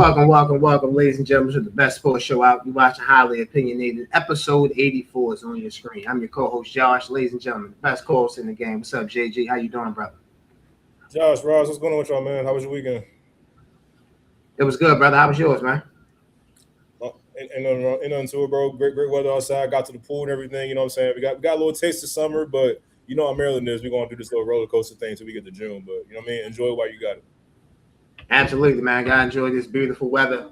Welcome, ladies and gentlemen, to the best sports show out. You're watching Highly Opinionated. Episode 84 is on your screen. I'm your co-host, Josh. Ladies and gentlemen, the best co-host in the game. What's up, JG? How you doing, brother? Josh, Ross, what's going on with y'all, man? How was your weekend? It was good, brother. How was yours, man? And to it, bro. Great weather outside. Got to the pool and everything. You know what I'm saying? We got a little taste of summer, but you know how Maryland is. We're going to do this little roller coaster thing until we get to June. But you know what I mean? Enjoy it while you got it. Absolutely, man. Gotta enjoy this beautiful weather.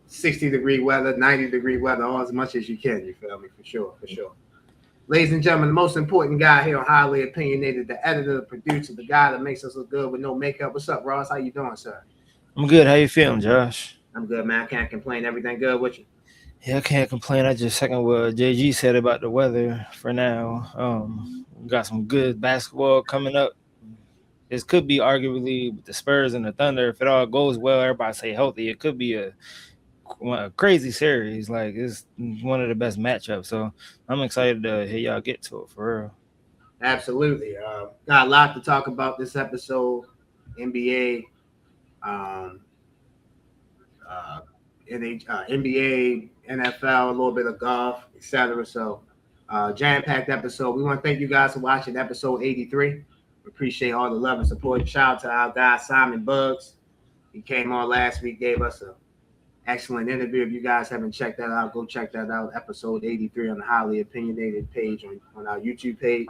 60-degree weather, 90-degree weather, all as much as you can. You feel me? For sure. Ladies and gentlemen, the most important guy here on Highly Opinionated, the editor, the producer, the guy that makes us look good with no makeup. What's up, Ross? How you doing, sir? I'm good. How you feeling, Josh? I'm good, man. I can't complain. Everything good with you? Yeah, I can't complain. I just second what JG said about the weather for now. We got some good basketball coming up. This could be arguably with the Spurs and the Thunder. If it all goes well, everybody stay healthy. It could be a crazy series. Like, it's one of the best matchups. So I'm excited to hear y'all get to it for real. Absolutely. Got a lot to talk about this episode. NBA, NBA, NFL, a little bit of golf, etc. So, jam-packed episode. We want to thank you guys for watching episode 83. We appreciate all the love and support. Shout out to our guy Simon Bugs. He came on last week, gave us an excellent interview. If you guys haven't checked that out, go check that out. Episode 83 on the Highly Opinionated page on our YouTube page.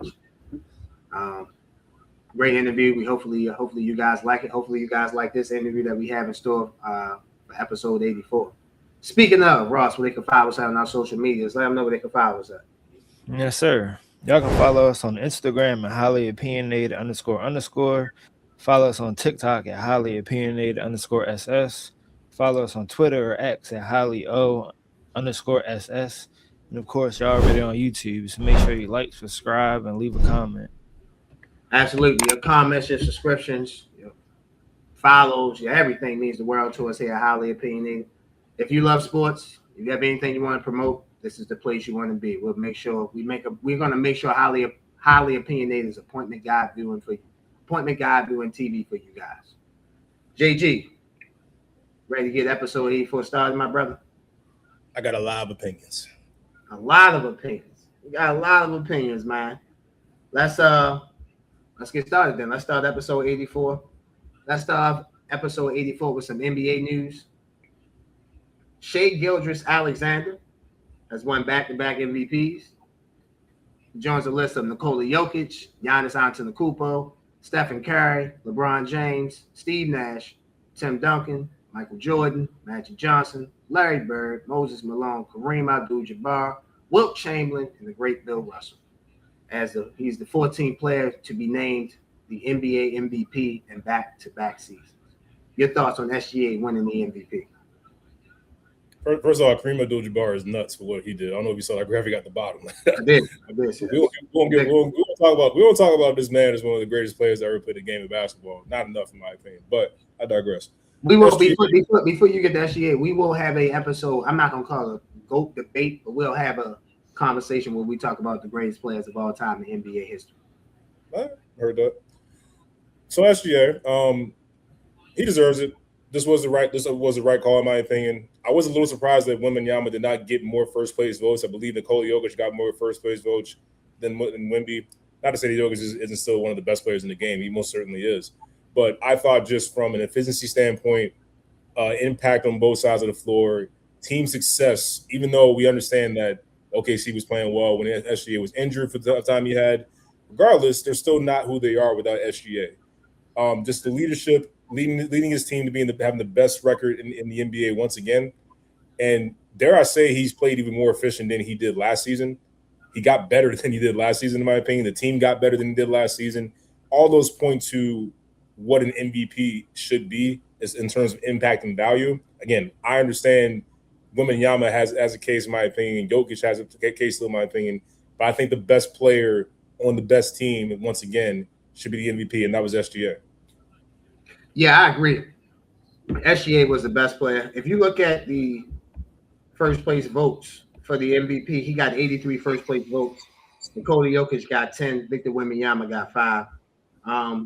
Great interview. We hopefully you guys like it. Hopefully you guys like this interview that we have in store for episode 84. Speaking of, Ross, where they can follow us on our social medias, let them know where they can follow us at. Yes, sir. Y'all can follow us on Instagram at Highly Opinionated __. Follow us on TikTok at Highly Opinionated _SS. Follow us on Twitter or X at Highly O_SS. And of course, y'all already on YouTube, so make sure you like, subscribe, and leave a comment. Absolutely. Your comments, your subscriptions, your follows, your everything means the world to us here at Highly Opinionated. If you love sports, if you have anything you want to promote, this is the place you want to be. We're going to make sure Highly Opinionated is appointment guide viewing for you. Appointment guide viewing TV for you guys. JG, ready to get episode 84 started, my brother? I got a lot of opinions. A lot of opinions. We got a lot of opinions, man. Let's get started then. Let's start episode 84. Let's start episode 84 with some NBA news. Shai Gilgeous-Alexander has won back-to-back MVPs. He joins the list of Nikola Jokic, Giannis Antetokounmpo, Stephen Curry, LeBron James, Steve Nash, Tim Duncan, Michael Jordan, Magic Johnson, Larry Bird, Moses Malone, Kareem Abdul-Jabbar, Wilt Chamberlain, and the great Bill Russell. He's the 14th player to be named the NBA MVP in back-to-back seasons. Your thoughts on SGA winning the MVP? First of all, Kareem Abdul-Jabbar is nuts for what he did. I don't know if you saw that graphic at the bottom. I did. We won't talk about this man as one of the greatest players that ever played the game of basketball. Not enough, in my opinion. But I digress. We will before you get to SGA, we will have a episode. I'm not gonna call it a GOAT debate, but we'll have a conversation where we talk about the greatest players of all time in NBA history. I heard that. So SGA, he deserves it. This was the right call, in my opinion. I was a little surprised that Wembanyama did not get more first place votes. I believe Nikola Jokic got more first place votes than Wemby. Not to say that Jokic isn't still one of the best players in the game. He most certainly is. But I thought just from an efficiency standpoint, impact on both sides of the floor, team success, even though we understand that OKC was playing well when SGA was injured for the time he had, regardless, they're still not who they are without SGA. Just the leadership, leading his team to be having the best record in the NBA once again. And dare I say he's played even more efficient than he did last season. He got better than he did last season, in my opinion. The team got better than he did last season. All those point to what an MVP should be is in terms of impact and value. Again, I understand Wembanyama has a case, in my opinion. Jokic has a case, in my opinion. But I think the best player on the best team, once again, should be the MVP, and that was SGA. Yeah, I agree. SGA was the best player. If you look at the first place votes for the MVP, he got 83 first place votes. Nikola Jokic got 10. Victor Wembanyama got 5.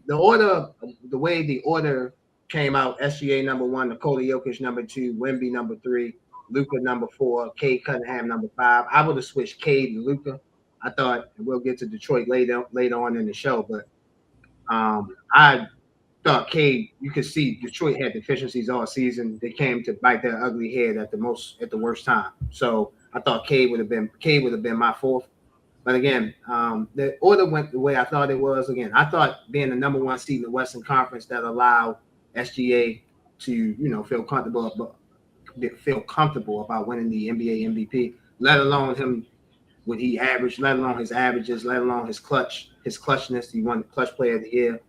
The way the order came out. SGA number 1, Nikola Jokic number 2, Wemby number 3, Luka number 4, Cade Cunningham number 5. I would have switched Cade and Luka. I thought, and we'll get to Detroit later on in the show, but I thought Cade, you could see Detroit had deficiencies all season. They came to bite their ugly head at the worst time. So I thought Cade would have been my 4th. But again, the order went the way I thought it was. Again, I thought being the number 1 seed in the Western Conference that allowed SGA to feel comfortable about winning the NBA MVP, let alone him what he averaged, let alone his averages, let alone his clutchness. He won the clutch player of the year.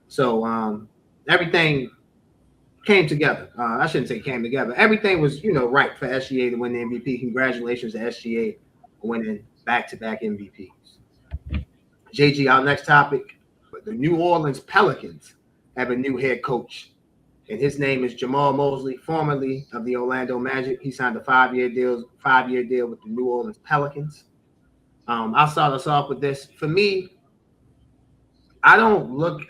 So everything came together. I shouldn't say came together. Everything was right for SGA to win the MVP. Congratulations to SGA for winning back-to-back MVPs. JG, our next topic, the New Orleans Pelicans have a new head coach, and his name is Jamal Mosley, formerly of the Orlando Magic. He signed a 5-year deal with the New Orleans Pelicans. I'll start us off with this. For me, I don't look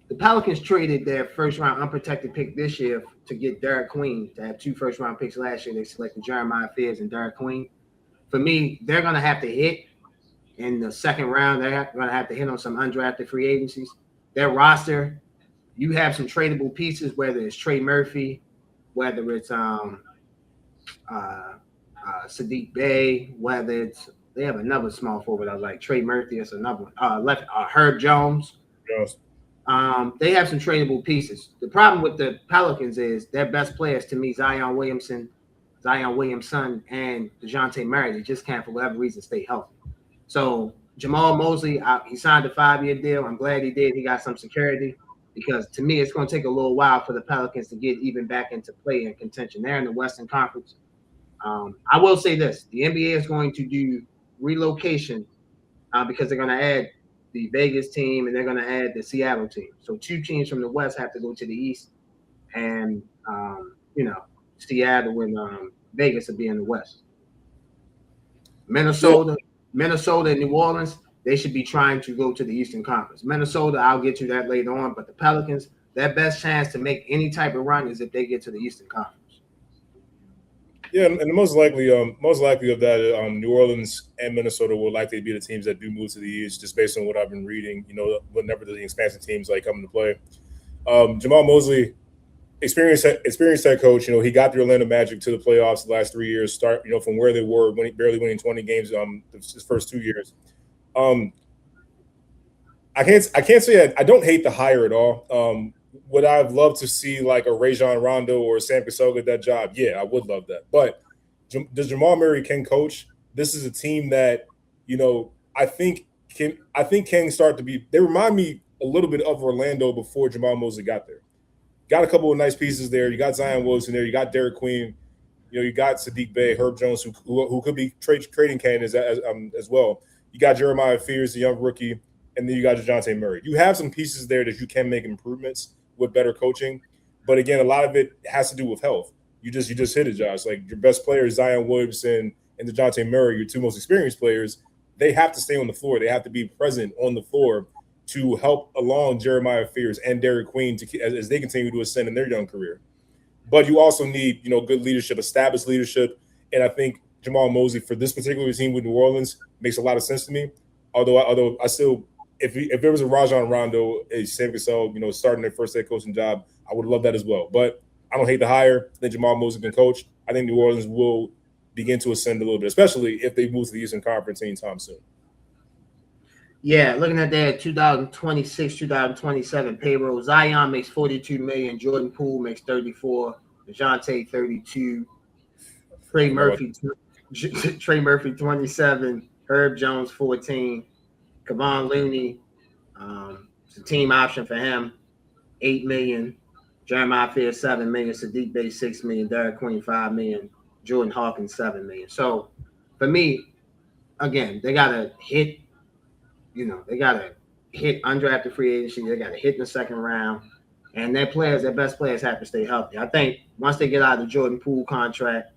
the Pelicans traded their first-round unprotected pick this year to get Derek Queen. To have 2 first-round picks last year, they selected Jeremiah Fears and Derek Queen. For me, they're going to have to hit in the second round. They're going to have to hit on some undrafted free agencies. Their roster, you have some tradable pieces, whether it's Trey Murphy, whether it's Sadiq Bey, whether it's they have another small forward I like, Trey Murphy. It's another one. Herb Jones. Yes. They have some tradable pieces. The problem with the Pelicans is their best players, to me, Zion Williamson, and DeJounte Murray. They just can't, for whatever reason, stay healthy. So Jamal Mosley, he signed a 5-year deal. I'm glad he did. He got some security because, to me, it's going to take a little while for the Pelicans to get even back into play and contention. They're in the Western Conference. I will say this. The NBA is going to do relocation because they're going to add the Vegas team and they're going to add the Seattle team. So 2 teams from the West have to go to the East, and Seattle and Vegas will be in the West. Minnesota and New Orleans, they should be trying to go to the Eastern Conference. Minnesota, I'll get to that later on, but the Pelicans, their best chance to make any type of run is if they get to the Eastern Conference. Yeah, and the most likely of that, New Orleans and Minnesota will likely be the teams that do move to the East, just based on what I've been reading. Whenever the expansion teams come into play, Jamal Mosley, experienced head coach. He got the Orlando Magic to the playoffs the last 3 years. From where they were, barely winning 20 games. His first 2 years. I can't say I don't hate the hire at all. Would I have loved to see like a Rajon Rondo or Sam Cassell get that job? Yeah, I would love that. But does Jamal Murray can coach? This is a team that I think can start to be. They remind me a little bit of Orlando before Jamal Mosley got there. Got a couple of nice pieces there. You got Zion Williamson there. You got Derek Queen. You got Sadiq Bey, Herb Jones, who could be trading candidates as well. You got Jeremiah Fears, the young rookie, and then you got DeJounte Murray. You have some pieces there that you can make improvements with better coaching, but again, a lot of it has to do with health. You just hit it, Josh. Like your best players, Zion Williamson and DeJounte Murray, your 2 most experienced players, they have to stay on the floor. They have to be present on the floor to help along Jeremiah Fears and Derek Queen as they continue to ascend in their young career. But you also need, good leadership, established leadership, and I think Jamal Mosley for this particular team with New Orleans makes a lot of sense to me. Although I still. If there was a Rajon Rondo, a Sam Cassell, starting their first head coaching job, I would love that as well. But I don't hate the hire. I think Jamal Mosley can coach. I think New Orleans will begin to ascend a little bit, especially if they move to the Eastern Conference anytime soon. Yeah, looking at their 2026, 2027 payroll, Zion makes $42 million, Jordan Poole makes $34 million, DeJounte $32 million, Trey Murphy $27 million, Herb Jones $14 million, Kevon Looney, it's a team option for him, $8 million, Jeremiah Fears $7 million, Sadiq Bey $6 million, Derek Queen $5 million, Jordan Hawkins $7 million. So for me, again, they gotta hit. They got to hit undrafted free agency. They got to hit in the second round. And their best players have to stay healthy. I think once they get out of the Jordan Poole contract,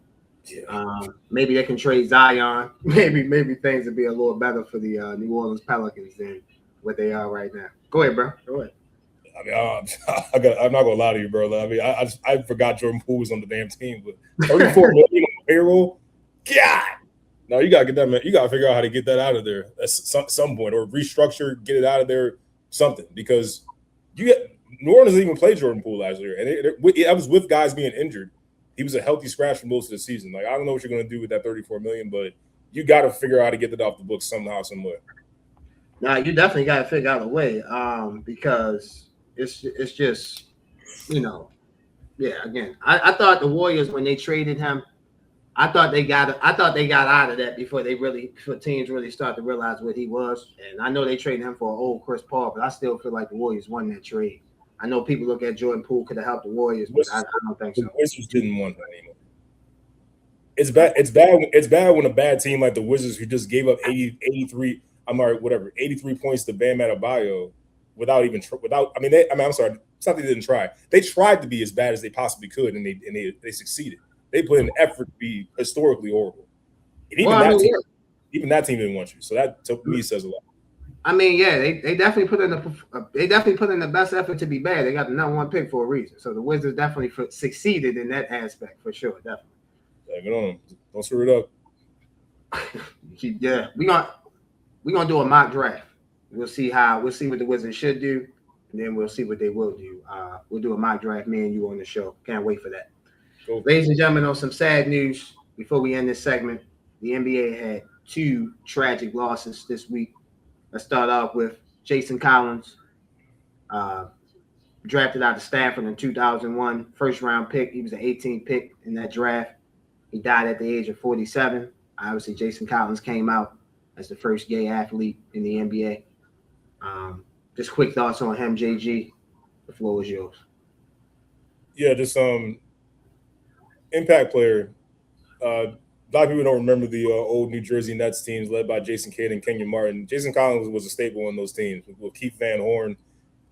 maybe they can trade Zion. Maybe things will be a little better for the New Orleans Pelicans than what they are right now. Go ahead, bro. Go ahead. I mean, I'm not gonna lie to you, bro. I mean, I forgot Jordan Poole was on the damn team, but 34 million on payroll. God, no, you gotta get that man. You gotta figure out how to get that out of there at some point, or restructure, get it out of there, something. Because you get New Orleans didn't even play Jordan Poole last year, and I was with guys being injured. He was a healthy scratch for most of the season. Like, I don't know what you're gonna do with that 34 million, but you got to figure out how to get that off the books somehow, some way. Now you definitely got to figure out a way, because it's just, yeah. Again, I thought the Warriors, when they traded him, I thought they got out of that before teams really start to realize what he was. And I know they traded him for an old Chris Paul, but I still feel like the Warriors won that trade. I know people look at Jordan Poole could have helped the Warriors, but I don't think so. The Wizards didn't want that anymore. It's bad. It's bad when a bad team like the Wizards, who just gave up 83. 83 points to Bam Adebayo without. I mean, I'm sorry. It's not that they didn't try. They tried to be as bad as they possibly could, and they succeeded. They put in an effort to be historically horrible. And even that team didn't want you. So that, to me, says a lot. I mean, yeah, they definitely put in the best effort to be bad. They got the number one pick for a reason. So the Wizards definitely succeeded in that aspect for sure. Definitely. Yeah, get on. Don't screw it up. Yeah, we're gonna do a mock draft. We'll see what the Wizards should do, and then we'll see what they will do. We'll do a mock draft, me and you on the show. Can't wait for that. Cool. Ladies and gentlemen, on some sad news before we end this segment, the NBA had 2 tragic losses this week. Let's start off with Jason Collins, drafted out of Stanford in 2001, first-round pick. He was an 18th pick in that draft. He died at the age of 47. Obviously, Jason Collins came out as the first gay athlete in the NBA. Just quick thoughts on him, JG. The floor is yours. Yeah, just impact player. A lot of people don't remember the old New Jersey Nets teams led by Jason Kidd and Kenyon Martin. Jason Collins was a staple in those teams with Keith Van Horn.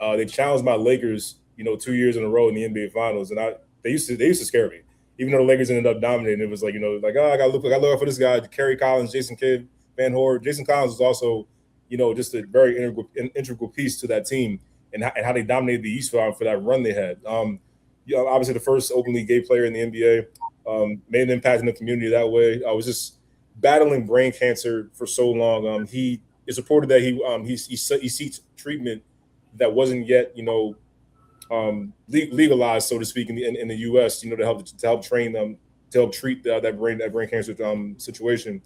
They challenged my Lakers, 2 years in a row in the NBA Finals, and they used to scare me. Even though the Lakers ended up dominating, it was like, I got to look out for this guy, Kerry Collins, Jason Kidd, Van Horn. Jason Collins was also, just a very integral piece to that team and how they dominated the East for that run they had. Obviously the first openly gay player in the NBA. Made an impact in the community that way. I was just battling brain cancer for so long. He is reported that he seeks treatment that wasn't yet legalized, so to speak, in the U.S. To help train them, to help treat that brain cancer situation.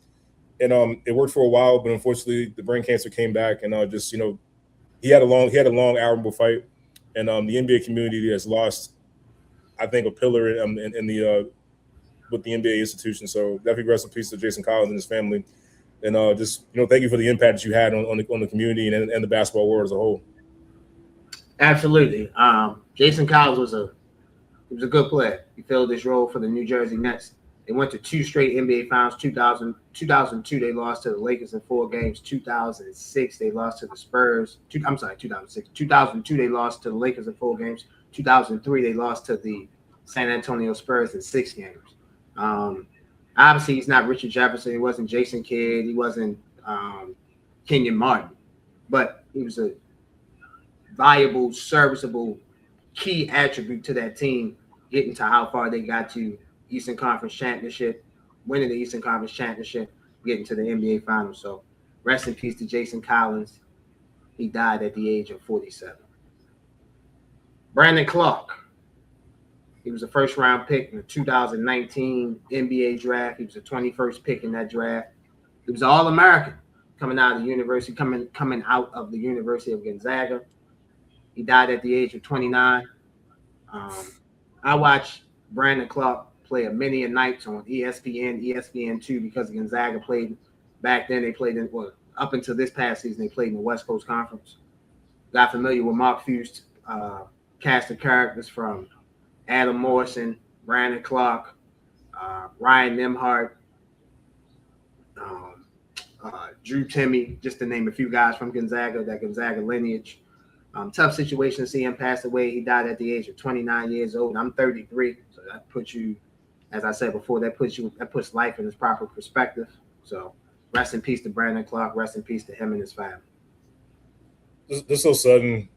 And it worked for a while, but unfortunately the brain cancer came back, and he had a long admirable fight, and the NBA community has lost, I think, a pillar in the with the NBA institution. So definitely rest in peace to Jason Collins and his family. And thank you for the impact that you had on the community and the basketball world as a whole. Absolutely. Jason Collins was a good player. He filled this role for the New Jersey Nets. They went to 2 straight NBA Finals. 2002, they lost to the Lakers in 4 games. 2006, they lost to the Spurs. 2006. 2002, they lost to the Lakers in 4 games. 2003, they lost to the San Antonio Spurs in 6 games. Obviously, he's not Richard Jefferson. He wasn't Jason Kidd. He wasn't Kenyon Martin. But he was a valuable, serviceable, key attribute to that team, getting to how far they got to Eastern Conference Championship, winning the Eastern Conference Championship, getting to the NBA Finals. So rest in peace to Jason Collins. He died at the age of 47. Brandon Clark. He was a first-round pick in the 2019 NBA draft. He was the 21st pick in that draft. He was an All-American coming out of the university, coming out of the University of Gonzaga. He died at the age of 29. I watched Brandon Clark play many nights on ESPN, ESPN2, because Gonzaga played back then. They played up until this past season, they played in the West Coast Conference. Got familiar with Mark Few's cast of characters from Adam Morrison, Brandon Clark, Ryan Nembhard, Drew Timme, just to name a few guys from Gonzaga, that Gonzaga lineage. Tough situation to see him pass away. He died at the age of 29 years old. I'm 33, so that puts you, as I said before, that puts life in its proper perspective. So rest in peace to Brandon Clark. Rest in peace to him and his family. This so sudden,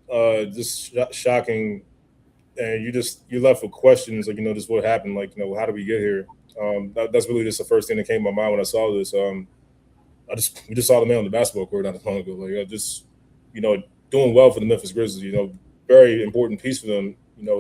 just shocking, and you're left with questions like just what happened, like how did we get here? That's really just the first thing that came to my mind when I saw this. We just saw the man on the basketball court not that long ago. Like just you know doing well for the Memphis Grizzlies. Very important piece for them.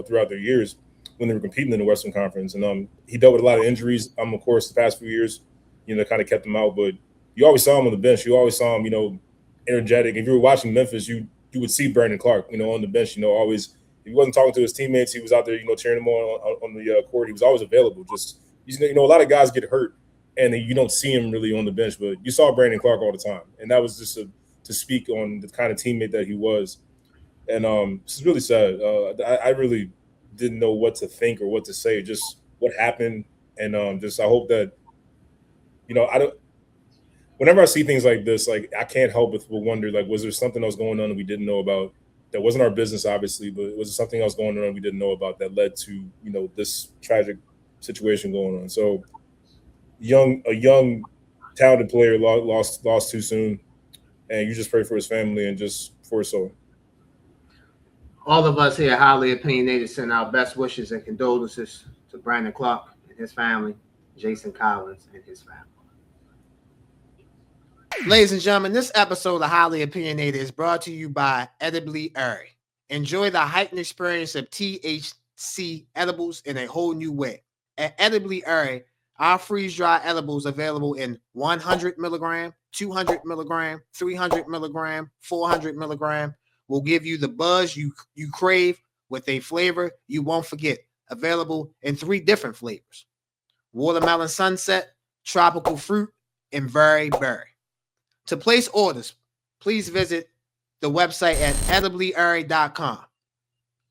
Throughout their years when they were competing in the Western Conference, and he dealt with a lot of injuries. Of course, the past few years, kind of kept him out, but you always saw him on the bench. You always saw him, energetic. If you were watching Memphis, you would see Brandon Clark, on the bench. Always if he wasn't talking to his teammates, he was out there, cheering them on the court. He was always available. Just a lot of guys get hurt and you don't see him really on the bench, but you saw Brandon Clark all the time, and that was just to speak on the kind of teammate that he was. And this is really sad. I really didn't know what to think or what to say, just what happened, and just I hope that I don't. Whenever I see things like this, like I can't help but wonder, like, was there something else going on that we didn't know about? That wasn't our business, obviously, but was there something else going on we didn't know about that led to this tragic situation going on? So, a young, talented player lost too soon, and you just pray for his family and just for his soul. All of us here, Highly Opinionated, send our best wishes and condolences to Brandon Clark and his family, Jason Collins and his family. Ladies and gentlemen, this episode of Highly Opinionated is brought to you by Edibly Airy. Enjoy the heightened experience of THC edibles in a whole new way. At Edibly Airy, our freeze-dry edibles available in 100 milligram, 200 milligram, 300 milligram, 400 milligram will give you the buzz you crave with a flavor you won't forget. Available in 3 different flavors: watermelon sunset, tropical fruit, and berry. To place orders, please visit the website at ediblyairy.com.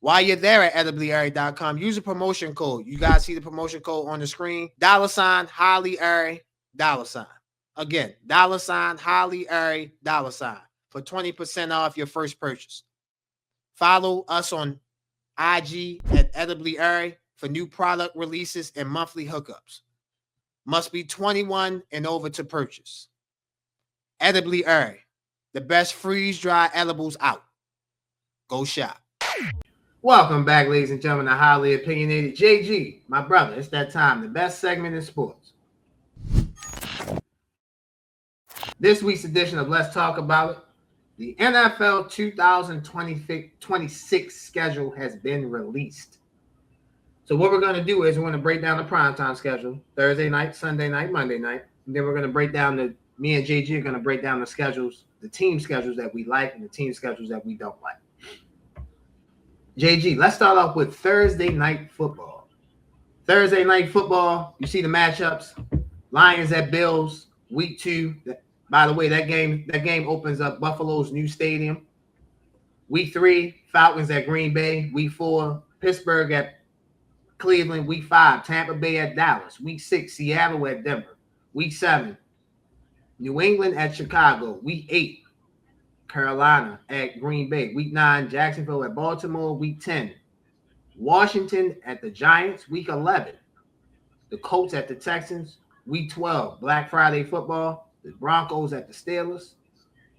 While you're there at ediblyairy.com, use a promotion code. You guys see the promotion code on the screen? $ Highly Airy, $. Again, $ Highly Airy, $ for 20% off your first purchase. Follow us on IG at Edibly Airy for new product releases and monthly hookups. Must be 21 and over to purchase. Edibly Airy, the best freeze-dry edibles out. Go shop. Welcome back, ladies and gentlemen, to Highly Opinionated. JG, my brother, it's that time, the best segment in sports. This week's edition of Let's Talk About It. The NFL 2026 schedule has been released. So what we're going to do is we're going to break down the primetime schedule, Thursday night, Sunday night, Monday night. And then we're going to break down me and JG are going to break down the schedules, the team schedules that we like and the team schedules that we don't like. JG, let's start off with Thursday night football. Thursday night football, you see the matchups. Lions at Bills, week 2. By the way, that game opens up Buffalo's new stadium. Week 3, Falcons at Green Bay. Week 4, Pittsburgh at Cleveland. Week 5, Tampa Bay at Dallas. Week 6, Seattle at Denver. Week 7, New England at Chicago. Week 8, Carolina at Green Bay. Week 9, Jacksonville at Baltimore. Week 10, Washington at the Giants. Week 11, the Colts at the Texans. Week 12, Black Friday football. The Broncos at the Steelers.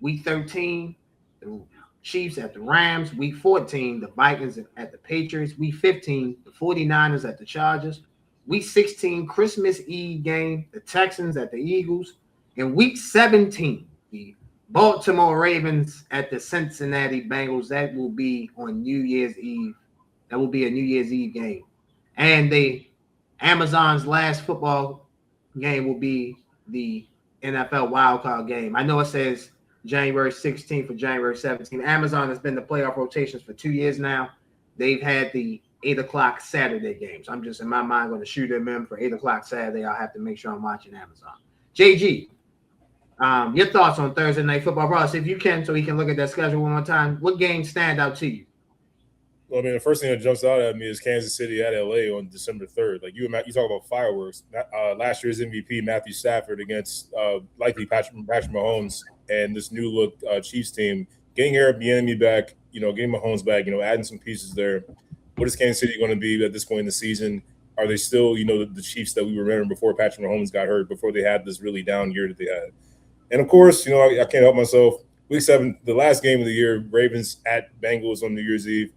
Week 13, the Chiefs at the Rams. Week 14, the Vikings at the Patriots. Week 15, the 49ers at the Chargers. Week 16, Christmas Eve game, the Texans at the Eagles. And week 17, the Baltimore Ravens at the Cincinnati Bengals. That will be on New Year's Eve. That will be a New Year's Eve game. And Amazon's last football game will be the NFL wildcard game. I know it says January 16th or January 17th. Amazon has been the playoff rotations for 2 years now. They've had the 8 o'clock Saturday games. I'm just, in my mind, going to shoot them in for 8 o'clock Saturday. I'll have to make sure I'm watching Amazon. JG, your thoughts on Thursday night football, Ross, if you can, so we can look at that schedule one more time. What games stand out to you? Well, I mean, the first thing that jumps out at me is Kansas City at LA on December 3rd. Like you talk about fireworks. Last year's MVP Matthew Stafford against likely Patrick Mahomes and this new look Chiefs team, getting Airbnb back, getting Mahomes back, adding some pieces there. What is Kansas City going to be at this point in the season? Are they still, the Chiefs that we remember before Patrick Mahomes got hurt, before they had this really down year that they had? And of course, I can't help myself. Week 7, the last game of the year, Ravens at Bengals on New Year's Eve.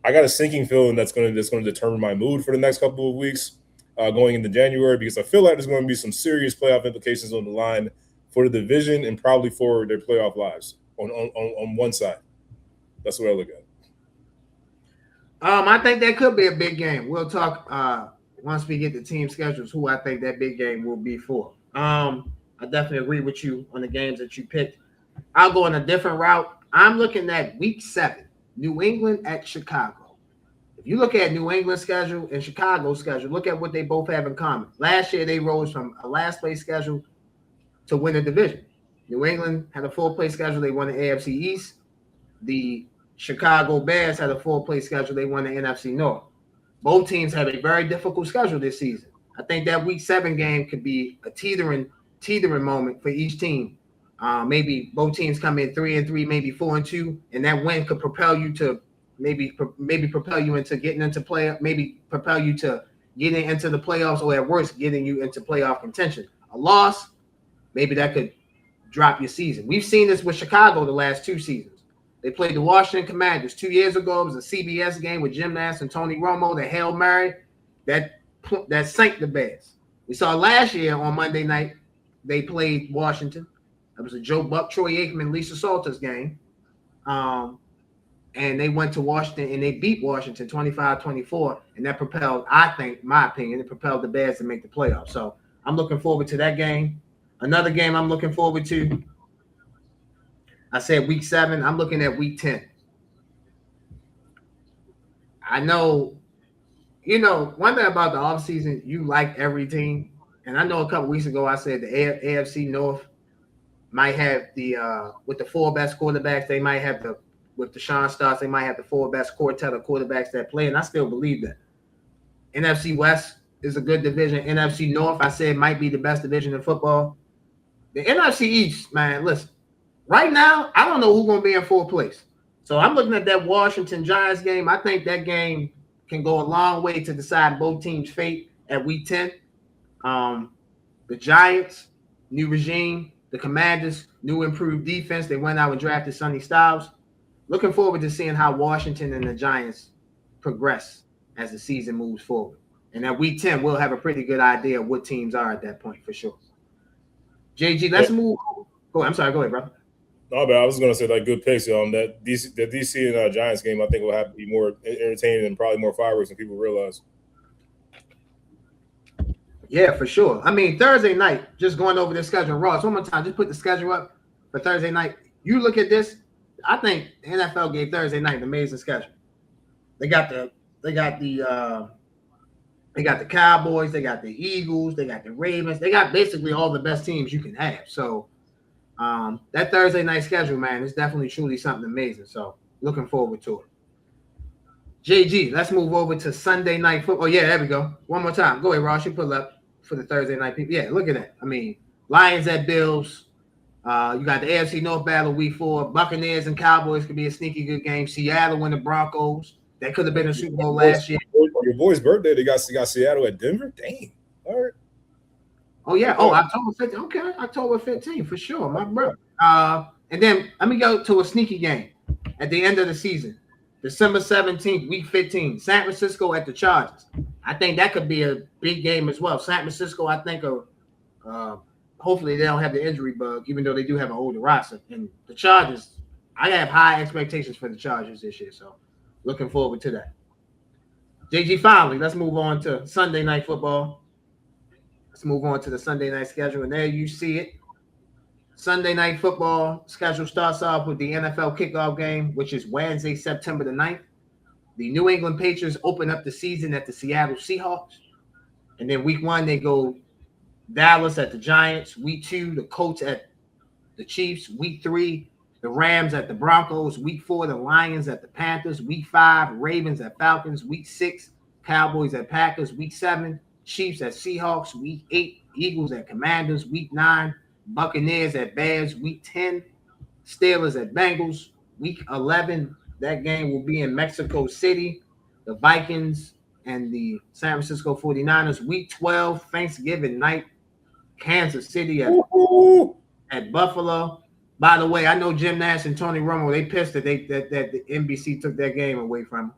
I got a sinking feeling that's going to determine my mood for the next couple of weeks going into January, because I feel like there's going to be some serious playoff implications on the line for the division and probably for their playoff lives on one side. That's what I look at. I think that could be a big game. We'll talk once we get the team schedules who I think that big game will be for. I definitely agree with you on the games that you picked. I'll go on a different route. I'm looking at week 7, New England at Chicago. If you look at New England's schedule and Chicago's schedule, look at what they both have in common. Last year, they rose from a last place schedule to win a division. New England had a full place schedule. They won the AFC East. The Chicago Bears had a full place schedule. They won the NFC North. Both teams have a very difficult schedule this season. I think that week 7 game could be a teetering moment for each team. Maybe both teams come in 3-3, maybe 4-2, and that win could propel you to maybe propel you into getting into play, maybe propel you to getting into the playoffs, or at worst, getting you into playoff contention. A loss, maybe that could drop your season. We've seen this with Chicago the last 2 seasons. They played the Washington Commanders 2 years ago. It was a CBS game with Jim Nantz and Tony Romo, the Hail Mary that sank the Bears. We saw last year on Monday night, they played Washington. It was a Joe Buck, Troy Aikman, Lisa Salters game. And they went to Washington and they beat Washington 25-24. And that propelled, I think, my opinion, it propelled the Bears to make the playoffs. So I'm looking forward to that game. Another game I'm looking forward to, I said week 7. I'm looking at week 10. I know, one thing about the offseason, you like every team. And I know a couple weeks ago I said the AFC North might have with the 4 best quarterbacks, they might have with Deshaun Starks, they might have the 4 best quartet of quarterbacks that play. And I still believe that. NFC West is a good division. NFC North, I said, might be the best division in football. The NFC East, man, listen. Right now, I don't know who's going to be in 4th place. So I'm looking at that Washington Giants game. I think that game can go a long way to decide both teams' fate at week 10. The Giants, new regime. The Commanders, new improved defense. They went out and drafted Sonny Styles. Looking forward to seeing how Washington and the Giants progress as the season moves forward. And at week 10, we'll have a pretty good idea of what teams are at that point for sure. JG, let's move. Go ahead. I'm sorry. Go ahead, bro. No, but I was going to say, like, good picks. That DC and Giants game, I think, will have to be more entertaining and probably more fireworks than people realize. Yeah, for sure. I mean, Thursday night, just going over the schedule, Ross, one more time, just put the schedule up for Thursday night. You look at this, I think the NFL gave Thursday night an amazing schedule. They got the Cowboys, they got the Eagles, they got the Ravens, they got basically all the best teams you can have. So that Thursday night schedule, man, is definitely truly something amazing. So looking forward to it. JG, let's move over to Sunday night football. Oh, yeah, there we go. One more time. Go ahead, Ross. You pull up for the Thursday night people. Yeah, look at that. I mean, Lions at Bills. You got the AFC North battle week 4. Buccaneers and Cowboys could be a sneaky good game. Seattle and the Broncos. That could have been a Super Bowl last year. Your boy's birthday, they got Seattle at Denver. Dang. All right. Oh, yeah. Oh, October 15th. Okay, October 15th for sure, my brother. And then let me go to a sneaky game at the end of the season. December 17th, week 15, San Francisco at the Chargers. I think that could be a big game as well. San Francisco, I think, hopefully they don't have the injury bug, even though they do have an older roster. And the Chargers, I have high expectations for the Chargers this year, so looking forward to that. JG, finally, let's move on to Sunday night football. Let's move on to the Sunday night schedule, and there you see it. Sunday night football schedule starts off with the NFL kickoff game, which is Wednesday, September the 9th. The New England Patriots open up the season at the Seattle Seahawks. And then week 1, they go Dallas at the Giants. Week 2, the Colts at the Chiefs. Week 3, the Rams at the Broncos. Week 4, the Lions at the Panthers. Week 5, Ravens at Falcons. Week 6, Cowboys at Packers. Week 7, Chiefs at Seahawks. Week 8, Eagles at Commanders. Week 9, Buccaneers at Bears. Week 10, Steelers at Bengals. Week 11, that game will be in Mexico City. The Vikings and the San Francisco 49ers. Week 12, Thanksgiving night, Kansas City at Buffalo. By the way, I know Jim Nash and Tony Romo, they pissed that that the NBC took that game away from them.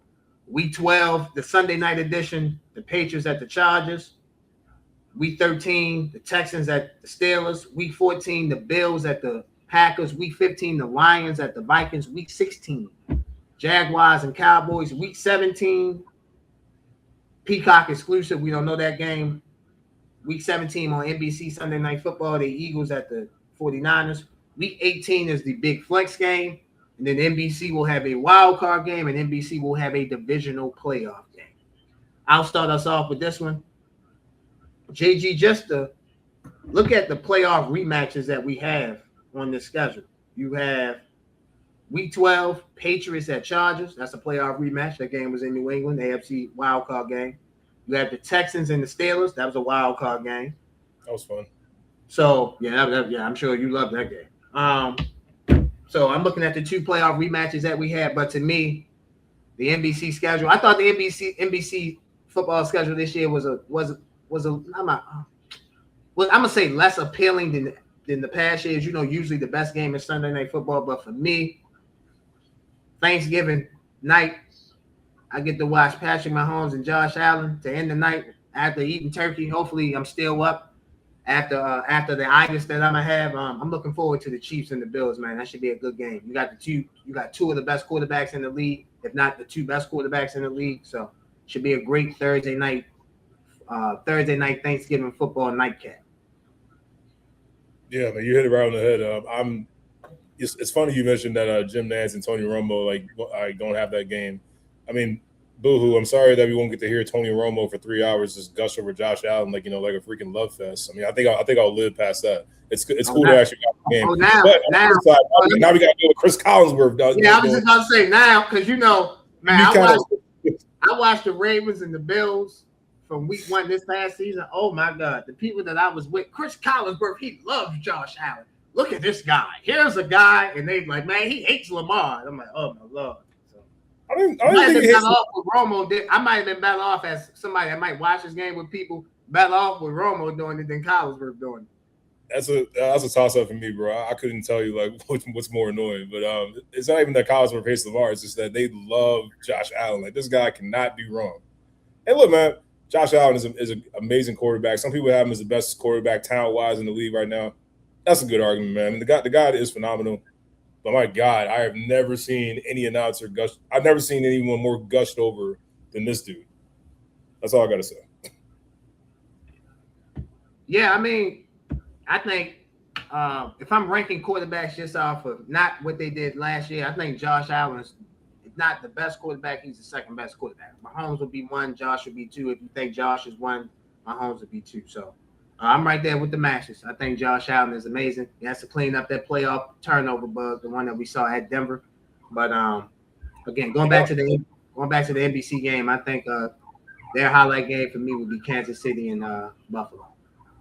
Week 12, the Sunday night edition, the Patriots at the Chargers. Week 13, the Texans at the Steelers. Week 14, the Bills at the Packers. Week 15, the Lions at the Vikings. Week 16, Jaguars and Cowboys. Week 17, Peacock exclusive. We don't know that game. Week 17 on NBC Sunday Night Football, the Eagles at the 49ers. Week 18 is the big flex game. And then NBC will have a wild card game, and NBC will have a divisional playoff game. I'll start us off with this one. JG, just to look at the playoff rematches that we have on this schedule. You have Week 12, Patriots at Chargers. That's a playoff rematch. That game was in New England, AFC wild card game. You have the Texans and the Steelers. That was a wild card game. That was fun. So, yeah, I'm sure you loved that game. So I'm looking at the two playoff rematches that we had, but to me, the NBC schedule, I thought the NBC football schedule this year was I'm gonna say less appealing than the past years. You know, usually the best game is Sunday Night Football, but for me, Thanksgiving night, I get to watch Patrick Mahomes and Josh Allen to end the night after eating turkey. Hopefully, I'm still up after the Tigers that I'm gonna have. I'm looking forward to the Chiefs and the Bills, man. That should be a good game. You got two of the best quarterbacks in the league, if not the two best quarterbacks in the league. So should be a great Thursday night Thanksgiving football nightcap. Yeah, man, you hit it right on the head. It's funny you mentioned that Jim Nantz and Tony Romo don't have that game. I mean, boo-hoo, I'm sorry that we won't get to hear Tony Romo for 3 hours just gush over Josh Allen like a freaking love fest. I mean, I think I'll live past that. It's cool to actually got the game. Now we got to deal with Chris Collinsworth. Yeah, I was just about to say now because man, I watched the Ravens and the Bills from week 1 this past season. Oh my God, the people that I was with, Chris Collinsworth, he loves Josh Allen. Look at this guy. Here's a guy, and they like, man, he hates Lamar. I'm like, oh my Lord. I might have been better off with Romo. I might have been better off as somebody that might watch this game with people. Better off with Romo doing it than Collinsworth doing it. That's a toss up for me, bro. I couldn't tell you like what's more annoying, but it's not even that Collinsworth hates Lamar. It's just that they love Josh Allen. Like this guy cannot do wrong. And look, man, Josh Allen is an amazing quarterback. Some people have him as the best quarterback talent wise in the league right now. That's a good argument, man. I mean, the guy is phenomenal. But my God, I have never seen any announcer gush. I've never seen anyone more gushed over than this dude. That's all I got to say. Yeah, I mean, I think if I'm ranking quarterbacks just off of not what they did last year, I think Josh Allen's not the best quarterback. He's the second best quarterback. Mahomes will be 1, Josh will be 2. If you think Josh is 1, Mahomes will be 2. So I'm right there with the matches. I think Josh Allen is amazing. He has to clean up that playoff turnover bug, the one that we saw at Denver. But again, going back to the NBC game, I think their highlight game for me would be Kansas City and Buffalo.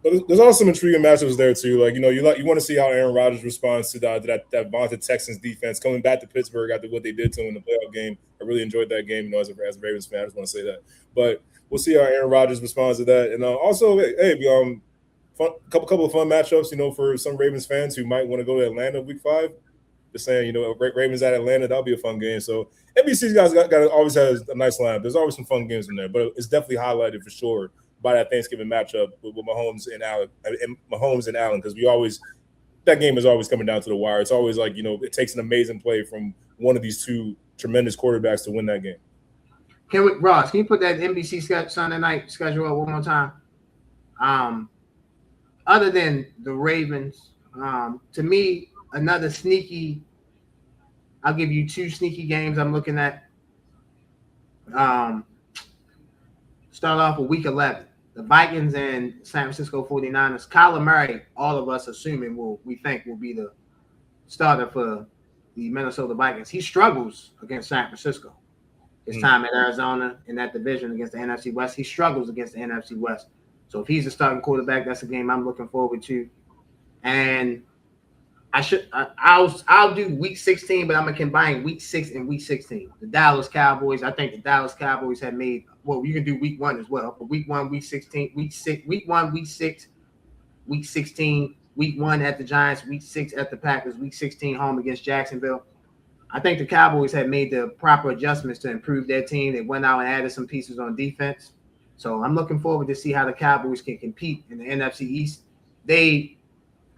But there's also some intriguing matchups there too. Like you want to see how Aaron Rodgers responds to that vaunted Texans defense coming back to Pittsburgh after what they did to him in the playoff game. I really enjoyed that game. As a Ravens fan, I just want to say that. But we'll see how Aaron Rodgers responds to that. And also, hey, couple of fun matchups. For some Ravens fans who might want to go to Atlanta week 5. Just saying, Ravens at Atlanta, that'll be a fun game. So NBC's guys always has a nice lineup. There's always some fun games in there, but it's definitely highlighted for sure by that Thanksgiving matchup with Mahomes and Allen, because that game is always coming down to the wire. It's always like, it takes an amazing play from one of these two tremendous quarterbacks to win that game. Ross, can you put that NBC Sunday night schedule up one more time? Other than the Ravens, to me, another sneaky, I'll give you 2 sneaky games I'm looking at. Start off with week 11. The Vikings and San Francisco 49ers. Kyler Murray, all of us assuming we think will be the starter for the Minnesota Vikings. He struggles against San Francisco. His time at Arizona in that division against the NFC West, he struggles against the NFC West. So if he's a starting quarterback, that's a game I'm looking forward to. And I'll do week 16, but I'm gonna combine week 6 and week 16. The Dallas Cowboys. I think the Dallas Cowboys have made. Well, you can do week 1 as well, but week 1, week 16, week 1, week 6, week 16, Week 1 at the Giants, Week 6 at the Packers, Week 16 home against Jacksonville. I think the Cowboys had made the proper adjustments to improve their team. They went out and added some pieces on defense. So I'm looking forward to see how the Cowboys can compete in the NFC East. They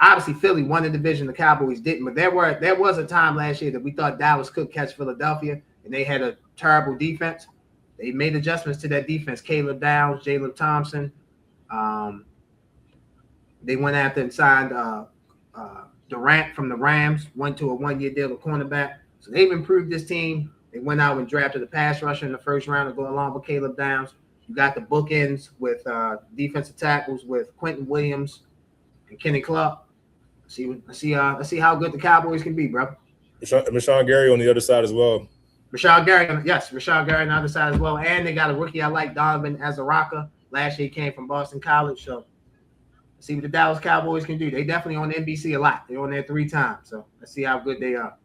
obviously Philly won the division, the Cowboys didn't, but there was a time last year that we thought Dallas could catch Philadelphia, and they had a terrible defense. They made adjustments to that defense. Caleb Downs, Jalen Thompson. They went after and signed Durant from the Rams, went to a 1-year deal with cornerback. So they've improved this team. They went out and drafted a pass rusher in the first round to go along with Caleb Downs. You got the bookends with defensive tackles with Quentin Williams and Kenny Clark. Let's see how good the Cowboys can be, bro. Rashawn Gary on the other side as well. Rashawn Gary on the other side as well. And they got a rookie I like, Donovan Azaraka. Last year he came from Boston College. So let's see what the Dallas Cowboys can do. They definitely on NBC a lot. They're on there 3 times. So let's see how good they are.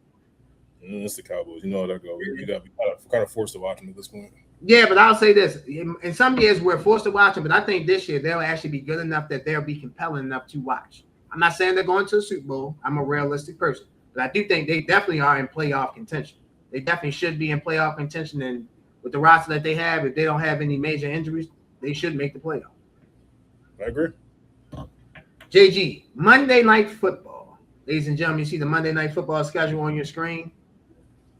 It's the Cowboys. You know how that goes. We got to be kind of forced to watch them at this point. Yeah, but I'll say this. In some years, we're forced to watch them, but I think this year they'll actually be good enough that they'll be compelling enough to watch. I'm not saying they're going to the Super Bowl. I'm a realistic person. But I do think they definitely are in playoff contention. They definitely should be in playoff contention. And with the roster that they have, if they don't have any major injuries, they should make the playoff. I agree. JG, Monday Night Football. Ladies and gentlemen, you see the Monday Night Football schedule on your screen.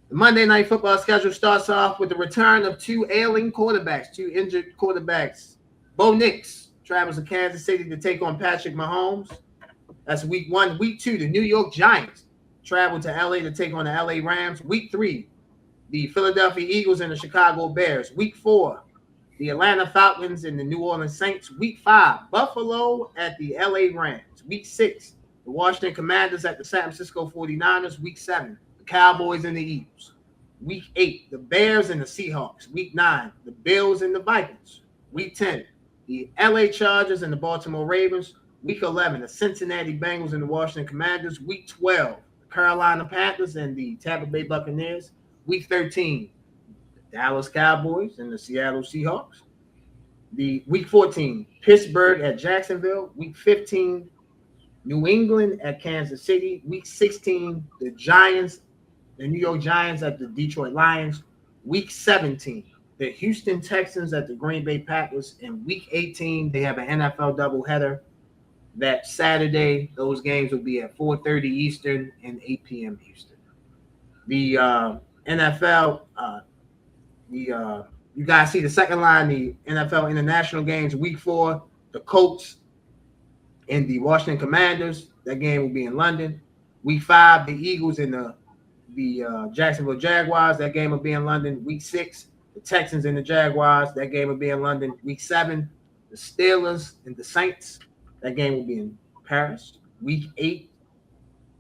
The Monday Night Football schedule starts off with the return of 2 ailing quarterbacks, 2 injured quarterbacks. Bo Nix travels to Kansas City to take on Patrick Mahomes. That's week 1. Week 2, the New York Giants travel to LA to take on the LA Rams. Week 3, the Philadelphia Eagles and the Chicago Bears. Week 4, the Atlanta Falcons and the New Orleans Saints. Week 5, Buffalo at the LA Rams. Week 6, the Washington Commanders at the San Francisco 49ers. Week 7, the Cowboys and the Eagles. Week 8, the Bears and the Seahawks. Week 9, the Bills and the Vikings. Week 10, the LA Chargers and the Baltimore Ravens. Week 11, the Cincinnati Bengals and the Washington Commanders. Week 12, the Carolina Panthers and the Tampa Bay Buccaneers. Week 13, the Dallas Cowboys and the Seattle Seahawks. Week 14, Pittsburgh at Jacksonville. Week 15, New England at Kansas City. Week 16, the New York Giants at the Detroit Lions. Week 17, the Houston Texans at the Green Bay Packers. And Week 18, they have an NFL doubleheader. That Saturday, those games will be at 4:30 Eastern and 8 p.m. Eastern. The NFL, you guys see the second line, the NFL international games. Week 4, the Colts and the Washington Commanders. That game will be in London. Week 5, the Eagles and the Jacksonville Jaguars. That game will be in London. Week 6, the Texans and the Jaguars. That game will be in London. Week 7, the Steelers and the Saints. That game will be in Paris. Week 9,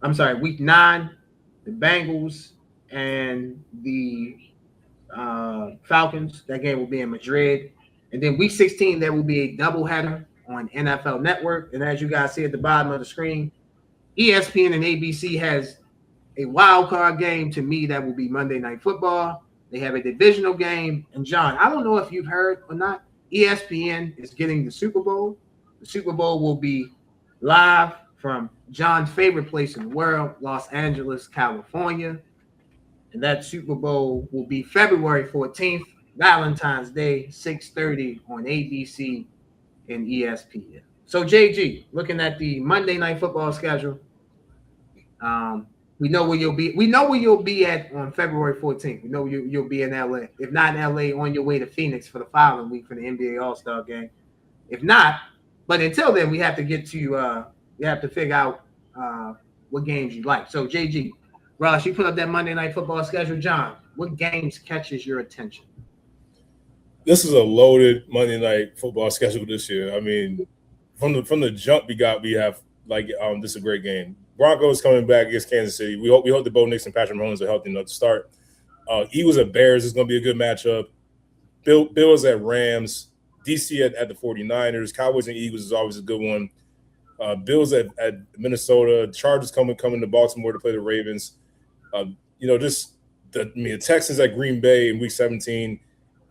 the Bengals and the Falcons. That game will be in Madrid. And then week 16, there will be a doubleheader on NFL Network. And as you guys see at the bottom of the screen, ESPN and ABC has a wild card game. To me, that will be Monday Night Football. They have a divisional game. And John, I don't know if you've heard or not, ESPN is getting the Super Bowl. The Super Bowl will be live from John's favorite place in the world, Los Angeles, California. And that Super Bowl will be February 14th, Valentine's Day, 6:30 on ABC and ESPN. So, JG, looking at the Monday Night Football schedule, we know where you'll be. We know where you'll be at on February 14th. We know you'll be in LA. If not in LA, on your way to Phoenix for the following week for the NBA All-Star game. If not, but until then, we have to get to we have to figure out what games you like. So, JG, Ross, you put up that Monday Night Football schedule. John, what games catches your attention? This is a loaded Monday Night Football schedule this year. I mean, from the jump we have like this is a great game. Broncos coming back against Kansas City. We hope that Bo Nix and Patrick Mahomes are healthy enough to start. Eagles at Bears is going to be a good matchup. Bills at Rams. DC at the 49ers. Cowboys and Eagles is always a good one. Bills at Minnesota. Chargers coming to Baltimore to play the Ravens. The Texans at Green Bay in Week 17.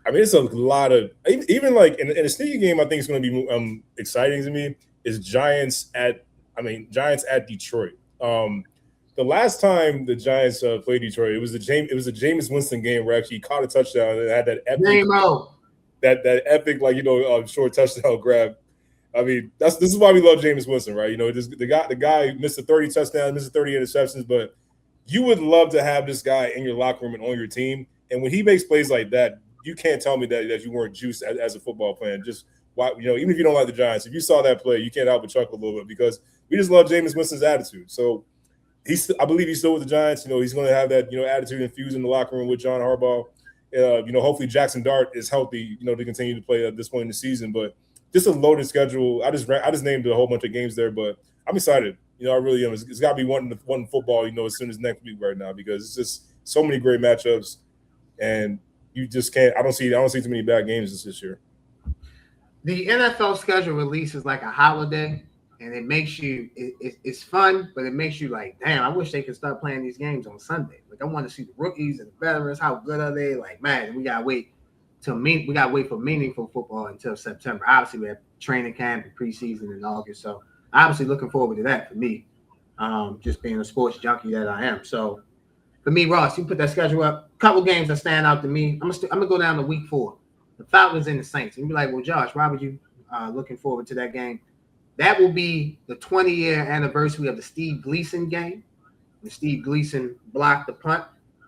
I mean, it's a lot of even like in a sneaky game. I think it's going to be exciting to me. Is Giants at I mean, Giants at Detroit. The last time the Giants played Detroit, it was the Jameis Winston game where actually he caught a touchdown and had that epic short touchdown grab. I mean, this is why we love Jameis Winston, right? The guy missed a 30 touchdowns, missed 30 interceptions, but you would love to have this guy in your locker room and on your team. And when he makes plays like that, you can't tell me that you weren't juiced as a football fan. Just why, even if you don't like the Giants, if you saw that play, you can't help but chuckle a little bit because we just love Jameis Winston's attitude. So I believe he's still with the Giants. He's going to have that attitude infused in the locker room with John Harbaugh. Hopefully Jackson Dart is healthy, to continue to play at this point in the season. But just a loaded schedule. I just named a whole bunch of games there, but I'm excited. I really am. It's got to be one football, as soon as next week right now because it's just so many great matchups, and you just can't. I don't see too many bad games this year. The NFL schedule release is like a holiday, and it makes you. It's fun, but it makes you like, damn. I wish they could start playing these games on Sunday. Like I want to see the rookies and the veterans. How good are they? Like man, we gotta wait for meaningful football until September. Obviously, we have training camp and preseason in August, so obviously looking forward to that for me. Just being a sports junkie that I am. So for me, Ross, you put that schedule up. A couple games that stand out to me. I'm gonna go down to week 4. The Falcons and the Saints. And you'll be like, well, Josh, why would you looking forward to that game? That will be the 20-year anniversary of the Steve Gleason game. When Steve Gleason blocked the punt.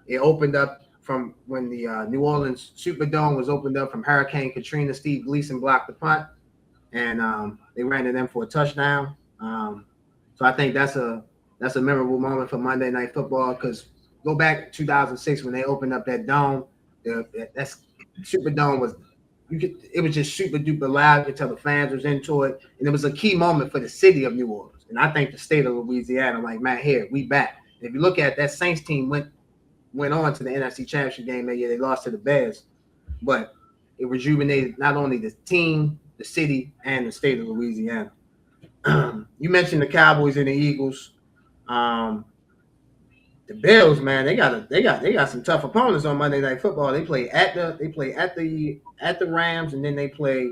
It opened up from when the New Orleans Superdome was opened up from Hurricane Katrina. Steve Gleason blocked the punt, and they ran to them for a touchdown. So I think that's a memorable moment for Monday Night Football because go back to 2006 when they opened up that dome. That's Superdome was it was just super duper loud. You could tell the fans was into it, and it was a key moment for the city of New Orleans. And I think the state of Louisiana, like man, here we back. And if you look at that Saints team went on to the NFC Championship game that year. They lost to the Bears, but it rejuvenated not only the team, the city, and the state of Louisiana. You mentioned the Cowboys and the Eagles. The Bills, man, they got some tough opponents on Monday Night Football. They play at the Rams, and then they play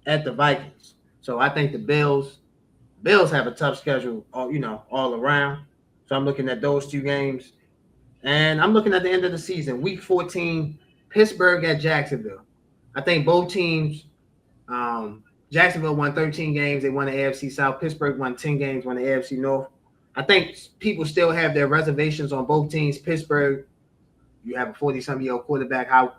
at the Vikings. So I think the Bills have a tough schedule, all around. So I'm looking at those two games, and I'm looking at the end of the season, Week 14, Pittsburgh at Jacksonville. I think both teams. Jacksonville won 13 games. They won the AFC South. Pittsburgh won 10 games, won the AFC North. I think people still have their reservations on both teams. Pittsburgh, you have a 40-something-year-old quarterback. How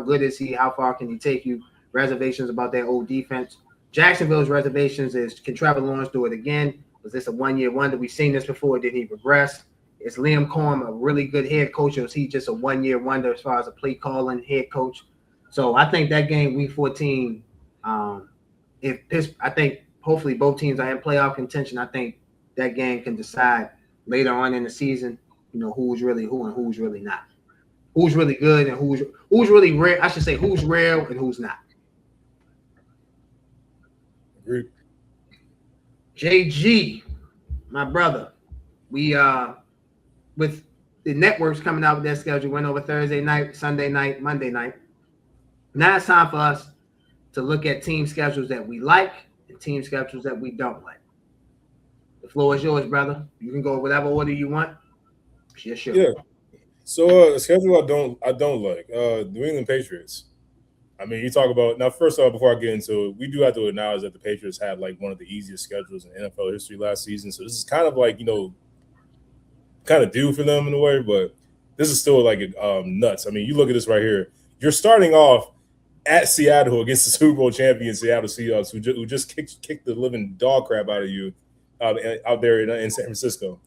good is he? How far can he take you? Reservations about their old defense. Jacksonville's reservations is, can Trevor Lawrence do it again? Was this a one-year wonder? We've seen this before. Did he regress? Is Liam Cohen a really good head coach, or is he just a one-year wonder as far as a play calling head coach? So I think that game, Week 14, I think hopefully both teams are in playoff contention. I think that game can decide later on in the season, who's really who and who's really not. Who's really good and who's really real. I should say who's real and who's not. Agreed. JG, my brother, we with the networks coming out with their schedule, went over Thursday night, Sunday night, Monday night. Now it's time for us to look at team schedules that we like and team schedules that we don't like. The floor is yours, brother. You can go whatever order you want. Sure. Yeah. So schedule I don't like. New England Patriots. I mean, you talk about now. First off, before I get into it, we do have to acknowledge that the Patriots had like one of the easiest schedules in NFL history last season. So this is kind of like kind of due for them in a way, but this is still like nuts. I mean, you look at this right here. You're starting off at Seattle against the Super Bowl champion Seattle Seahawks, who just kicked the living dog crap out of you out there in San Francisco,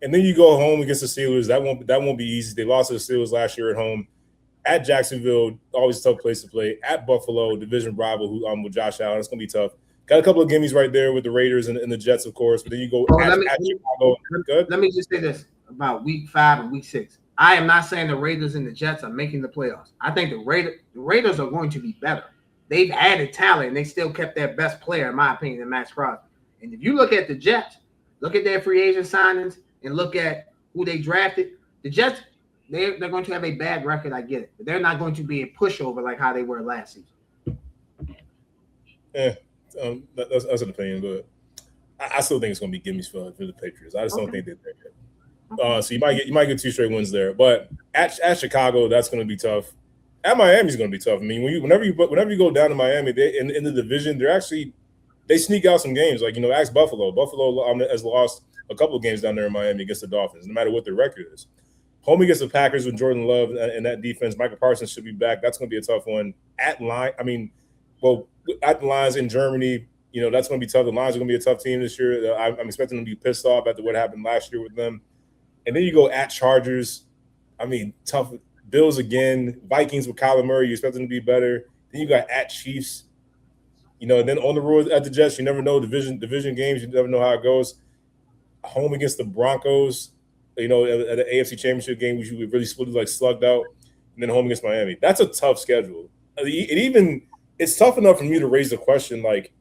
and then you go home against the Steelers. That won't be easy. They lost to the Steelers last year at home. At Jacksonville, always a tough place to play. At Buffalo, division rival, with Josh Allen, it's gonna be tough. Got a couple of gimmies right there with the Raiders and the Jets, of course. But then you go at Chicago. Let me just say this about Week 5 and Week 6. I am not saying the Raiders and the Jets are making the playoffs. I think the Raiders are going to be better. They've added talent, and they still kept their best player, in my opinion, in Max Crosby. And if you look at the Jets, look at their free agent signings, and look at who they drafted, the Jets, they're going to have a bad record, I get it. But they're not going to be a pushover like how they were last season. That's an opinion, but I still think it's going to be gimmies for the Patriots. I just don't think they're there yet. So you might get 2 straight wins there, but at Chicago, that's going to be tough. At Miami's going to be tough. I mean, whenever you go down to Miami, they in the division, they sneak out some games. Like, ask Buffalo. Buffalo has lost a couple of games down there in Miami against the Dolphins, no matter what their record is. Home against the Packers with Jordan Love and that defense, Michael Parsons should be back. That's going to be a tough one. At the Lions in Germany, that's going to be tough. The Lions are going to be a tough team this year. I'm expecting them to be pissed off after what happened last year with them. And then you go at Chargers. I mean, tough. Bills again. Vikings with Kyler Murray. You expect them to be better. Then you got at Chiefs. And then on the road at the Jets, you never know. Division games, you never know how it goes. Home against the Broncos. At the AFC Championship game, which we really slugged out, and then home against Miami. That's a tough schedule. It's tough enough for me to raise the question, like,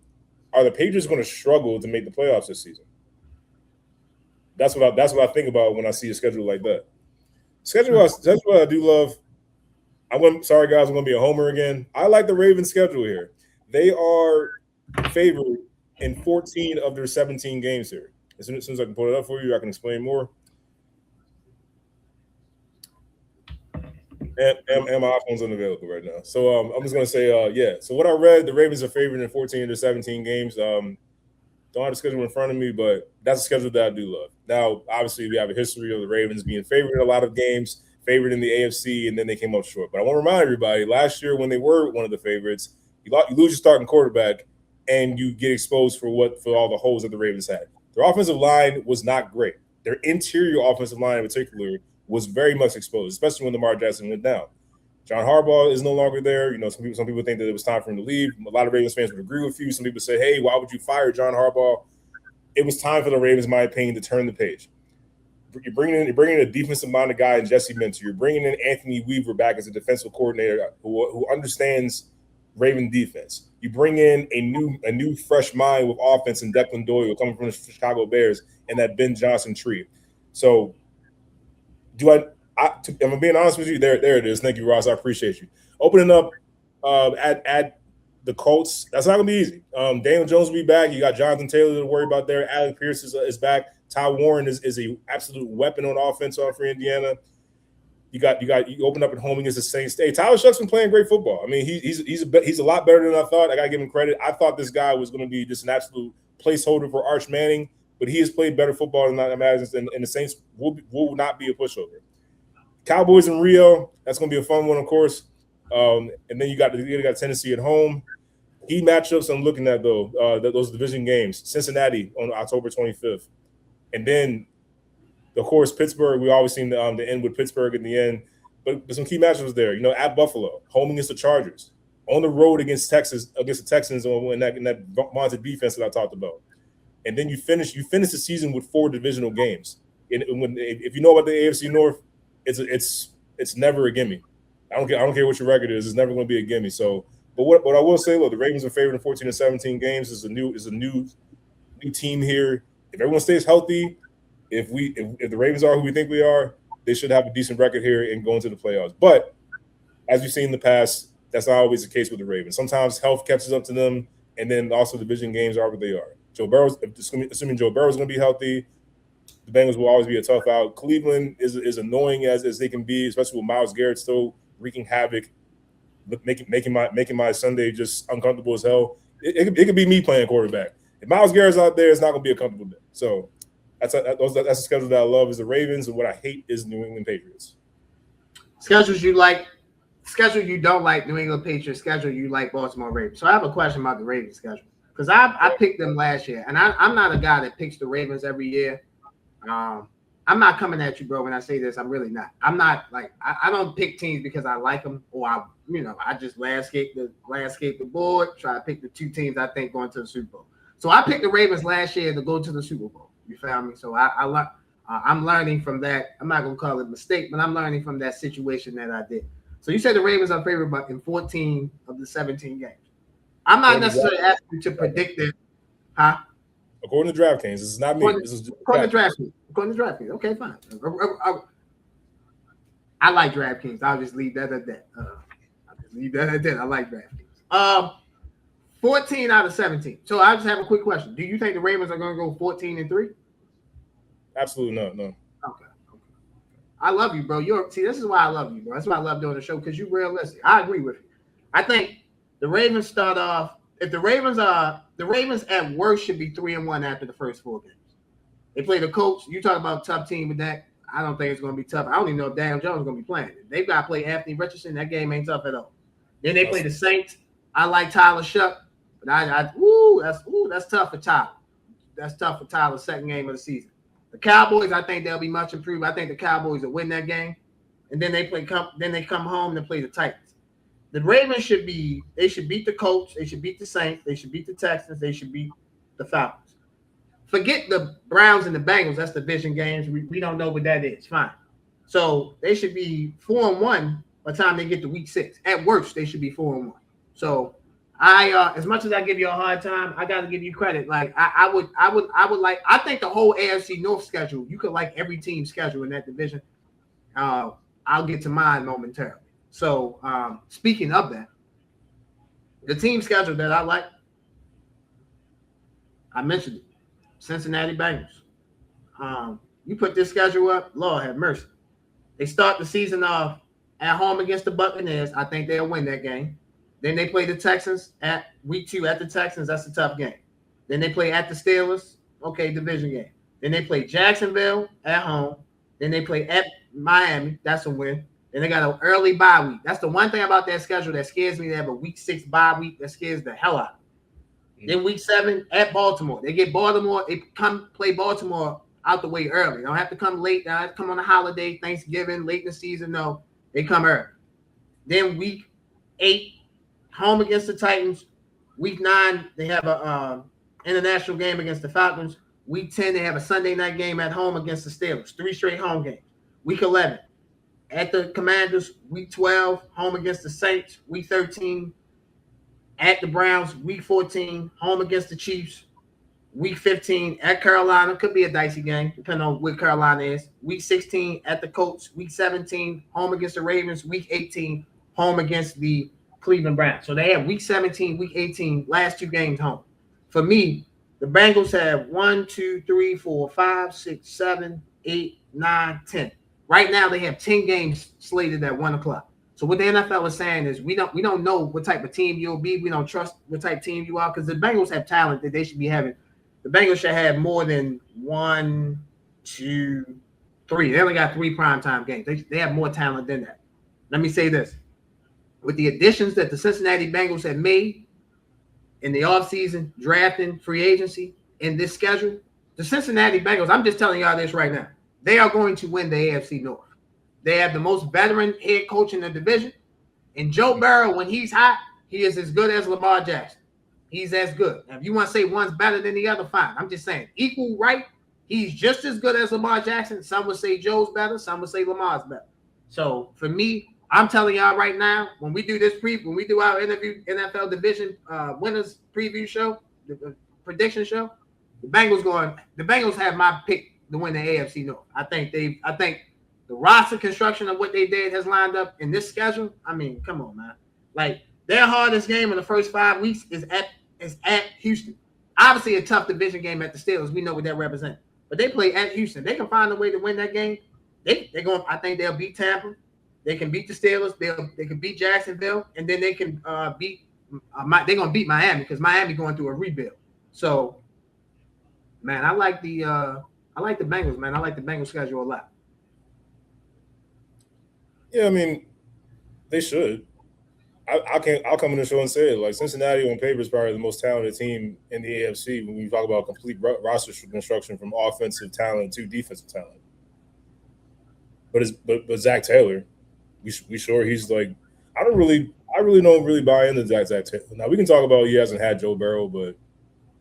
are the Patriots going to struggle to make the playoffs this season? That's what I think about when I see a schedule like that. That's what I do love. Sorry guys, I'm going to be a homer again. I like the Ravens' schedule here. They are favored in 14 of their 17 games here. As soon as I can pull it up for you, I can explain more. And my iPhone's unavailable right now. So I'm just going to say, So what I read, the Ravens are favored in 14 of their 17 games. Don't have the schedule in front of me, but that's a schedule that I do love. Now, obviously, we have a history of the Ravens being favored in a lot of games, favored in the AFC, and then they came up short. But I want to remind everybody, last year when they were one of the favorites, you lose your starting quarterback, and you get exposed for all the holes that the Ravens had. Their offensive line was not great. Their interior offensive line in particular was very much exposed, especially when Lamar Jackson went down. John Harbaugh is no longer there. Some people think that it was time for him to leave. A lot of Ravens fans would agree with you. Some people say, hey, why would you fire John Harbaugh? It was time for the Ravens, in my opinion, to turn the page. You're bringing in a defensive-minded guy in Jesse Minter. You're bringing in Anthony Weaver back as a defensive coordinator who understands Raven defense. You bring in a new fresh mind with offense in Declan Doyle coming from the Chicago Bears and that Ben Johnson tree. So if I'm being honest with you, there it is. Thank you, Ross. I appreciate you. Opening up at the Colts, that's not going to be easy. Daniel Jones will be back. You got Jonathan Taylor to worry about there. Alec Pierce is back. Ty Warren is a absolute weapon on offense for Indiana. You open up at home against the Saints. Hey, Tyler Shuck's been playing great football. I mean, he's a lot better than I thought. I got to give him credit. I thought this guy was going to be just an absolute placeholder for Arch Manning, but he has played better football than I imagined, and the Saints will not be a pushover. Cowboys in Rio, that's going to be a fun one, of course. And then you got Tennessee at home. Key matchups I'm looking at, though, those division games. Cincinnati on October 25th. And then, of course, Pittsburgh. We always seem to end with Pittsburgh in the end. But some key matchups there. At Buffalo, home against the Chargers. On the road against the Texans in that vaunted defense that I talked about. And then you finish the season with 4 divisional games. And if you know about the AFC North, it's never a gimme. I don't care what your record is. It's never going to be a gimme. So, but what I will say, look, the Ravens are favored in 14 to 17 games. Is a new team here. If everyone stays healthy, if the Ravens are who we think we are, they should have a decent record here and go into the playoffs. But as we've seen in the past, that's not always the case with the Ravens. Sometimes health catches up to them, and then also division games are what they are. Assuming Joe Burrow is going to be healthy, the Bengals will always be a tough out. Cleveland is annoying as they can be, especially with Myles Garrett still wreaking havoc, making my Sunday just uncomfortable as hell. It could be me playing quarterback. If Myles Garrett's out there, it's not going to be a comfortable day. So that's a schedule that I love is the Ravens, and what I hate is New England Patriots. Schedules you like, schedule you don't like, New England Patriots, schedule you like Baltimore Ravens. So I have a question about the Ravens schedule because I picked them last year, and I'm not a guy that picks the Ravens every year. I'm not coming at you, bro, when I say this. I'm really not. I'm not like I don't pick teams because I like them or I just landscape the board, try to pick the 2 teams I think going to the Super Bowl. So I picked the Ravens last year to go to the Super Bowl. You feel me? So I'm learning from that. I'm not gonna call it a mistake, but I'm learning from that situation that I did. So you said the Ravens are favored in 14 of the 17 games. I'm not necessarily asking you to predict it, huh? According to DraftKings, this is not me. According to DraftKings. Okay, fine. I like DraftKings. I'll just leave that at that. I like DraftKings. 14 out of 17. So I just have a quick question. Do you think the Ravens are going to go 14-3? Absolutely not. No. Okay. I love you, bro. See, this is why I love you, bro. That's why I love doing the show, because you're realistic. I agree with you. I think the Ravens start off. If the Ravens at worst should be 3-1 after the first 4 games. They play the Colts. You talk about a tough team with that. I don't think it's going to be tough. I don't even know if Daniel Jones is going to be playing. They've got to play Anthony Richardson. That game ain't tough at all. Then they play the Saints. I like Tyler Shuck, but that's tough for Tyler. That's tough for Tyler's second game of the season. The Cowboys, I think they'll be much improved. I think the Cowboys will win that game, and then they come home and play the Titans. The Ravens should beat the Colts. They should beat the Saints. They should beat the Texans. They should beat the Falcons. Forget the Browns and the Bengals. That's division games. We don't know what that is. Fine. So they should be 4-1 by the time they get to week 6. At worst, they should be 4-1. So as much as I give you a hard time, I got to give you credit. Like I think the whole AFC North schedule, you could like every team's schedule in that division. I'll get to mine momentarily. So speaking of that, the team schedule that I like, I mentioned it, Cincinnati Bengals. You put this schedule up, Lord have mercy. They start the season off at home against the Buccaneers. I think they'll win that game. Then they play the Texans at week 2 at the Texans. That's a tough game. Then they play at the Steelers. Okay, division game. Then they play Jacksonville at home. Then they play at Miami. That's a win. Then they got an early bye week. That's the one thing about that schedule that scares me. They have a week 6 bye week that scares the hell out of me. Then week 7 at Baltimore. They get Baltimore. They come play Baltimore out the way early. They don't have to come late. They don't have to come on a holiday, Thanksgiving, late in the season. No, they come early. Then week 8, home against the Titans. Week 9, they have a international game against the Falcons. Week 10, they have a Sunday night game at home against the Steelers. 3 straight home games. Week 11, at the Commanders. Week 12, home against the Saints. Week 13, at the Browns. Week 14, home against the Chiefs. Week 15, at Carolina. Could be a dicey game, depending on where Carolina is. Week 16, at the Colts. Week 17, home against the Ravens. Week 18, home against the Cleveland Browns. So they have week 17, week 18, last 2 games home. For me, the Bengals have 1, 2, 3, 4, 5, 6, 7, 8, 9, 10. Right now, they have 10 games slated at 1 o'clock. So what the NFL is saying is we don't know what type of team you'll be. We don't trust what type of team you are, because the Bengals have talent that they should be having. The Bengals should have more than 1, 2, 3. They only got 3 primetime games. They have more talent than that. Let me say this. With the additions that the Cincinnati Bengals have made in the offseason, drafting, free agency, in this schedule, the Cincinnati Bengals, I'm just telling y'all this right now, they are going to win the AFC North. They have the most veteran head coach in the division. And Joe Burrow, when he's hot, he is as good as Lamar Jackson. He's as good. Now, if you want to say one's better than the other, fine. I'm just saying, equal right, he's just as good as Lamar Jackson. Some would say Joe's better. Some would say Lamar's better. So, for me, I'm telling y'all right now, when we do our NFL division winners preview show, the prediction show, the Bengals have my pick to win the AFC North. I think the roster construction of what they did has lined up in this schedule. I mean, come on, man. Like, their hardest game in the first 5 weeks is at Houston. Obviously, a tough division game at the Steelers. We know what that represents. But they play at Houston. They can find a way to win that game. I think they'll beat Tampa. They can beat the Steelers. They can beat Jacksonville, and then they can beat. They're gonna beat Miami, because Miami going through a rebuild. So, man, I like the Bengals, man. I like the Bengals schedule a lot. Yeah, I mean, they should. I'll come in the show and say it. Like, Cincinnati on paper is probably the most talented team in the AFC when we talk about complete roster construction from offensive talent to defensive talent. But Zach Taylor, we sure he's like, I really don't buy into Zach Taylor. Now, we can talk about he hasn't had Joe Burrow, but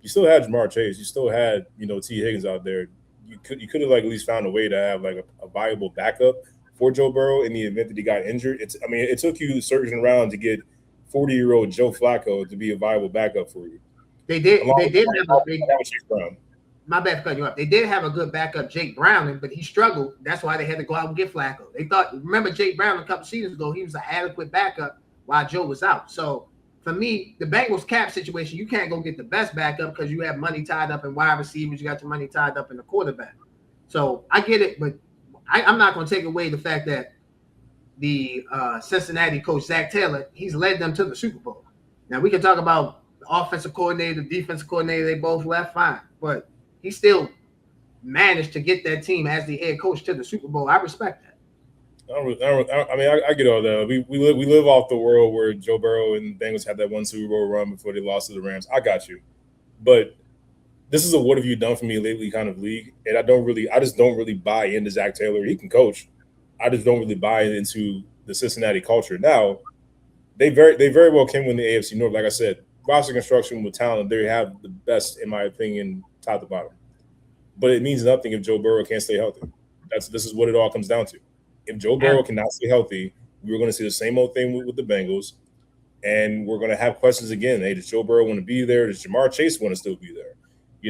you still had Jamar Chase. You still had, T. Higgins out there. You could have, like, at least found a way to have, like, a viable backup for Joe Burrow in the event that he got injured. It took you searching around to get 40-year-old Joe Flacco to be a viable backup for you. They did have my bad for cutting you up. They did have a good backup, Jake Browning, but he struggled. That's why they had to go out and get Flacco. Remember Jake Brown a couple seasons ago, he was an adequate backup while Joe was out. So for me, the Bengals cap situation, you can't go get the best backup because you have money tied up in wide receivers. You got your money tied up in the quarterback. So I get it, but I'm not going to take away the fact that the Cincinnati coach, Zach Taylor, he's led them to the Super Bowl. Now, we can talk about the offensive coordinator, the defensive coordinator, they both left fine, but he still managed to get that team as the head coach to the Super Bowl. I respect that. I get all that. We live off the world where Joe Burrow and the Bengals had that one Super Bowl run before they lost to the Rams. I got you. But this is a what have you done for me lately kind of league. And I just don't really buy into Zach Taylor. He can coach. I just don't really buy into the Cincinnati culture. Now, they very well can win the AFC North. Like I said, roster construction with talent, they have the best, in my opinion, top to bottom. But it means nothing if Joe Burrow can't stay healthy. This is what it all comes down to. If Joe Burrow cannot stay healthy, we're going to see the same old thing with the Bengals, and we're going to have questions again. Hey, does Joe Burrow want to be there? Does Jamar Chase want to still be there?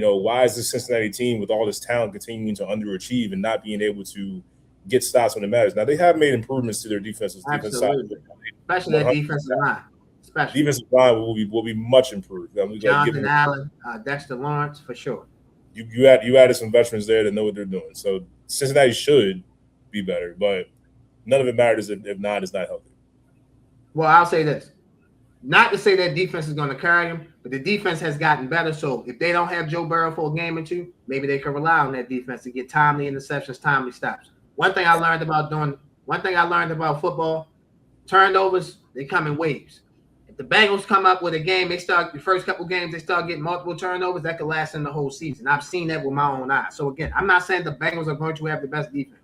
Why is this Cincinnati team with all this talent continuing to underachieve and not being able to get stops when it matters? Now, they have made improvements to their defensive side. Especially that defensive line. Defensive line will be much improved. Jonathan Allen, Dexter Lawrence, for sure. You added some veterans there that know what they're doing. So Cincinnati should be better, but none of it matters if not is not healthy. Well, I'll say this. Not to say that defense is going to carry them, but the defense has gotten better. So if they don't have Joe Burrow for a game or two, maybe they can rely on that defense to get timely interceptions, timely stops. One thing I learned about football, turnovers, they come in waves. If the Bengals come up with a game, the first couple games, they start getting multiple turnovers, that could last in the whole season. I've seen that with my own eyes. So again, I'm not saying the Bengals are going to have the best defense,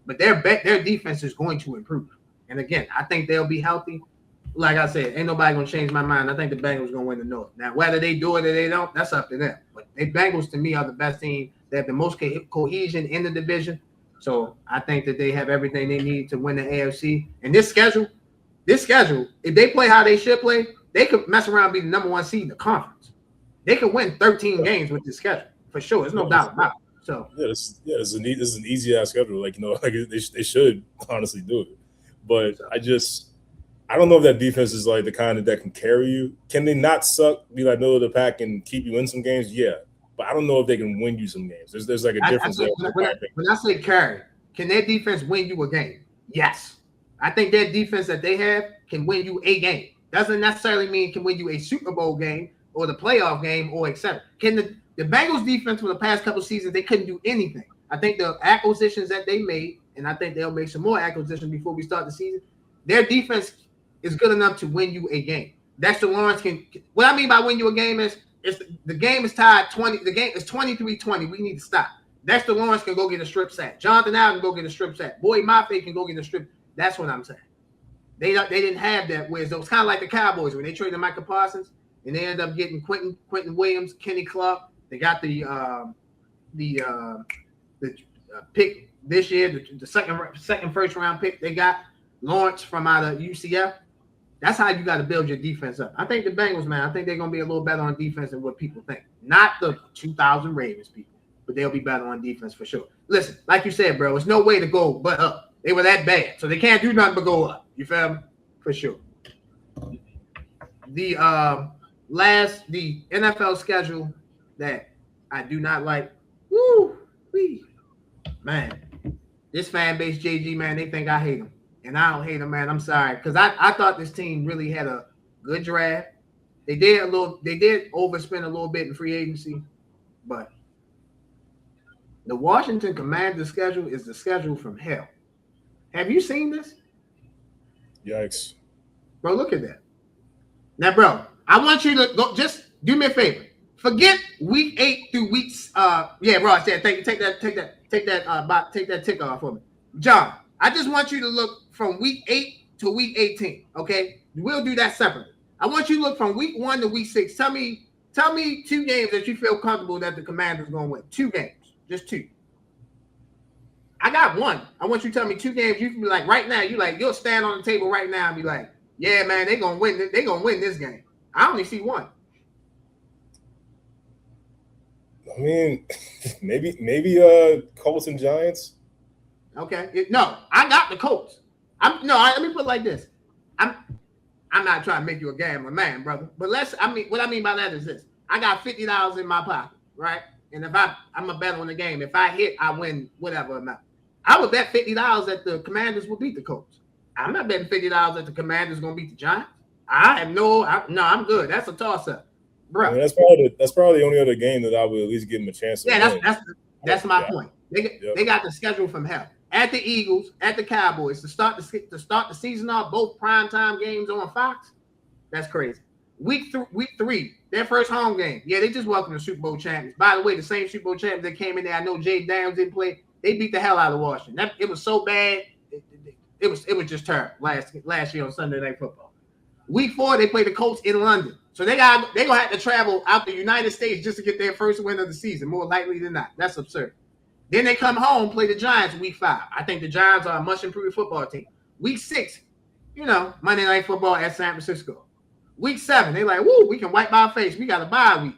but their defense is going to improve. And again, I think they'll be healthy. Like I said, ain't nobody going to change my mind. I think the Bengals are going to win the North. Now, whether they do it or they don't, that's up to them. But the Bengals, to me, are the best team. They have the most cohesion in the division. So I think that they have everything they need to win the AFC. And this schedule, if they play how they should play, they could mess around and be the number one seed in the conference. They could win 13 games with this schedule, for sure. There's no doubt about it. So this is an easy ass schedule. They should honestly do it. But I don't know if that defense is like the kind that can carry you. Can they not suck, be like middle of the pack and keep you in some games? Yeah. But I don't know if they can win you some games. There's like a difference there. When I say carry, can their defense win you a game? Yes. I think their defense that they have can win you a game. Doesn't necessarily mean can win you a Super Bowl game or the playoff game or etc. Can the Bengals defense for the past couple seasons, they couldn't do anything. I think the acquisitions that they made, and I think they'll make some more acquisitions before we start the season, their defense is good enough to win you a game. Dexter Lawrence can. What I mean by win you a game is the game is tied 20. The game is 23-20. We need to stop. Dexter Lawrence can go get a strip sack. Jonathan Allen can go get a strip sack. Boy Mafe can go get a strip. That's what I'm saying. They didn't have that. Whereas it was kind of like the Cowboys when they traded Michael Parsons and they ended up getting Quentin Williams, Kenny Clark. They got the pick this year, the second first round pick. They got Lawrence from out of UCF. That's how you got to build your defense up. I think the Bengals, man, I think they're going to be a little better on defense than what people think. Not the 2000 Ravens people, but they'll be better on defense for sure. Listen, like you said, bro, there's no way to go but up. They were that bad, so they can't do nothing but go up. You feel me? For sure. The NFL schedule that I do not like. Man, this fan base, JG, man, they think I hate them. And I don't hate them, man. I'm sorry. Because I thought this team really had a good draft. They did overspend a little bit in free agency, but the Washington Commanders schedule is the schedule from hell. Have you seen this? Yikes. Bro, look at that. Now, bro, I want you to go, just do me a favor. Forget week 8 through weeks. Bro, I said take that tick off for me. John, I just want you to look from week 8 to week 18. Okay, we'll do that separately. I want you to look from week 1 to week 6. Tell me 2 games that you feel comfortable that the Commanders going to win. 2 games, just 2. I got 1. I want you to tell me 2 games. You can be like right now. You'll stand on the table right now and be like, yeah, man, they're gonna win. They're gonna win this game. I only see 1. I mean, maybe Colts and Giants. Okay. No, I got the Colts. Let me put it like this. I I'm not trying to make you a gambling man, brother. But what I mean by that is this. I got $50 in my pocket, right? And if I'm a bet on the game. If I hit, I win whatever amount. I would bet $50 that the Commanders will beat the Colts. I'm not betting $50 that the Commanders going to beat the Giants. I'm good. That's a toss-up, bro. I mean, that's probably the only other game that I would at least give them a chance to win. That's my point. They got the schedule from hell. At the Eagles, at the Cowboys, to start the season off, both primetime games on Fox. That's crazy. Week 3, their first home game. Yeah, they just welcomed the Super Bowl champions. By the way, the same Super Bowl champions that came in there. I know Jay Downs didn't play. They beat the hell out of Washington. It was so bad. It was just terrible last year on Sunday Night Football. Week 4, they play the Colts in London. So they're gonna have to travel out the United States just to get their first win of the season, more likely than not. That's absurd. Then they come home, play the Giants week 5. I think the Giants are a much improved football team. Week 6, Monday Night Football at San Francisco. Week 7, they like, woo, we can wipe our face. We got a bye week.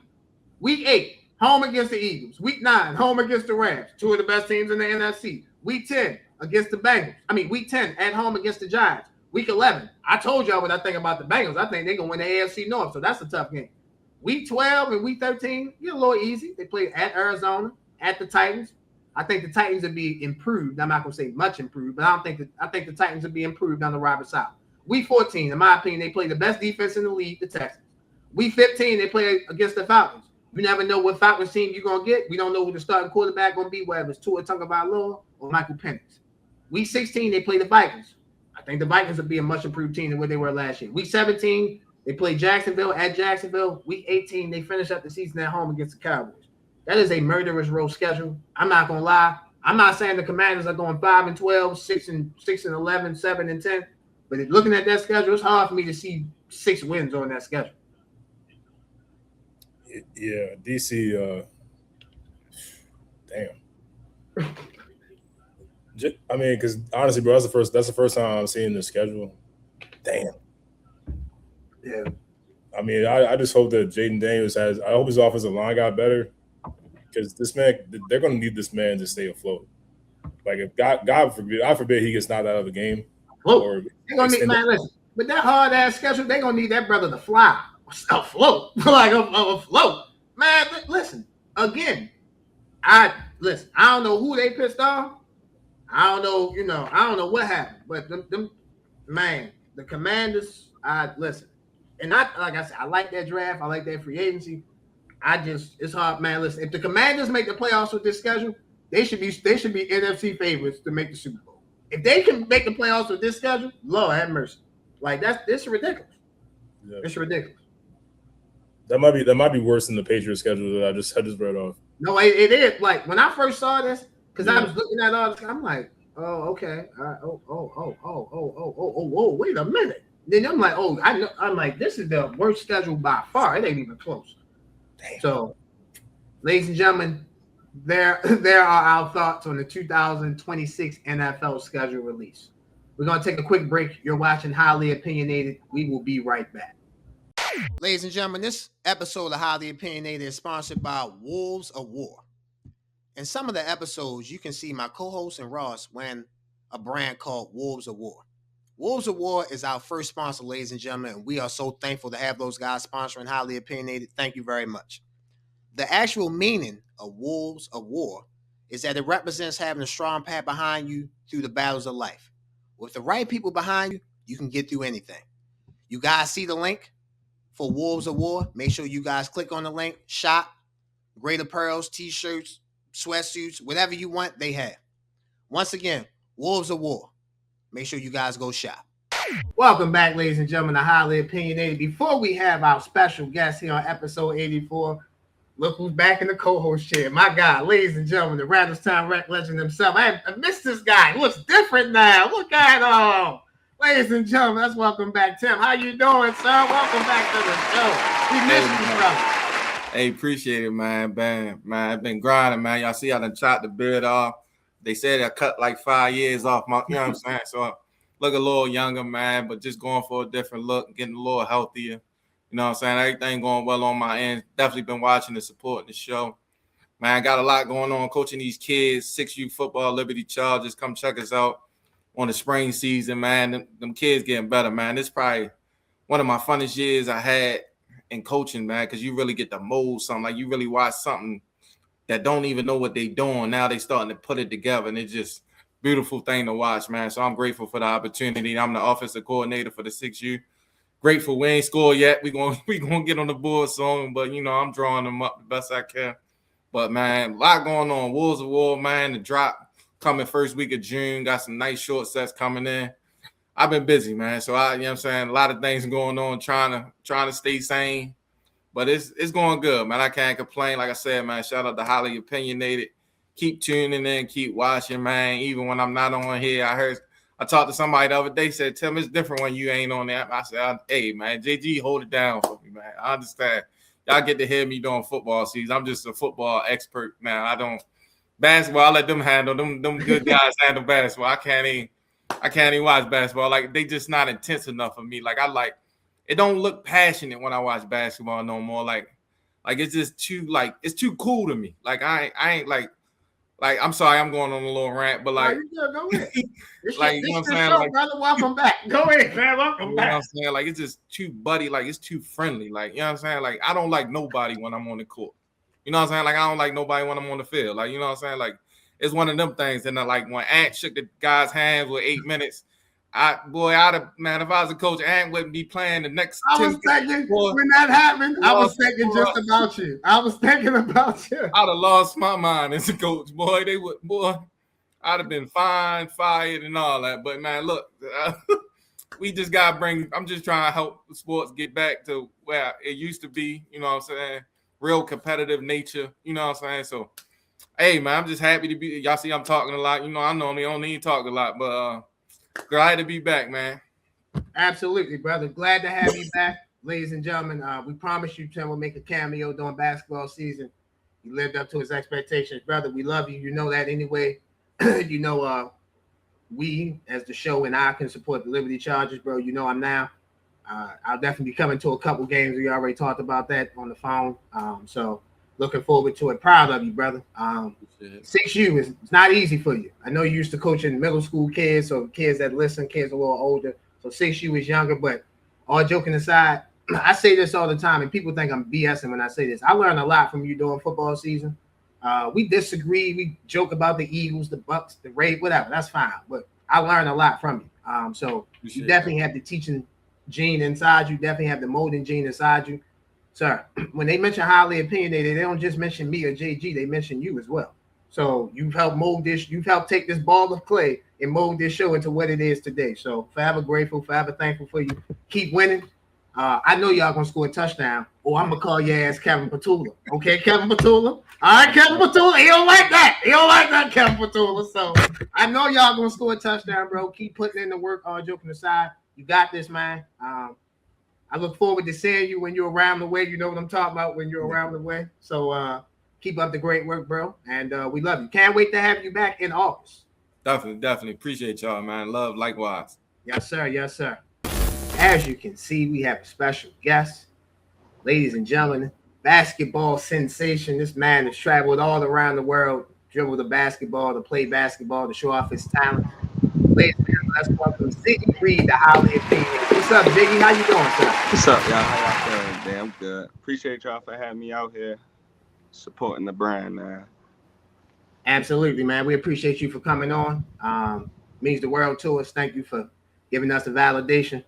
Week 8, home against the Eagles. Week 9, home against the Rams, 2 of the best teams in the NFC. Week 10, against the Bengals. Week 10, at home against the Giants. Week 11, I told y'all what I think about the Bengals. I think they're going to win the AFC North, so that's a tough game. Week 12 and Week 13, a little easy. They play at Arizona, at the Titans. I think the Titans will be improved. I'm not going to say much improved, but I think the Titans will be improved under Robert Saleh. Week 14, in my opinion, they play the best defense in the league, the Texans. Week 15, they play against the Falcons. You never know what Falcons team you're going to get. We don't know who the starting quarterback going to be, whether it's Tua Tagovailoa or Michael Penix. Week 16, they play the Vikings. I think the Vikings will be a much improved team than what they were last year. Week 17, they play Jacksonville at Jacksonville. Week 18, they finish up the season at home against the Cowboys. That is a murderous row schedule. I'm not going to lie. I'm not saying the Commanders are going 5-12, 6-11, 7-10. But looking at that schedule, it's hard for me to see 6 wins on that schedule. Yeah, DC. Damn. I mean, because honestly, bro, that's the first time I'm seeing the schedule. Damn. Yeah. I mean, I just hope that Jaden Daniels I hope his offensive line got better, because this man, they're going to need this man to stay afloat. Like, if God forbid he gets knocked out of the game. They're gonna need, man, listen, with that hard ass schedule, they're gonna need that brother to fly afloat, like afloat. Man, listen, again, I don't know who they pissed off. I don't know what happened, but them man, the Commanders, and like I said, I like that draft, I like that free agency. It's hard, man. Listen, if the Commanders make the playoffs with this schedule, they should be NFC favorites to make the Super Bowl. If they can make the playoffs with this schedule, Lord have mercy. Like, this is ridiculous. Yeah. It's ridiculous. That might be worse than the Patriots schedule that I just read off. No, it is. Like, when I first saw this, because I was looking at all this, I'm like, oh, okay. Whoa, wait a minute. Then I'm like, I'm like, this is the worst schedule by far. It ain't even close. Damn. So, ladies and gentlemen, there are our thoughts on the 2026 NFL schedule release. We're going to take a quick break. You're watching Highly Opinionated. We will be right back. Ladies and gentlemen, this episode of Highly Opinionated is sponsored by Wolves of War. In some of the episodes, you can see my co-host and Ross wearing a brand called Wolves of War. Wolves of War is our first sponsor, ladies and gentlemen, and we are so thankful to have those guys sponsoring Highly Opinionated. Thank you very much. The actual meaning of Wolves of War is that it represents having a strong path behind you through the battles of life. With the right people behind you, you can get through anything. You guys see the link for Wolves of War? Make sure you guys click on the link. Shop, great apparels, t-shirts, sweatsuits, whatever you want, they have. Once again, Wolves of War. Make sure you guys go shop. Welcome back, ladies and gentlemen, to Highly Opinionated. Before we have our special guest here on episode 84, look who's back in the co-host chair. My God, ladies and gentlemen, the Randallstown Rec legend himself. I missed this guy. He looks different now. Look at him. Ladies and gentlemen, let's welcome back Tim. How you doing, sir? Welcome back to the show. We missed you, brother. Hey, appreciate it, man. Man, I've been grinding, man. Y'all see I done chopped the beard off. They said I cut like 5 years off my, you know what I'm saying? So I look a little younger, man, but just going for a different look, getting a little healthier. You know what I'm saying? Everything going well on my end. Definitely been watching and supporting the show. Man, I got a lot going on coaching these kids, 6U football, Liberty Chargers. Come check us out on the spring season, man. Them kids getting better, man. This probably one of my funnest years I had in coaching, man, because you really get to mold something. Like you really watch something that don't even know what they doing. Now they starting to put it together, and it's just beautiful thing to watch, man. So I'm grateful for the opportunity. I'm the offensive coordinator for the 6U. Grateful we ain't scored yet. We gonna get on the board soon, but I'm drawing them up the best I can. But man, a lot going on. Wolves of War, man. The drop coming first week of June. Got some nice short sets coming in. I've been busy, man. So you know what I'm saying? A lot of things going on, trying to stay sane. But it's going good, man. I can't complain. Like I said, man, shout out to Highly Opinionated. Keep tuning in, keep watching, man. Even when I'm not on here, I talked to somebody the other day, said, Tim, it's different when you ain't on there. I said, hey, man, JG, hold it down for me, man. I understand. Y'all get to hear me doing football season. I'm just a football expert now. I don't basketball, I let them handle them good guys handle basketball. I can't even watch basketball. Like they just not intense enough for me. Like it don't look passionate when I watch basketball no more. Like it's just too it's too cool to me. Like I ain't like I'm sorry, I'm going on a little rant, but like go ahead. Like you know what I'm saying? Show, like, brother, welcome back. Go ahead, man. Welcome you back. know what I'm saying? Like it's just too buddy, like it's too friendly. Like, you know what I'm saying? Like I don't like nobody when I'm on the court. You know what I'm saying? Like I don't like nobody when I'm on the field. Like, you know what I'm saying? Like it's one of them things. And like when Ant shook the guy's hands with 8 minutes, man, if I was a coach, Ant wouldn't be playing the next. I was thinking when that happened, I was thinking just about you. I was thinking about you. I'd have lost my mind as a coach, boy. I'd have been fined, fired, and all that. But man, look, we just gotta I'm just trying to help the sports get back to where it used to be. You know what I'm saying? Real competitive nature. You know what I'm saying? So, hey man, I'm just happy to be. Y'all see, I'm talking a lot. I normally don't need to talk a lot, but glad to be back, man. Absolutely, brother. Glad to have you back, ladies and gentlemen. We promise you, Tim will make a cameo during basketball season. He lived up to his expectations, brother. We love you. You know that anyway. We as the show and I can support the Liberty Chargers, bro. I'm now. I'll definitely be coming to a couple games. We already talked about that on the phone. So looking forward to it. Proud of you, brother. 6U it's not easy for you. I know you used to coaching middle school kids, so kids that listen, kids a little older. So 6U is younger, but all joking aside, I say this all the time, and people think I'm BSing when I say this. I learned a lot from you during football season. We disagree. We joke about the Eagles, the Bucks, the Rays, whatever. That's fine. But I learned a lot from you. So you definitely have the teaching gene inside you. Definitely have the molding gene inside you. Sir, when they mention Highly Opinionated, they don't just mention me or JG. They mention you as well. So you've helped mold this. You've helped take this ball of clay and mold this show into what it is today. So forever grateful, forever thankful for you. Keep winning. I know y'all gonna score a touchdown. Oh, I'm gonna call your ass Kevin Petula. Okay, Kevin Petula. All right, Kevin Petula. He don't like that. He don't like that, Kevin Petula. So I know y'all gonna score a touchdown, bro. Keep putting in the work. All joking aside, you got this, man. I look forward to seeing you when you're around the way. You know what I'm talking about when you're around the way. So keep up the great work, bro. And we love you. Can't wait to have you back in August. Definitely. Appreciate y'all, man. Love likewise. Yes, sir. Yes, sir. As you can see, we have a special guest. Ladies and gentlemen, basketball sensation. This man has traveled all around the world, dribbled the basketball, to play basketball, to show off his talent. Ladies and gentlemen, let's welcome Ziggy Reid, the Highly Opinionated. What's up, Ziggy? How you doing, sir? What's up, y'all? How y'all feeling? Damn good. Appreciate y'all for having me out here supporting the brand, man. Absolutely, man. We appreciate you for coming on. Means the world to us. Thank you for giving us the validation.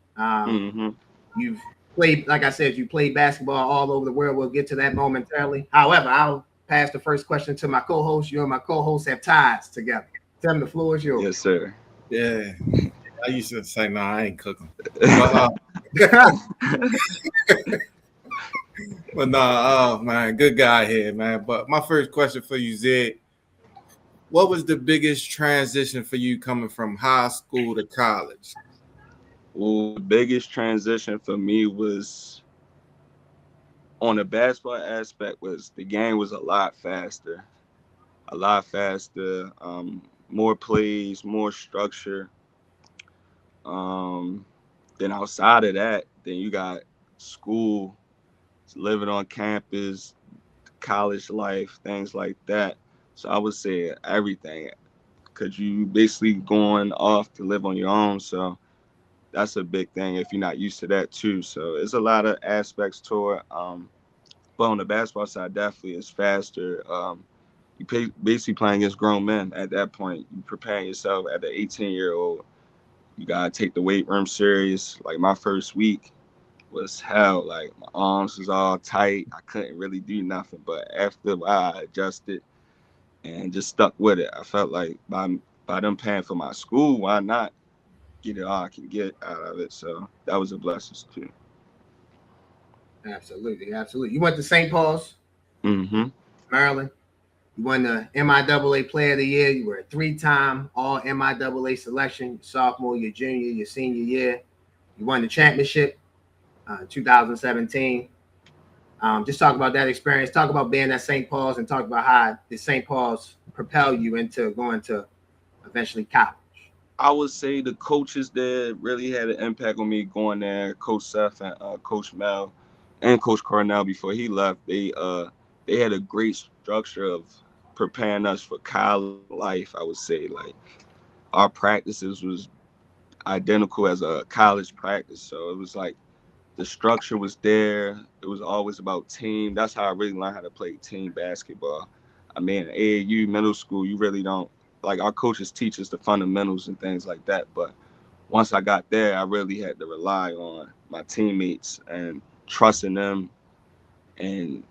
You've played, like I said, you played basketball all over the world. We'll get to that momentarily. However, I'll pass the first question to my co-host. You and my co-host have ties together. Tell them the floor is yours. Yes, sir. Yeah. I used to say, no, I ain't cooking. But oh man, good guy here, man. But my first question for you, Zed, what was the biggest transition for you coming from high school to college? Well, the biggest transition for me was on the basketball aspect was the game was a lot faster, more plays, more structure. Then outside of that, then you got school, living on campus, college life, things like that. So I would say everything, because you basically going off to live on your own. So that's a big thing if you're not used to that too. So it's a lot of aspects to it. But on the basketball side, definitely it's faster. Basically playing against grown men at that point. You preparing yourself at the 18-year-old. You gotta take the weight room serious. Like my first week was hell. Like my arms was all tight. I couldn't really do nothing. But after a while, I adjusted and just stuck with it. I felt like by them paying for my school, why not get it all I can get out of it? So that was a blessing too. Absolutely, absolutely. You went to St. Paul's, Maryland. You won the MIAA Player of the Year. You were a 3-time All MIAA selection, sophomore, your junior, your senior year. You won the championship 2017. Just talk about that experience. Talk about being at St. Paul's and talk about how did St. Paul's propel you into going to eventually college. I would say the coaches there really had an impact on me going there. Coach Seth and Coach Mel and Coach Cornell before he left. They had a great structure of preparing us for college life. I would say like our practices was identical as a college practice. So it was like the structure was there. It was always about team. That's how I really learned how to play team basketball. I mean, AAU middle school, you really don't, like our coaches teach us the fundamentals and things like that. But once I got there, I really had to rely on my teammates and trusting them. And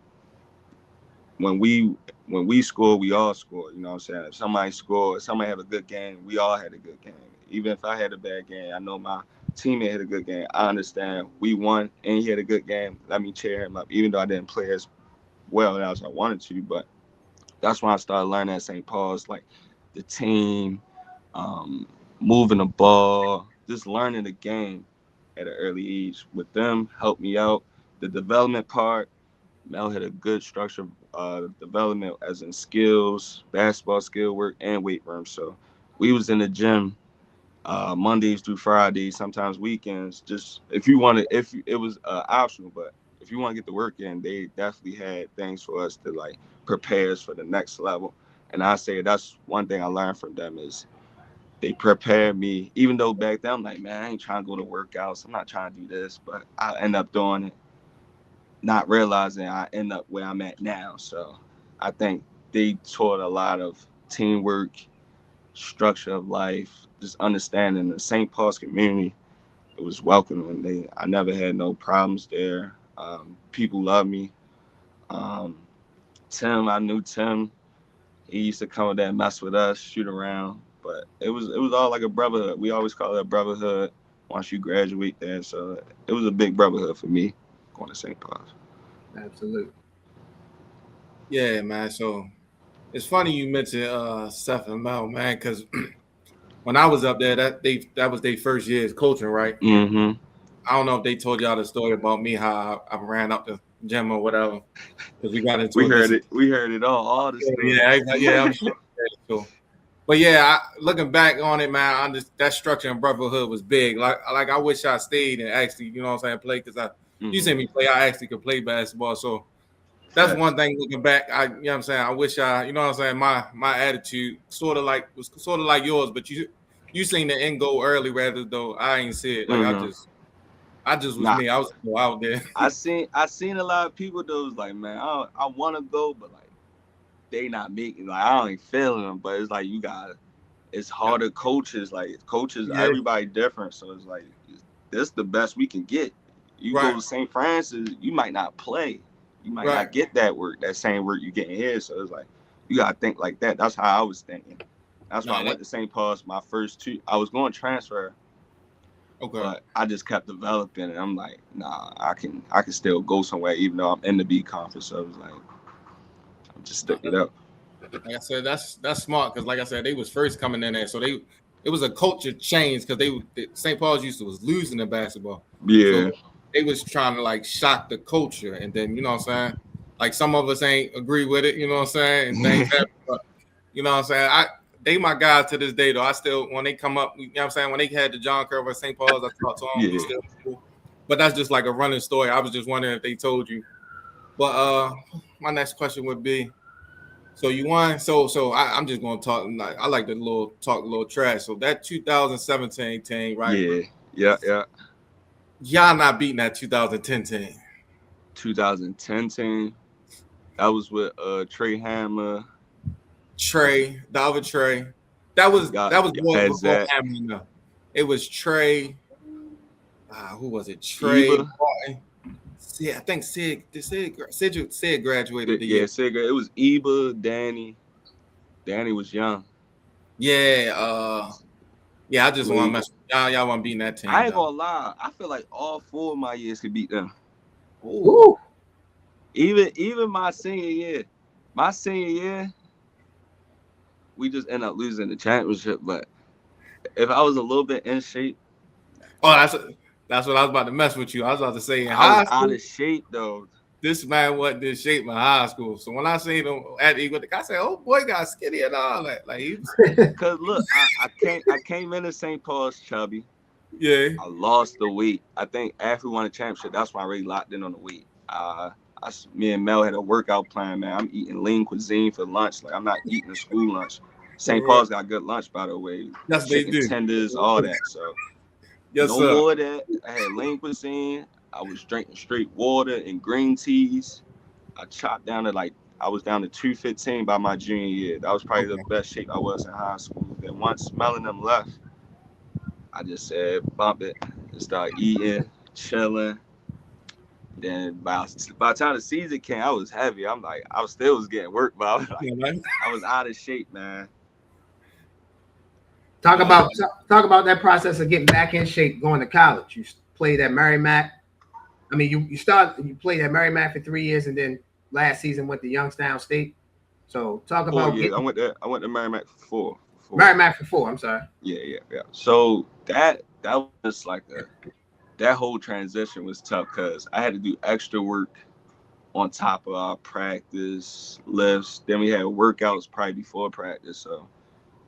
when we score, we all score. You know what I'm saying? If somebody scored, somebody had a good game, we all had a good game. Even if I had a bad game, I know my teammate had a good game. I understand we won and he had a good game. Let me cheer him up, even though I didn't play as well as I wanted to. But that's when I started learning at St. Paul's, like the team, moving the ball, just learning the game at an early age. With them, helped me out. The development part, Mel had a good structure of development as in skills, basketball skill work, and weight room. So we was in the gym Mondays through Fridays, sometimes weekends. Just if you wanted, if it was optional, but if you want to get the work in, they definitely had things for us to like prepare us for the next level. And I say that's one thing I learned from them is they prepared me. Even though back then I'm like, man, I ain't trying to go to workouts. I'm not trying to do this, but I end up doing it, not realizing I end up where I'm at now. So I think they taught a lot of teamwork, structure of life, just understanding the St. Paul's community. It was welcoming. I never had no problems there. People love me. Tim, I knew Tim. He used to come there and mess with us, shoot around. But it was all like a brotherhood. We always call it a brotherhood once you graduate there. So it was a big brotherhood for me going to St. Paul's. Absolutely. Yeah, man. So it's funny you mentioned Seth and Mel, man, because when I was up there, that was their first year as coaching, right? Mm-hmm. I don't know if they told y'all the story about me, how I ran up the gym or whatever, because we got into We heard it. We heard it all the stories. Yeah, I'm sure. So, but yeah, looking back on it, man, that structure and brotherhood was big. Like I wish I stayed and actually, you know what I'm saying, play, because you see me play, I actually could play basketball. So that's one thing looking back. You know what I'm saying, I wish you know what I'm saying, my attitude was sort of like yours, but you seen the end goal early, rather though I ain't see it. Like I just was me. I was out there. I seen a lot of people that was like, man, I want to go, but like they not making. Like I don't even feeling them. But it's like it's harder coaches. Like coaches, everybody different. So it's like this the best we can get. You go to St. Francis, you might not play. You might not get that same work you getting here. So it's like you gotta think like that. That's how I was thinking. That's why I went to St. Paul's my first 2. I was going to transfer. Okay. But I just kept developing, and I'm like, nah, I can still go somewhere even though I'm in the B conference. So I was like, I'm just sticking it up. Like I said, that's smart, because like I said, they was first coming in there, so it was a culture change, because St. Paul's was losing the basketball. Yeah. So they was trying to like shock the culture, and then you know what I'm saying, like some of us ain't agree with it, you know what I'm saying, and things happen, but you know what I'm saying. They my guys to this day though. I still, when they come up, you know what I'm saying, when they had the John Curve at St. Paul's, I talked to them. Still cool. But that's just like a running story. I was just wondering if they told you. But my next question would be, so you won. So I'm just gonna talk. I like to talk a little trash. So that 2017 team, right? Yeah, yeah. Y'all not beating that 2010 team. 2010 team. That was with Trey Hammer. Trey, the other Trey. That was Y'all what had before Zach. Hamlin. Though. It was Trey. Who was it? Trey Eva. Barton. I think Sid graduated the year. Yeah, Sega. It was Eva, Danny. Danny was young. Yeah, yeah. I just want to Blake. mess with y'all. Y'all want beating that team I ain't though. gonna lie. I feel like all 4 of my years could beat them. Ooh. Ooh. Even my senior year. My senior year, we just end up losing the championship. But if I was a little bit in shape, Oh, that's what I was about to mess with you. I was about to say in I was high out school, of shape though. this man wasn't this shape in high school. So when I seen him at Eagle, I said, "Oh boy, got skinny and all that." Like he was, Cause look, I came into St. Paul's chubby. yeah. I lost the weight. I think after we won the championship, that's when I really locked in on the weight. Me and Mel had a workout plan, man. I'm eating lean cuisine for lunch. Like I'm not eating a school lunch. St. Paul's got good lunch, by the way. Yes, they Chicken do. tenders, all that. So Yes, no sir. more of that. I had lean cuisine. I was drinking straight water and green teas. I chopped down to I was down to 215 by my junior year. That was probably the best shape I was in high school. Then once Mel and them left, I just said bump it and start eating, chilling. Then by the time the season came, I was heavy. I'm like, I was still was getting work, but I was like, Yeah, man. I was out of shape, man. Talk about that process of getting back in shape, going to college. You played at Merrimack. I mean, you played at Merrimack for 3 years, and then last season went to Youngstown State. So talk 4 about years. getting I went to Merrimack for four. Merrimack for 4. I'm sorry. Yeah. So that was like that whole transition was tough because I had to do extra work on top of our practice lifts. Then we had workouts probably before practice. So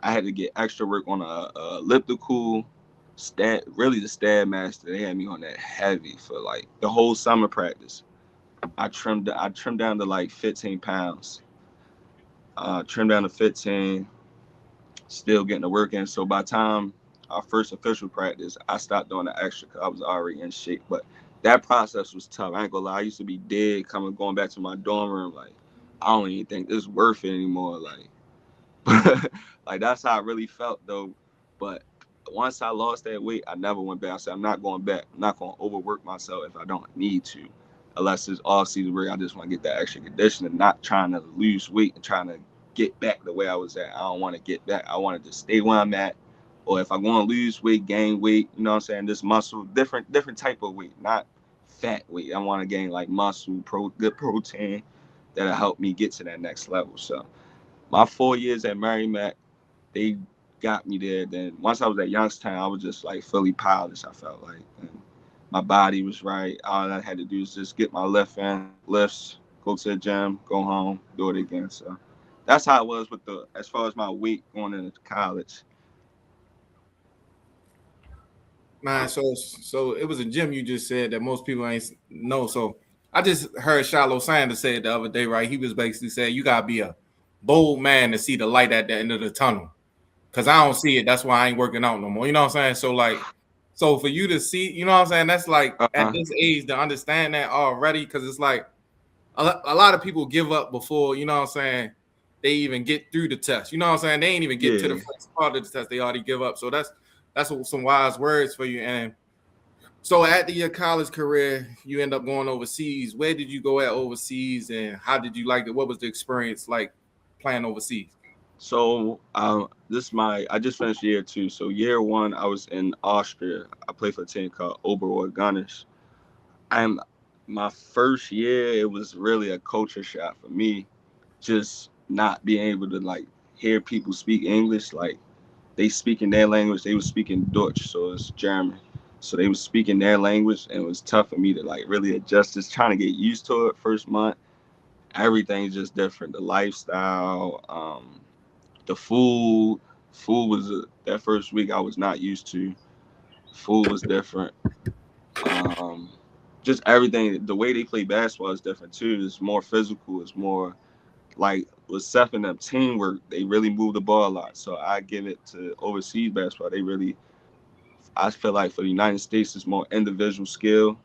I had to get extra work on a elliptical really the stab master. They had me on that heavy for like the whole summer practice. I trimmed down to like 15 pounds. Trimmed down to 15, still getting the work in. So by the time our first official practice, I stopped doing the extra because I was already in shape. But that process was tough. I ain't gonna lie. I used to be dead going back to my dorm room. Like, I don't even think this is worth it anymore. Like, like that's how I really felt though. But once I lost that weight, I never went back. I said, I'm not going back. I'm not going to overwork myself if I don't need to. Unless it's all season work, I just want to get that extra conditioning, not trying to lose weight and trying to get back the way I was at. I don't want to get back. I want to just stay where I'm at. Or if I want to lose weight, gain weight, you know what I'm saying? This muscle, different type of weight, not fat weight. I want to gain like muscle, good protein that'll help me get to that next level. So my 4 years at Merrimack, they got me there. Then once I was at Youngstown, I was just like fully polished. I felt like and my body was right. All I had to do is just get my lifts, go to the gym, go home, do it again. So that's how it was with as far as my weight going into college. Man, so it was a gym you just said that most people ain't know. So I just heard Shiloh Sanders say it the other day, right? He was basically saying you gotta be a bold man to see the light at the end of the tunnel. Cause I don't see it. That's why I ain't working out no more. You know what I'm saying? So like, so for you to see, you know what I'm saying? That's like at Uh-huh. this age to understand that already, because it's like a lot of people give up before, you know what I'm saying, they even get through the test. You know what I'm saying? They ain't even get to the Yeah. first part of the test. They already give up. So that's some wise words for you. And so after your college career, you end up going overseas. Where did you go at overseas, and how did you like it? What was the experience like playing overseas? So I just finished year 2. So year 1 I was in Austria. I played for a team called Oberrohr Gunners. I'm My first year it was really a culture shock for me, just not being able to like hear people speak English. Like they speak in their language, they were speaking Dutch, so it's German. So they were speaking their language, and it was tough for me to like really adjust. Just trying to get used to it. First month, everything's just different. The lifestyle, the food. Food was that first week I was not used to. Food was different. Um, just everything. The way they play basketball is different too. It's more physical. It's more like with Seth and them teamwork. They really move the ball a lot. So I give it to overseas basketball. They really I feel like for the United States, it's more individual skill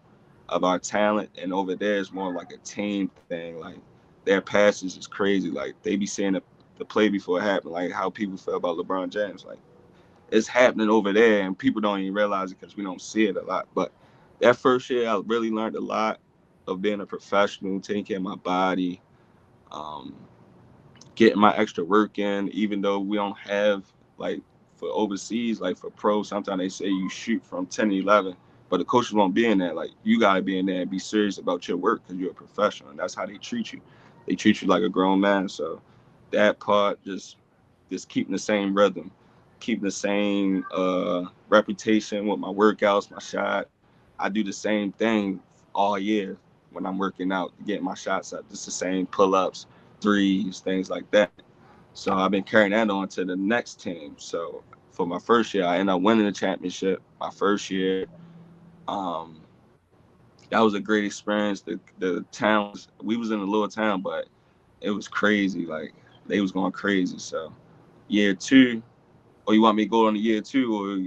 of our talent, and over there it's more like a team thing. Like their passes is crazy. Like they be seeing the play before it happened. Like how people feel about LeBron James. Like it's happening over there, and people don't even realize it because we don't see it a lot. But that first year, I really learned a lot of being a professional, taking care of my body, um, getting my extra work in, even though we don't have like for overseas, like for pro, sometimes they say you shoot from 10 to 11, but the coaches won't be in there. Like you got to be in there and be serious about your work because you're a professional, and that's how they treat you. They treat you like a grown man. So that part, just keeping the same rhythm, keeping the same reputation with my workouts, my shot. I do the same thing all year when I'm working out, getting my shots up. Just the same pull-ups, threes, things like that. So I've been carrying that on to the next team. So for my first year, I ended up winning the championship. My first year, um, that was a great experience. The town we was in a little town, but it was crazy. Like they was going crazy. So year two, or you want me to go on to year two, or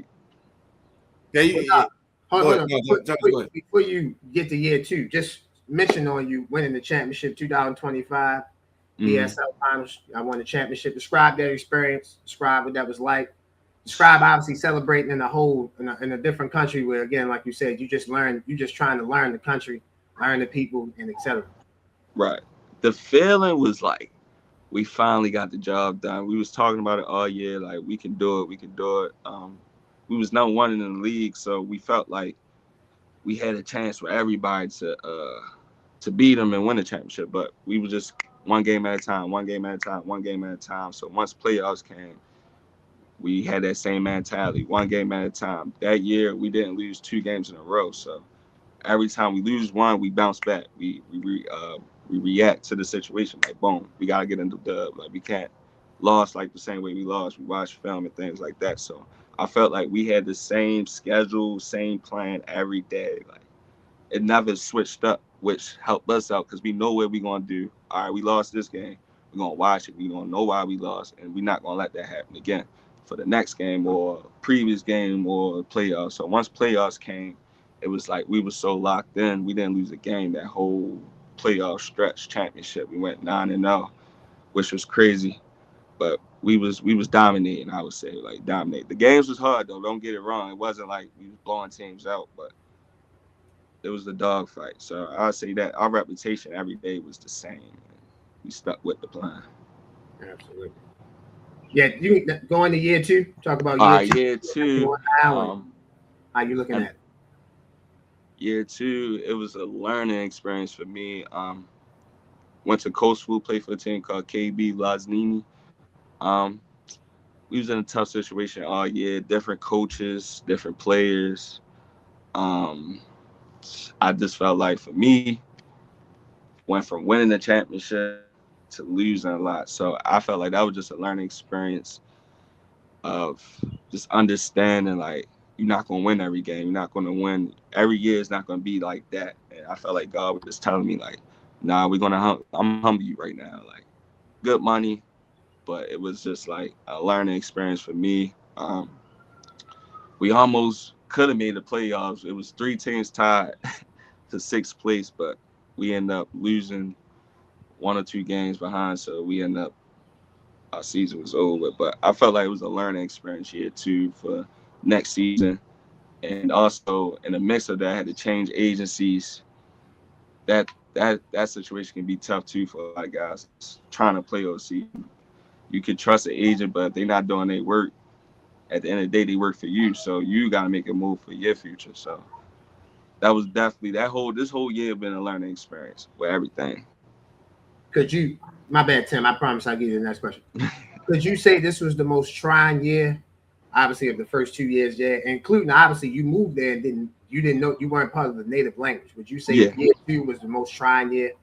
Yeah, yeah. Go Hold ahead. on. No, go ahead. Before you get to year two, just mention on you winning the championship 2025 ESL finals. I won the championship. Describe that experience. Describe what that was like. Describe obviously celebrating in a whole in a different country where again, like you said, you just trying to learn the country, learn the people, and etc. right. The feeling was like we finally got the job done. We was talking about it all year, like we can do it, we can do it. We was number one in the league, so we felt like we had a chance for everybody to beat them and win the championship. But we were just one game at a time, one game at a time, one game at a time. So once playoffs came, we had that same mentality, one game at a time. That year, we didn't lose 2 games in a row. So every time we lose one, we bounce back. We react to the situation like boom, we gotta get into the dub. Like we can't lost like the same way we lost. We watch film and things like that. So I felt like we had the same schedule, same plan every day. Like it never switched up, which helped us out because we know what we're gonna do. All right, we lost this game. We're gonna watch it. We're gonna know why we lost, and we're not gonna let that happen again for the next game or previous game or playoffs. So once playoffs came, it was like we were so locked in. We didn't lose a game that whole playoff stretch championship. We went 9-0, which was crazy. But we was dominating. I would say like dominate. The games was hard though. Don't get it wrong. It wasn't like we was blowing teams out, but it was the dog fight. So I'll say that our reputation every day was the same. We stuck with the plan. Absolutely. Yeah, you going to year two. Talk about All year right, two. year two. Now and how you looking at it? Year two, it was a learning experience for me. Went to Kosovo, played for a team called KB Laznini. Um, we was in a tough situation all year. Different coaches, different players. Um, I just felt like for me, went from winning the championship to losing a lot. So I felt like that was just a learning experience of just understanding like you're not gonna win every game. You're not gonna win every year. It's not gonna be like that. And I felt like God was just telling me like, nah, we're gonna I'm humble you right now. Like good money, but it was just like a learning experience for me. We almost could have made the playoffs. It was 3 teams tied to 6th place, but we ended up losing 1 or 2 games behind, so we ended up our season was over. But I felt like it was a learning experience here too for next season. And also in the mix of that, I had to change agencies. That situation can be tough too for a lot of guys trying to play OC. You could trust an agent, but if they're not doing their work, at the end of the day, they work for you. So you got to make a move for your future. So that was definitely this whole year been a learning experience with everything. Could you? My bad, Tim. I promise I'll give you the next question. Could you say this was the most trying year, obviously, of the first 2 years, yeah, including obviously you moved there and didn't know you weren't part of the native language. Would you say Yeah. year two was the most trying year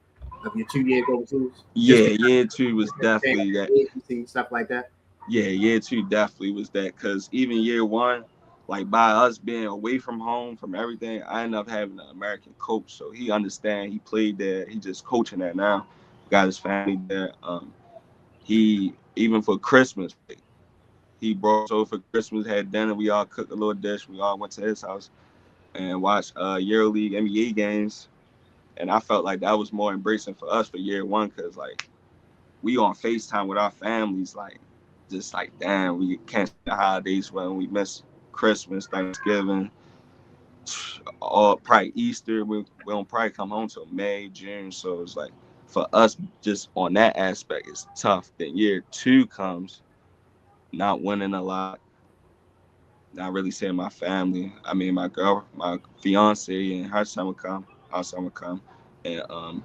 of your 2 years overseas? Yeah, year two was definitely that. Agency, stuff like that. Yeah, year two definitely was that because even year one, like by us being away from home, from everything, I ended up having an American coach. So he understand. He played there. He just coaching there now. Got his family there. He even for Christmas, he brought us over for Christmas, had dinner. We all cooked a little dish. We all went to his house and watched EuroLeague NBA games. And I felt like that was more embracing for us for year one, because like we on FaceTime with our families, like just like damn, we can't see the holidays when we miss Christmas, Thanksgiving, or probably Easter. We don't probably come home till May, June. So it's like for us, just on that aspect, it's tough. Then year two comes, not winning a lot, not really seeing my family. I mean, my girl, my fiance, and her son would come, our son would come, and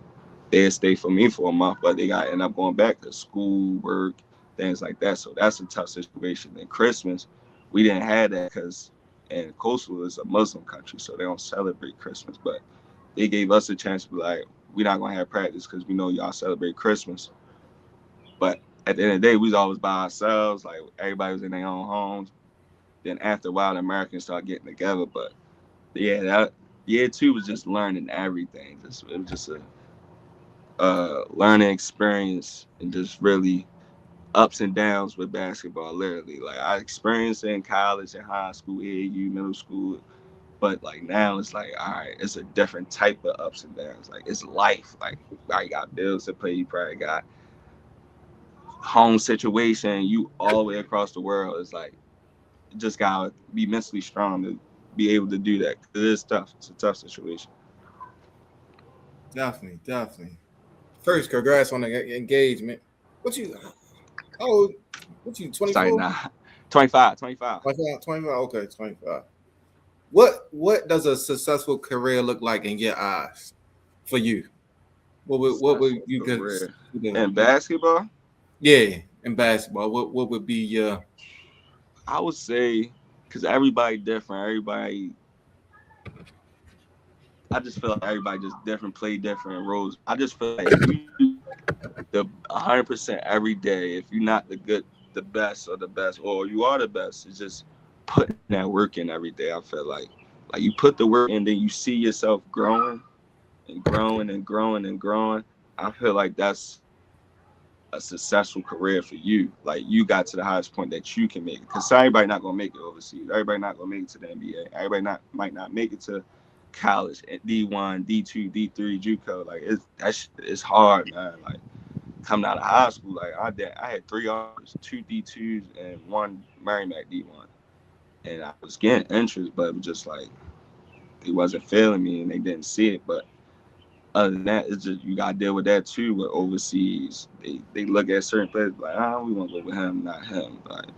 they'd stay for me for a month, but they got to end up going back to school, work, things like that. So that's a tough situation. Then Christmas, we didn't have that because, and Coastal is a Muslim country, so they don't celebrate Christmas. But they gave us a chance to be like, we're not gonna have practice because we know y'all celebrate Christmas. But at the end of the day, we was always by ourselves. Like everybody was in their own homes. Then after a while, the Americans started getting together. But yeah, that year two was just learning everything. It was just a learning experience, and just really ups and downs with basketball. Literally, like I experienced it in college and high school, AAU, middle school. But like now, it's like, all right, it's a different type of ups and downs. Like it's life. Like I got bills to pay. You probably got home situation. You all the way across the world. It's like you just gotta be mentally strong to be able to do that. It is tough. It's a tough situation. Definitely. First, congrats on the engagement. What you? How old? What you? 24? Sorry, nah. 25. 25. Okay, 25. What does a successful career look like in your eyes for you? What would you career consider in basketball? Yeah, in basketball. What would be your? I would say, because everybody different. I just feel like everybody just different, play different roles. I just feel like if you do the 100% every day, if you're not the best or the best, or you are the best, it's just putting that work in every day. I feel like you put the work in, then you see yourself growing and growing and growing and growing. I feel like that's a successful career for you. Like you got to the highest point that you can make it. Because everybody not gonna make it overseas. Everybody not gonna make it to the NBA. Everybody might not make it to college at D1, D2, D3, JUCO. Like it's hard, man. Like coming out of high school, like I had 3 offers, 2 D2s and 1 Merrimack D1, and I was getting interest, but it was just like it wasn't failing me, and they didn't see it. But other than that, it's just you gotta deal with that too. With overseas, they look at certain players like, we want to go with him, not him. Like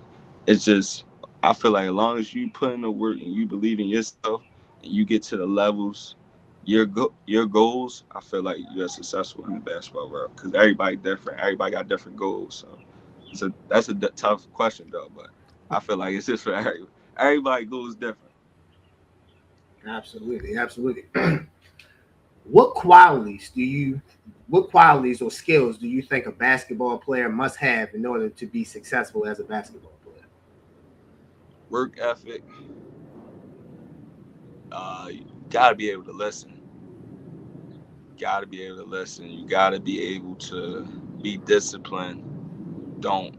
it's just, I feel like as long as you put in the work and you believe in yourself and you get to the levels, your goals, I feel like you're successful in the basketball world, because everybody different. Everybody got different goals. So that's a tough question though. But I feel like it's just for everybody goes different. Absolutely. What qualities or skills do you think a basketball player must have in order to be successful as a basketball player? Work ethic. You gotta be able to listen. You gotta be able to be disciplined. Don't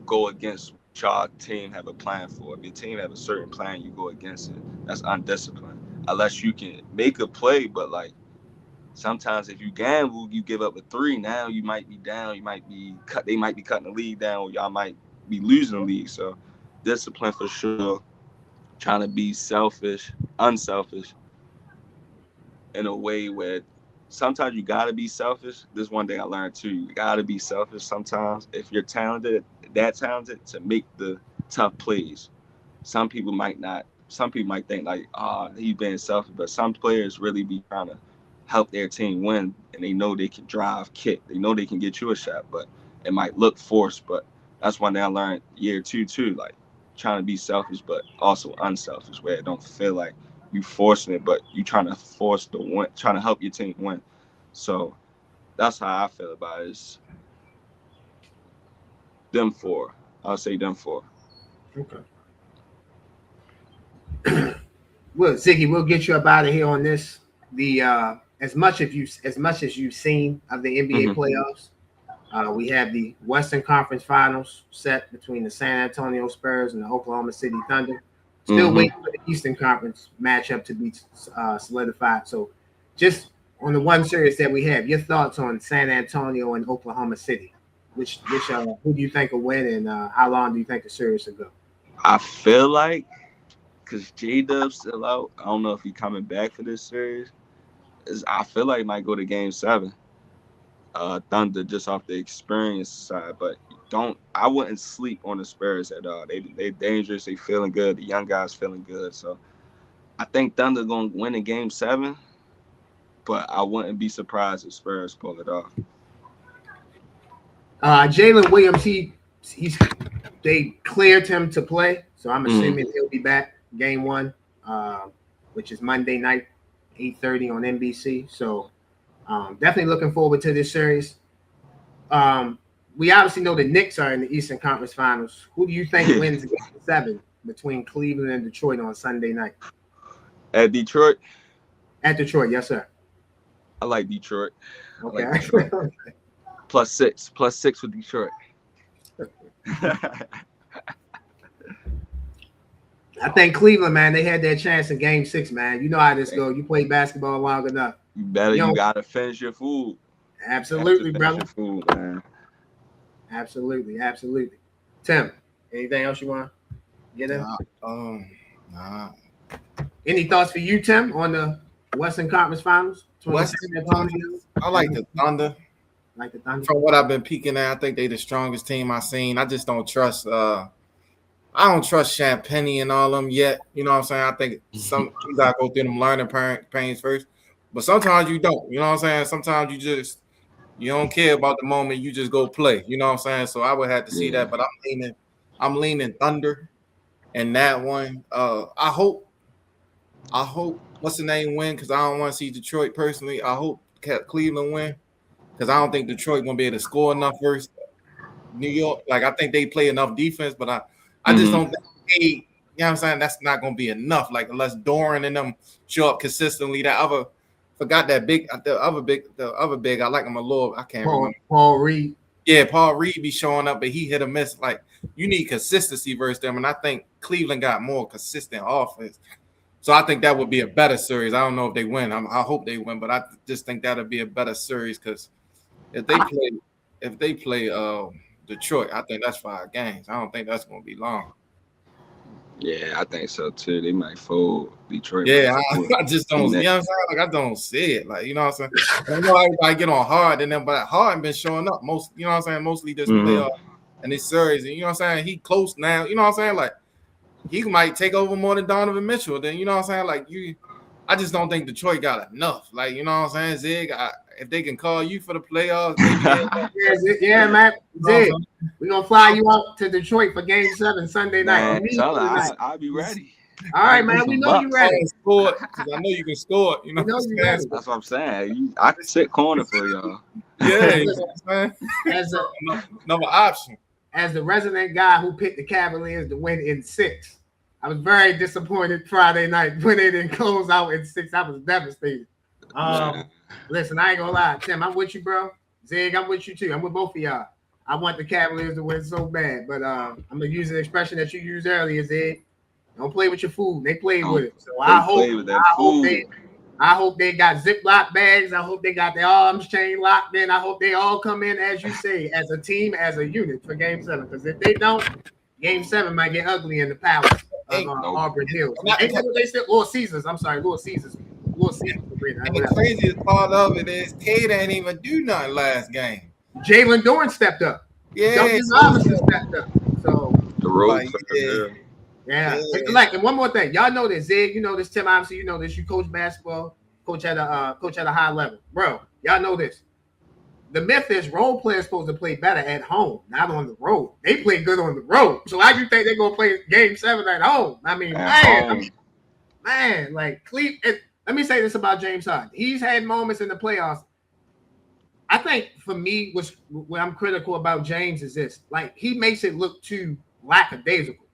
go against what your team have a plan for. If your team have a certain plan, you go against it. That's undisciplined. Unless you can make a play, but like sometimes if you gamble, you give up a 3. Now you might be down. They might be cutting the lead down, or y'all might be losing the league. So discipline for sure. Trying to be unselfish in a way where sometimes you gotta be selfish. This is one thing I learned too. You gotta be selfish sometimes if you're that talented to make the tough plays. Some people might not. Some people might think like, he's being selfish, but some players really be trying to help their team win, and they know they can drive, kick. They know they can get you a shot, but it might look forced. But that's one thing I learned year two too. Like trying to be selfish, but also unselfish, where it don't feel like you forcing it, but you trying to force the win, trying to help your team win. So that's how I feel about it. It's them 4. I'll say them 4. Okay. Well, Ziggy, we'll get you up out of here on this. The as much as you've seen of the NBA playoffs, We have the Western Conference Finals set between the San Antonio Spurs and the Oklahoma City Thunder. Still waiting for the Eastern Conference matchup to be solidified. So, just on the one series that we have, your thoughts on San Antonio and Oklahoma City? Who do you think will win, and how long do you think the series will go? I feel like because J-Dub's still out, I don't know if he's coming back for this series. I feel like he might go to Game 7. Thunder just off the experience side, but I wouldn't sleep on the Spurs at all. They dangerous. They feeling good. The young guys feeling good. So I think Thunder gonna win in Game 7, but I wouldn't be surprised if Spurs pull it off. Jalen Williams, they cleared him to play, so I'm assuming he'll be back Game 1, which is Monday night, 8:30 on NBC. So. Definitely looking forward to this series. We obviously know the Knicks are in the Eastern Conference Finals. Who do you think wins Game 7 between Cleveland and Detroit on Sunday night? At Detroit? At Detroit, yes, sir. I like Detroit. Okay. Like Detroit. +6 with Detroit. I think Cleveland, man, they had their chance in Game 6, man. You know how this goes. You play basketball long enough. You gotta finish your food. Absolutely, brother. Your food, man. Absolutely. Tim, anything else you want to get in? Nah. Any thoughts for you, Tim, on the Western Conference Finals? I like the Thunder. From what I've been peeking at, I think they the strongest team I've seen. I just don't trust. I don't trust Champagne and all them yet. You know what I'm saying? I think you gotta go through them learning pains first. But sometimes you don't. You know what I'm saying? Sometimes you don't care about the moment. You just go play. You know what I'm saying? So I would have to see that. But I'm leaning Thunder in that one. I hope what's the name win, because I don't want to see Detroit personally. I hope Cleveland win, because I don't think Detroit gonna be able to score enough versus New York. Like, I think they play enough defense, but I just don't think they, you know what I'm saying, that's not gonna be enough. Like, unless Doran and them show up consistently. The other big, I like him a little. I can't remember. Paul Reed. Yeah, Paul Reed be showing up, but he hit or miss. Like, you need consistency versus them, and I think Cleveland got more consistent offense. So I think that would be a better series. I don't know if they win. I hope they win, but I just think that'll be a better series, because if they play Detroit, I think that's 5 games. I don't think that's going to be long. Yeah, I think so too. They might fold Detroit. Yeah, I just don't. You know what I'm saying? Like, I don't see it. Like, you know what I'm saying? I know everybody get on Harden, but Harden been showing up most. You know what I'm saying? Mostly this playoff and this series. And you know what I'm saying? He close now. You know what I'm saying? Like, he might take over more than Donovan Mitchell. Then, you know what I'm saying? Like, I just don't think Detroit got enough. Like, you know what I'm saying? Zig, if they can call you for the playoffs, yeah, man. Zig, we're gonna fly you out to Detroit for Game 7 Sunday night. I'll be ready. All right, man. We know you're ready. I know you can score. You know that's what I'm saying. I can sit corner for y'all. Yeah, you know what I'm saying? Another option. As the resident guy who picked the Cavaliers to win in 6, I was very disappointed Friday night when they didn't close out in 6. I was devastated. Listen, I ain't gonna lie, Tim, I'm with you, bro. Zig, I'm with you too. I'm with both of y'all. I want the Cavaliers to win so bad, but I'm gonna use an expression that you used earlier, Zig. Don't play with your food. They played with it. So I hope they got Ziploc bags. I hope they got their arms chain locked in. I hope they all come in, as you say, as a team, as a unit for Game 7. Because if they don't, Game 7 might get ugly in the palace of Auburn Hills. They still Little Caesars. I'm sorry, Little Caesars. And the craziest part of it is Cade ain't even do nothing last game. Jalen Dorn stepped up. Yeah, Duncan Robinson stepped up. So the road. Yeah. And one more thing, y'all know this, Zig. You know this, Tim. Obviously, you know this. You coach basketball, coach at a high level, bro. Y'all know this. The myth is role players supposed to play better at home, not on the road. They play good on the road. So how do you think they're gonna play Game 7 at home? I mean, man, like Cleveland. Let me say this about James Harden. He's had moments in the playoffs. I think for me, what I'm critical about James is this: like, he makes it look too lackadaisical.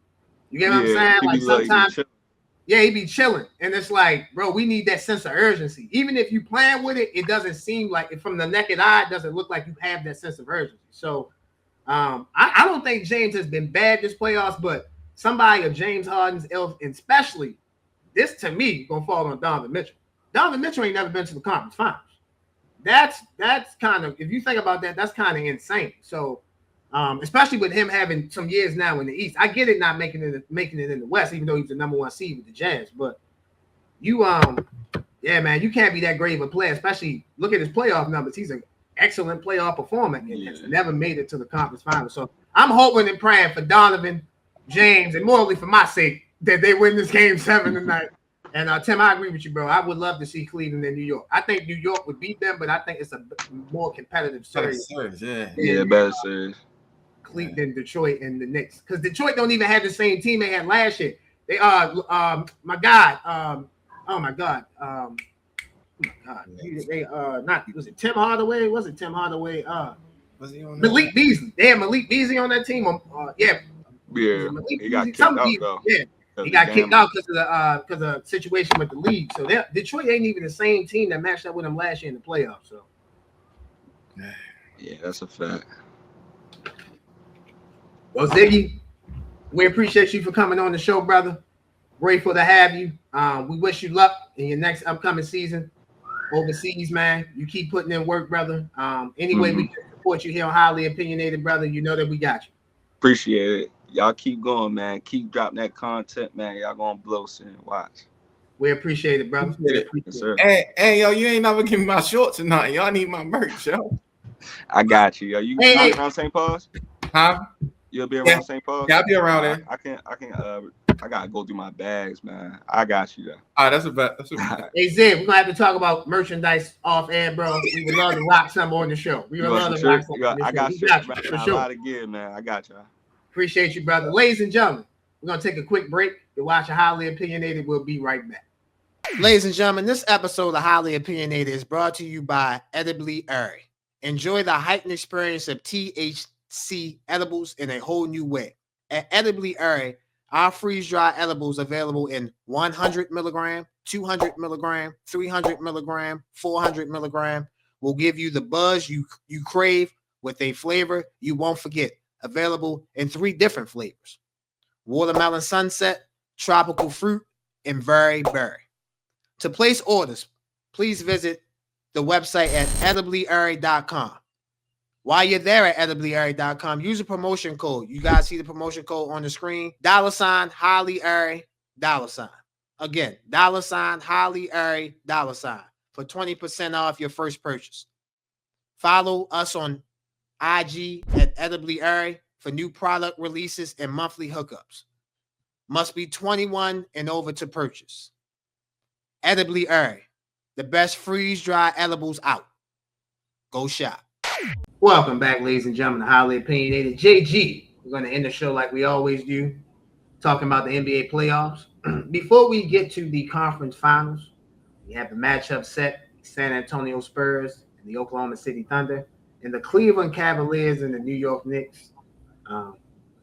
You get what I'm saying? Like, Yeah, he be chilling. And it's like, bro, we need that sense of urgency. Even if you plan with it, it doesn't seem like, from the naked eye, it doesn't look like you have that sense of urgency. So I don't think James has been bad this playoffs, but somebody of James Harden's ilk, and especially this, to me, gonna fall on Donovan Mitchell. Donovan Mitchell ain't never been to the conference finals. That's kind of, if you think about that, that's kind of insane. So especially with him having some years now in the East. I get it not making it in the West, even though he's the number one seed with the Jazz. But you yeah, man, you can't be that great of a player, especially look at his playoff numbers. He's an excellent playoff performer and has never made it to the conference finals. So I'm hoping and praying for Donovan, James, and morally for my sake that they win this game 7 tonight. And Tim, I agree with you, bro. I would love to see Cleveland and New York. I think New York would beat them, but I think it's a more competitive series. Yeah, better series. Cleveland, Detroit, and the Knicks, because Detroit don't even have the same team they had last year. They my God, they not, was it Tim Hardaway? Was it Tim Hardaway? Was he on Malik Beasley. They had Malik Beasley on that team. Yeah, he got kicked out though. Yeah, he got kicked out because of the situation with the league. So Detroit ain't even the same team that matched up with them last year in the playoffs. So yeah, that's a fact. Well, Ziggy, we appreciate you for coming on the show, brother. Grateful to have you. We wish you luck in your next upcoming season overseas, man. You keep putting in work, brother. Anyway, we can support you here on Highly Opinionated, brother. You know that we got you. Appreciate it. Y'all keep going, man. Keep dropping that content, man. Y'all gonna blow soon. Watch. We appreciate it, brother. Yes, sir. Hey, yo, you ain't never give me my shorts or nothing. Y'all need my merch, yo. I got you, yo. You Hey. around St. Paul's? Huh? You'll be around St. Paul's? Yeah, I'll be around there. I gotta go through my bags, man. I got you, though. All right, that's a bet. Hey, Zig, we're gonna have to talk about merchandise off air, bro. We would love to rock some on the show. We would love to rock some on the show. I got you, for for sure. A lot of gear, man. I got you. Appreciate you, brother. Ladies and gentlemen, we're gonna take a quick break. You're watching Highly Opinionated. We'll be right back. Ladies and gentlemen, this episode of Highly Opinionated is brought to you by Edibly Airy. Enjoy the heightened experience of THC edibles in a whole new way. At Edibly Airy, our freeze-dry edibles available in 100 milligram, 200 milligram, 300 milligram, 400 milligram will give you the buzz you crave with a flavor you won't forget. Available in 3 different flavors: watermelon sunset, tropical fruit, and berry. To place orders, please visit the website at ediblyairy.com. While you're there at ediblyairy.com, use a promotion code. You guys see the promotion code on the screen. $ Highly Airy, $. Again, $ Highly Airy, $ for 20% off your first purchase. Follow us on IG at Edibly Airy for new product releases and monthly hookups. Must be 21 and over to purchase. Edibly Airy, the best freeze-dry edibles out. Go shop. Welcome back, ladies and gentlemen, to Highly Opinionated. JG, we're going to end the show like we always do, talking about the NBA playoffs. Before we get to the conference finals, we have the matchup set: San Antonio Spurs and the Oklahoma City Thunder, and the Cleveland Cavaliers and the New York Knicks.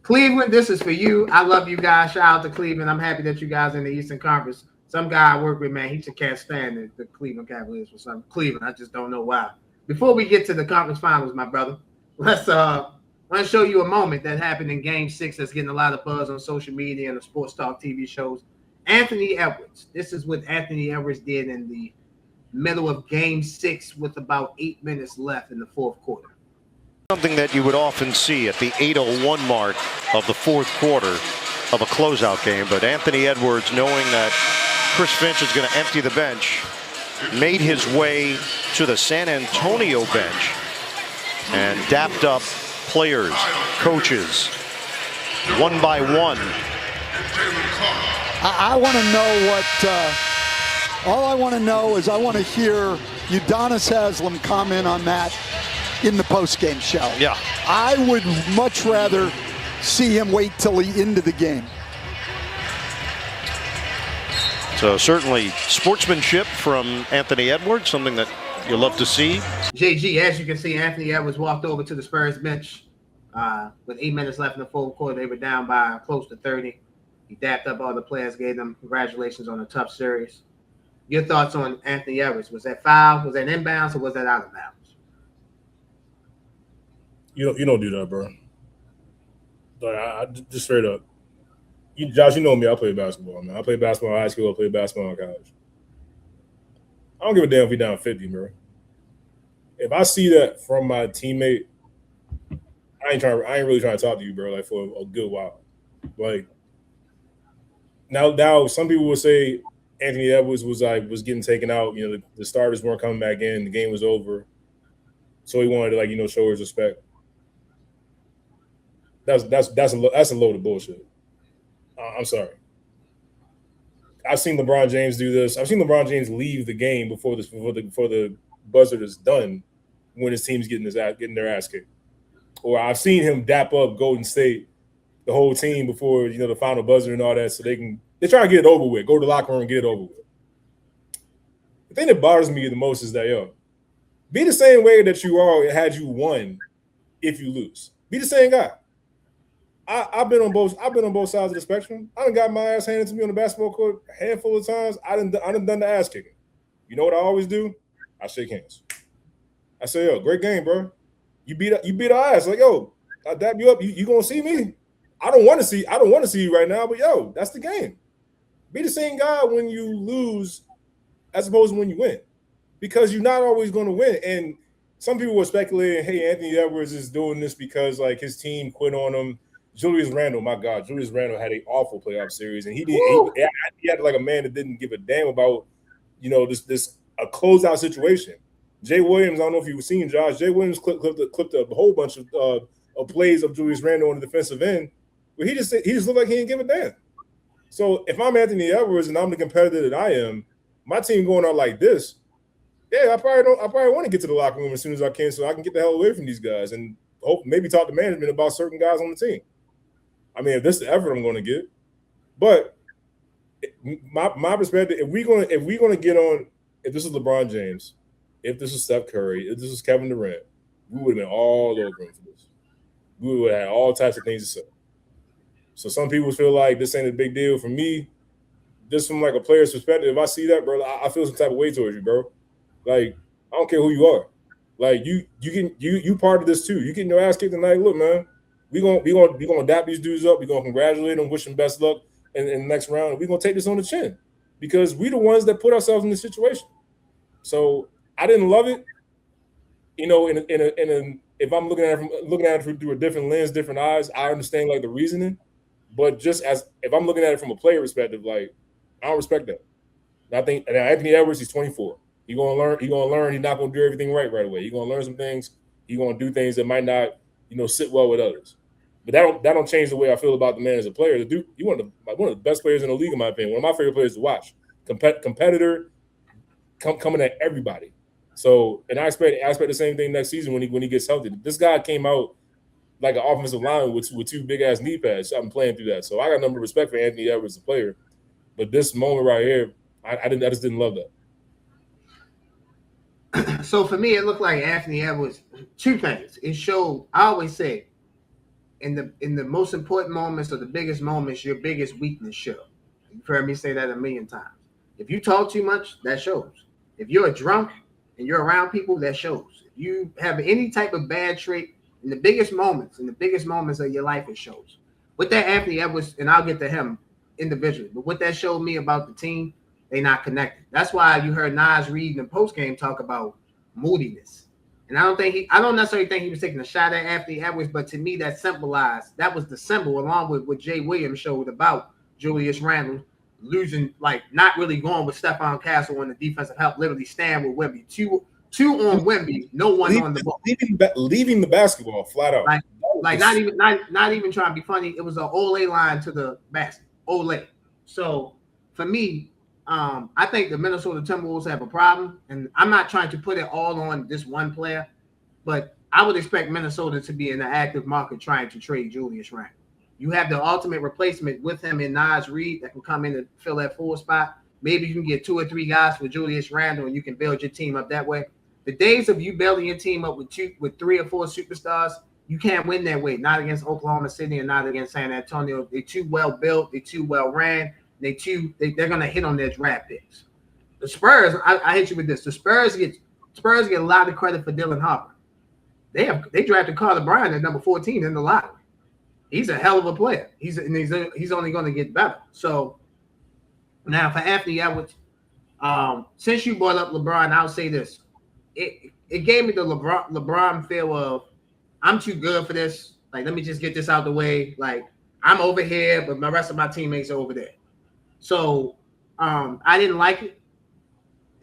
Cleveland, this is for you. I love you guys. Shout out to Cleveland. I'm happy that you guys are in the Eastern Conference. Some guy I work with, man, he just can't stand the Cleveland Cavaliers for some Cleveland. I just don't know why. Before we get to the conference finals, my brother, let's show you a moment that happened in Game 6 that's getting a lot of buzz on social media and the sports talk TV shows. Anthony Edwards. This is what Anthony Edwards did in the middle of Game 6 with about 8 minutes left in the fourth quarter. Something that you would often see at the 8:01 mark of the fourth quarter of a closeout game. But Anthony Edwards, knowing that Chris Finch is going to empty the bench, made his way to the San Antonio bench and dapped up players, coaches, one by one. I want to know what, all I want to know is I want to hear Udonis Haslem comment on that in the post-game show. Yeah. I would much rather see him wait till the end of the game. So certainly sportsmanship from Anthony Edwards, something that you love to see. JG, as you can see, Anthony Edwards walked over to the Spurs bench with 8 minutes left in the fourth quarter. They were down by close to 30. He dapped up all the players, gave them congratulations on a tough series. Your thoughts on Anthony Edwards? Was that foul? Was that inbounds or was that out of bounds? You don't do that, bro. Like I just straight up. Josh, you know me. I play basketball, man. I play basketball in high school. I play basketball in college. I don't give a damn if we down 50, bro. If I see that from my teammate, I ain't really trying to talk to you, bro. Like for a good while. Like now, some people will say Anthony Edwards was getting taken out. You know, the starters weren't coming back in. The game was over, so he wanted to show his respect. That's a load of bullshit. I'm sorry. I've seen LeBron James do this. I've seen LeBron James leave the game before the buzzer is done when his team's getting their ass kicked. Or I've seen him dap up Golden State, the whole team before the final buzzer and all that, so they're trying to get it over with. Go to the locker room and get it over with. The thing that bothers me the most is that be the same way that you are had you won if you lose. Be the same guy. I've been on both sides of the spectrum. I done got my ass handed to me on the basketball court a handful of times. I done done the ass kicking. You know what I always do? I shake hands. I say, great game, bro. You beat our ass. Like, I dap you up. You gonna see me? I don't want to see you right now, but that's the game. Be the same guy when you lose as opposed to when you win. Because you're not always gonna win. And some people were speculating, hey, Anthony Edwards is doing this because his team quit on him. Julius Randle, my God, Julius Randle had an awful playoff series, and he had like a man that didn't give a damn about, this a closeout situation. Jay Williams, I don't know if you've seen Josh. Jay Williams clipped a whole bunch of plays of Julius Randle on the defensive end, but he just looked like he didn't give a damn. So if I'm Anthony Edwards and I'm the competitor that I am, my team going out like this, I probably want to get to the locker room as soon as I can so I can get the hell away from these guys and maybe talk to management about certain guys on the team. I mean, if this is the effort I'm going to get, but my perspective, if we're going to get on, if this is LeBron James, if this is Steph Curry, if this is Kevin Durant, we would have been all over him for this. We would have had all types of things to say. So some people feel like this ain't a big deal. For me, just from like a player's perspective, if I see that, bro, I feel some type of way towards you, bro. Like, I don't care who you are. Like you part of this too. You getting your ass kicked tonight. Look, man. We gonna dap these dudes up. We're gonna congratulate them, wish them best luck in the next round. And we're gonna take this on the chin because we the ones that put ourselves in this situation. So I didn't love it, if I'm looking at it through a different lens, different eyes, I understand like the reasoning. But just as if I'm looking at it from a player perspective, like I don't respect that. And I think Anthony Edwards, he's 24. He's gonna learn. He's not gonna do everything right away. He's gonna learn some things. He's gonna do things that might not, sit well with others. But that don't change the way I feel about the man as a player. The dude, he's one of the best players in the league, in my opinion. One of my favorite players to watch. Competitor, coming at everybody. So, and I expect the same thing next season when he gets healthy. This guy came out like an offensive lineman with two big ass knee pads. So I'm playing through that. So I got a number of respect for Anthony Edwards as a player. But this moment right here, I just didn't love that. So for me, it looked like Anthony Edwards. Two things. It showed. I always say, in the most important moments or the biggest moments, your biggest weakness show. You've heard me say that a million times. If you talk too much, that shows. If you're a drunk and you're around people, that shows. If you have any type of bad trait in the biggest moments of your life, it shows. With that Anthony Edwards, and I'll get to him individually, but what that showed me about the team, they not connected. That's why you heard Nas Reid in the postgame talk about moodiness. And I don't necessarily think he was taking a shot at Anthony Edwards, but to me that was the symbol along with what Jay Williams showed about Julius Randle losing, like not really going with Stephon Castle on the defensive help, literally stand with Wemby. Two on Wemby, no one on the ball. Leaving the basketball flat out. Like not even trying to be funny. It was an Ole line to the basket. Ole. So for me, I think the Minnesota Timberwolves have a problem, and I'm not trying to put it all on this one player, but I would expect Minnesota to be in the active market trying to trade Julius Randle. You have the ultimate replacement with him in Nas Reid that can come in and fill that 4 spot. Maybe you can get 2 or 3 guys for Julius Randle, and you can build your team up that way. The days of you building your team up with 3 or 4 superstars, You can't win that way. Not against Oklahoma City and not against San Antonio. They're too well built. They're too well ran. They're going to hit on their draft picks. The Spurs, I hit you with this. The Spurs get a lot of credit for Dylan Harper. They drafted Carter Bryant at number 14 in the lottery. He's a hell of a player. He's only going to get better. So now for Anthony Edwards, since you brought up LeBron, I'll say this: it gave me the LeBron feel of I'm too good for this. Like, let me just get this out the way. Like, I'm over here, but the rest of my teammates are over there. So I didn't like it.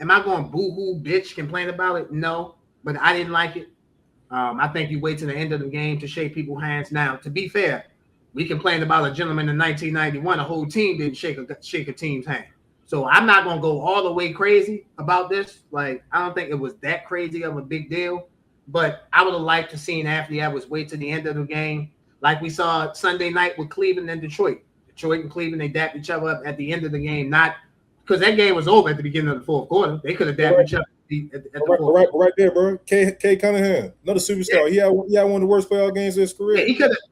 Am I going boo-hoo, bitch, complain about it? No, but I didn't like it. I think you wait to the end of the game to shake people's hands. Now, to be fair, we complained about a gentleman in 1991. A whole team didn't shake a team's hand. So I'm not going to go all the way crazy about this. Like, I don't think it was that crazy of a big deal. But I would have liked to seen Anthony Edwards wait to the end of the game, like we saw Sunday night with Cleveland and Detroit. Detroit and Cleveland, they dapped each other up at the end of the game, not because that game was over at the beginning of the fourth quarter. They could have dapped each other at the fourth quarter. Right there, bro. K Cunningham, another superstar. Yeah. He had one of the worst playoff games of his career. Yeah,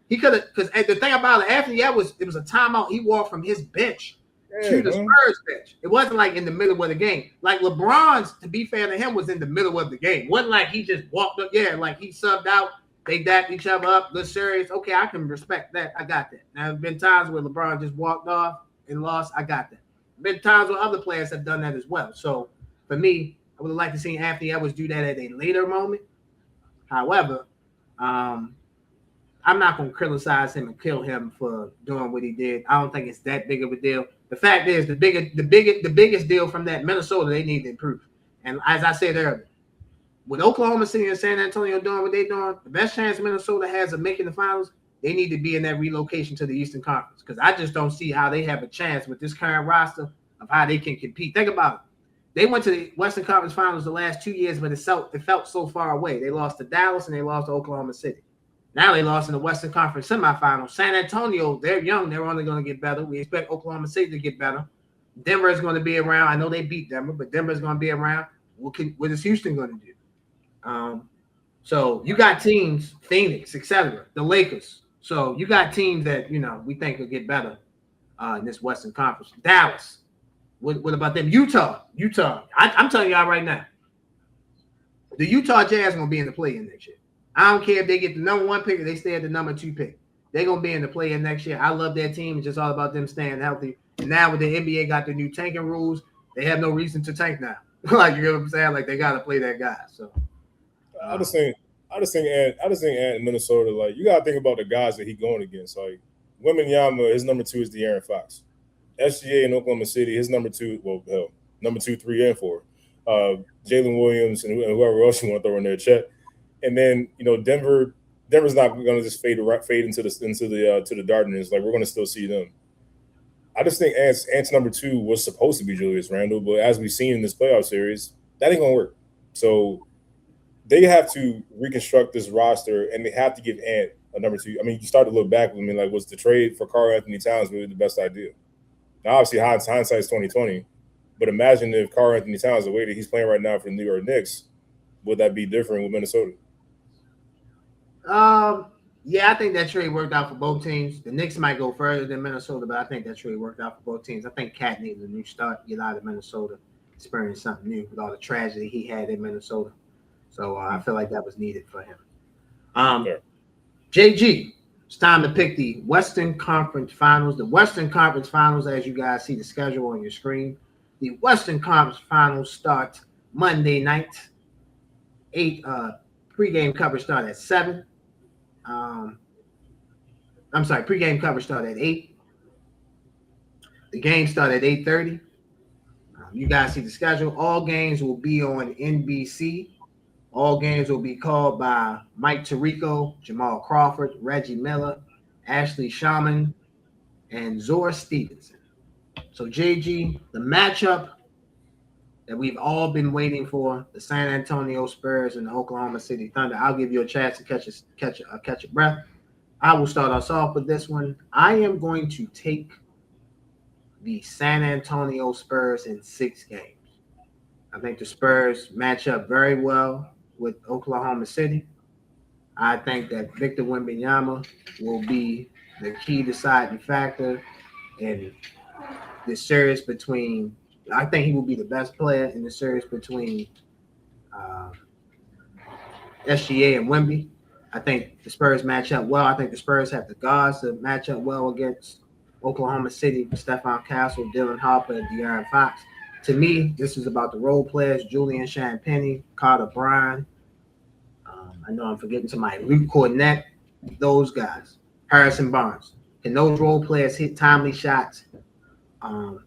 he could have, because the thing about it, Anthony Edwards, it was a timeout. He walked from his bench to the Spurs bench. It wasn't like in the middle of the game. Like LeBron's, to be fair to him, was in the middle of the game. It wasn't like he just walked up. Yeah, like he subbed out. They dapped each other up. Good series. Okay, I can respect that. I got that. Now, there have been times where LeBron just walked off and lost. I got that. There have been times where other players have done that as well. So for me, I would have liked to see Anthony Edwards do that at a later moment. However, I'm not going to criticize him and kill him for doing what he did. I don't think it's that big of a deal. The fact is, the biggest deal from that, Minnesota, they need to improve. And as I said earlier, with Oklahoma City and San Antonio doing what they're doing, the best chance Minnesota has of making the finals, they need to be in that relocation to the Eastern Conference. Because I just don't see how they have a chance with this current roster of how they can compete. Think about it. They went to the Western Conference Finals the last 2 years, but it felt so far away. They lost to Dallas and they lost to Oklahoma City. Now they lost in the Western Conference semifinals. San Antonio, they're young. They're only going to get better. We expect Oklahoma City to get better. Denver is going to be around. I know they beat Denver, but Denver is going to be around. What is Houston going to do? So you got teams, Phoenix, etc., the Lakers. So you got teams that, we think will get better in this Western Conference. Dallas. What about them? Utah. I'm telling y'all right now, the Utah Jazz are going to be in the play-in next year. I don't care if they get the number 1 pick or they stay at the number 2 pick. They're going to be in the play-in next year. I love their team. It's just all about them staying healthy. And now with the NBA got the new tanking rules, they have no reason to tank now. Like, you know what I'm saying? Like, they got to play that guy. So I just think in Minnesota, like, you got to think about the guys that he going against. Like, Wembanyama, his number 2 is De'Aaron Fox. SGA in Oklahoma City, his number 2, number 2, 3, and 4. Jalen Williams and whoever else you want to throw in there, Chet. And then, Denver's not going to just fade into the darkness. Like, we're going to still see them. I just think Ant's number 2 was supposed to be Julius Randle, but as we've seen in this playoff series, that ain't going to work. So they have to reconstruct this roster, and they have to give Ant a number 2. I mean, you start to look back. I mean, like, was the trade for Karl-Anthony Towns really the best idea? Now, obviously, hindsight is 20/20, but imagine if Karl-Anthony Towns, the way that he's playing right now for the New York Knicks, would that be different with Minnesota? Yeah, I think that trade worked out for both teams. The Knicks might go further than Minnesota, but I think that trade worked out for both teams. I think Cat needed a new start, get out of Minnesota, experience something new with all the tragedy he had in Minnesota. So I feel like that was needed for him. Sure. JG, it's time to pick the Western Conference Finals. The Western Conference Finals, as you guys see the schedule on your screen, the Western Conference Finals start Monday night. Pregame coverage start at 7. Pregame coverage start at 8. The game start at 8:30. You guys see the schedule. All games will be on NBC. All games will be called by Mike Tirico, Jamal Crawford, Reggie Miller, Ashley Shaman, and Zora Stevenson. So, JG, the matchup that we've all been waiting for, the San Antonio Spurs and the Oklahoma City Thunder. I'll give you a chance to catch a breath. I will start us off with this one. I am going to take the San Antonio Spurs in 6 games. I think the Spurs match up very well with Oklahoma City. I think that Victor Wembanyama will be the key deciding factor in the series between. I think he will be the best player in the series between SGA and Wemby. I think the Spurs match up well. I think the Spurs have the guards to match up well against Oklahoma City with Stephon Castle, Dylan Harper, and De'Aaron Fox. To me, this is about the role players: Julian Champagnie, Carter Bryan. I know I'm forgetting somebody. Luke Cornett, those guys. Harrison Barnes. Can those role players hit timely shots on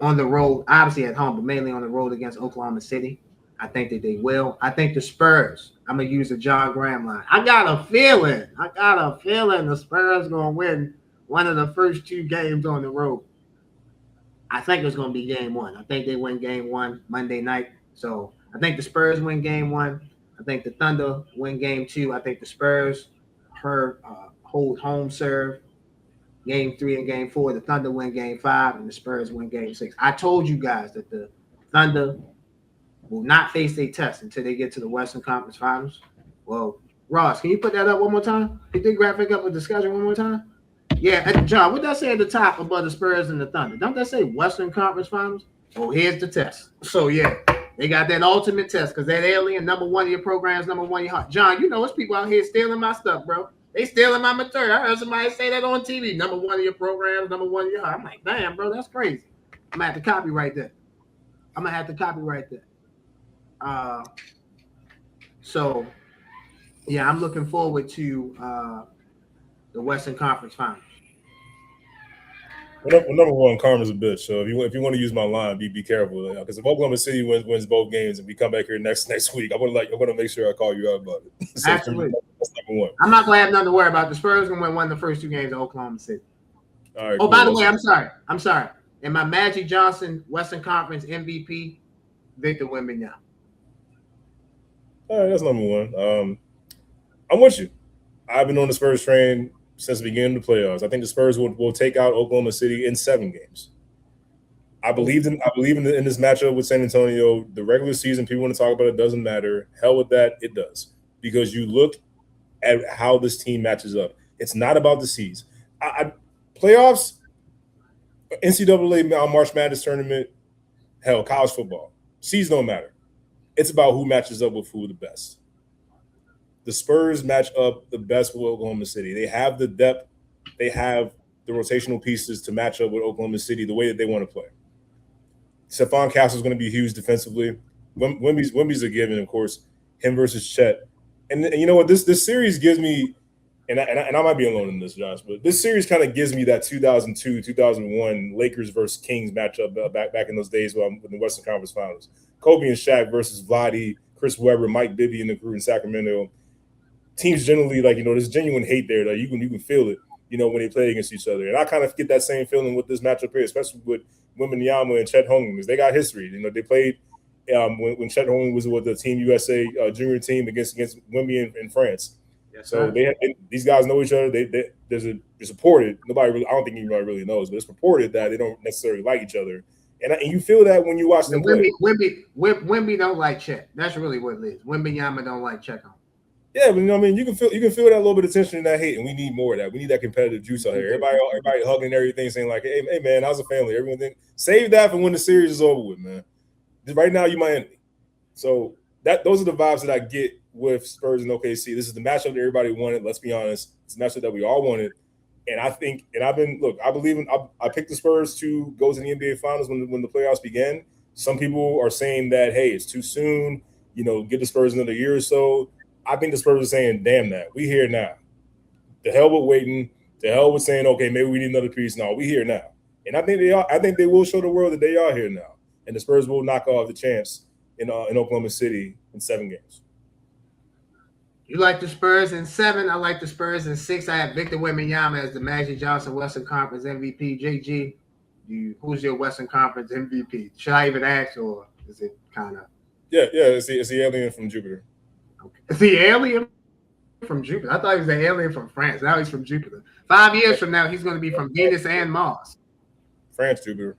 the road? Obviously at home, but mainly on the road against Oklahoma City. I think that they will. I think the Spurs. I'm gonna use the John Graham line. I got a feeling the Spurs gonna win one of the first 2 games on the road. I think it's gonna be game 1. I think they win game 1 Monday night. So I think the Spurs win game 1. I think the Thunder win game 2. I think the Spurs hold home serve game 3 and game 4. The Thunder win game 5, and the Spurs win game 6. I told you guys that the Thunder will not face a test until they get to the Western Conference Finals. Well, Ross, can you put that up one more time? Pick the graphic up with the schedule one more time. Yeah, John, what that say at the top above the Spurs and the Thunder? Don't that say Western Conference Finals? Oh, here's the test. So, yeah, they got that ultimate test because that alien, number 1 of your programs, number 1 of your heart. John, you know, there's people out here stealing my stuff, bro. They stealing my material. I heard somebody say that on TV. Number 1 of your programs, number 1 of your heart. I'm like, damn, bro, that's crazy. I'm going to have to copyright that. So, yeah, I'm looking forward to the Western Conference Finals. Well, number 1, karma's a bitch. So if you want to use my line, be careful. Because if Oklahoma City wins both games and we come back here next week, I'm gonna make sure I call you out about it. So Absolutely. That's number 1. I'm not gonna have nothing to worry about. The Spurs gonna win one of the first 2 games of Oklahoma City. All right. Oh, cool. by the way, I'm sorry. And my Magic Johnson Western Conference MVP, Victor Wembanyama. All right, that's number 1. I'm with you. I've been on the Spurs train since the beginning of the playoffs. I think the Spurs will take out Oklahoma City in 7 games. I believe in this matchup with San Antonio. The regular season, people want to talk about it, doesn't matter. Hell with that, it does. Because you look at how this team matches up. It's not about the seeds. Playoffs, NCAA March Madness tournament, hell, college football. Seeds don't matter. It's about who matches up with who the best. The Spurs match up the best with Oklahoma City. They have the depth. They have the rotational pieces to match up with Oklahoma City the way that they want to play. Stephon Castle is going to be huge defensively. Wemby's a given, of course. Him versus Chet. And you know what? This series gives me, and I might be alone in this, Josh, but this series kind of gives me that 2002, 2001 Lakers versus Kings matchup back in those days when the Western Conference Finals. Kobe and Shaq versus Vlade, Chris Webber, Mike Bibby and the crew in Sacramento. Teams generally, there's genuine hate there. Like you can feel it, when they play against each other. And I kind of get that same feeling with this matchup here, especially with Wembanyama and Chet Holmgren, because they got history. They played when Chet Holmgren was with the Team USA junior team against Wemby in France. Yes, so these guys know each other. It's reported. I don't think anybody really knows, but it's reported that they don't necessarily like each other. And you feel that when you watch them play. Wemby don't like Chet. That's really what it is. Wembanyama don't like Chet Holmgren. Yeah, but you can feel that little bit of tension and that hate, and we need more of that. We need that competitive juice out here. Everybody hugging everything, saying like, "Hey man, how's the family?" Everyone save that for when the series is over with, man. Right now, you my enemy. So those are the vibes that I get with Spurs and OKC. This is the matchup that everybody wanted. Let's be honest, it's a matchup that we all wanted. And I think, I picked the Spurs to go to the NBA Finals when the playoffs began. Some people are saying that, hey, it's too soon. Give the Spurs another year or so. I think the Spurs are saying, damn that. We here now. The hell with waiting. The hell with saying, okay, maybe we need another piece. No, we here now. And I think they will show the world that they are here now. And the Spurs will knock off the champs in Oklahoma City in 7 games. You like the Spurs in 7. I like the Spurs in 6. I have Victor Wembanyama as the Magic Johnson Western Conference MVP. JG, who's your Western Conference MVP? Should I even ask, or is it kind of? Yeah, it's the alien from Jupiter. Okay. It's the alien from Jupiter. I thought he was the alien from France. Now he's from Jupiter. 5 years from now, he's going to be from Venus and Mars. France, Jupiter.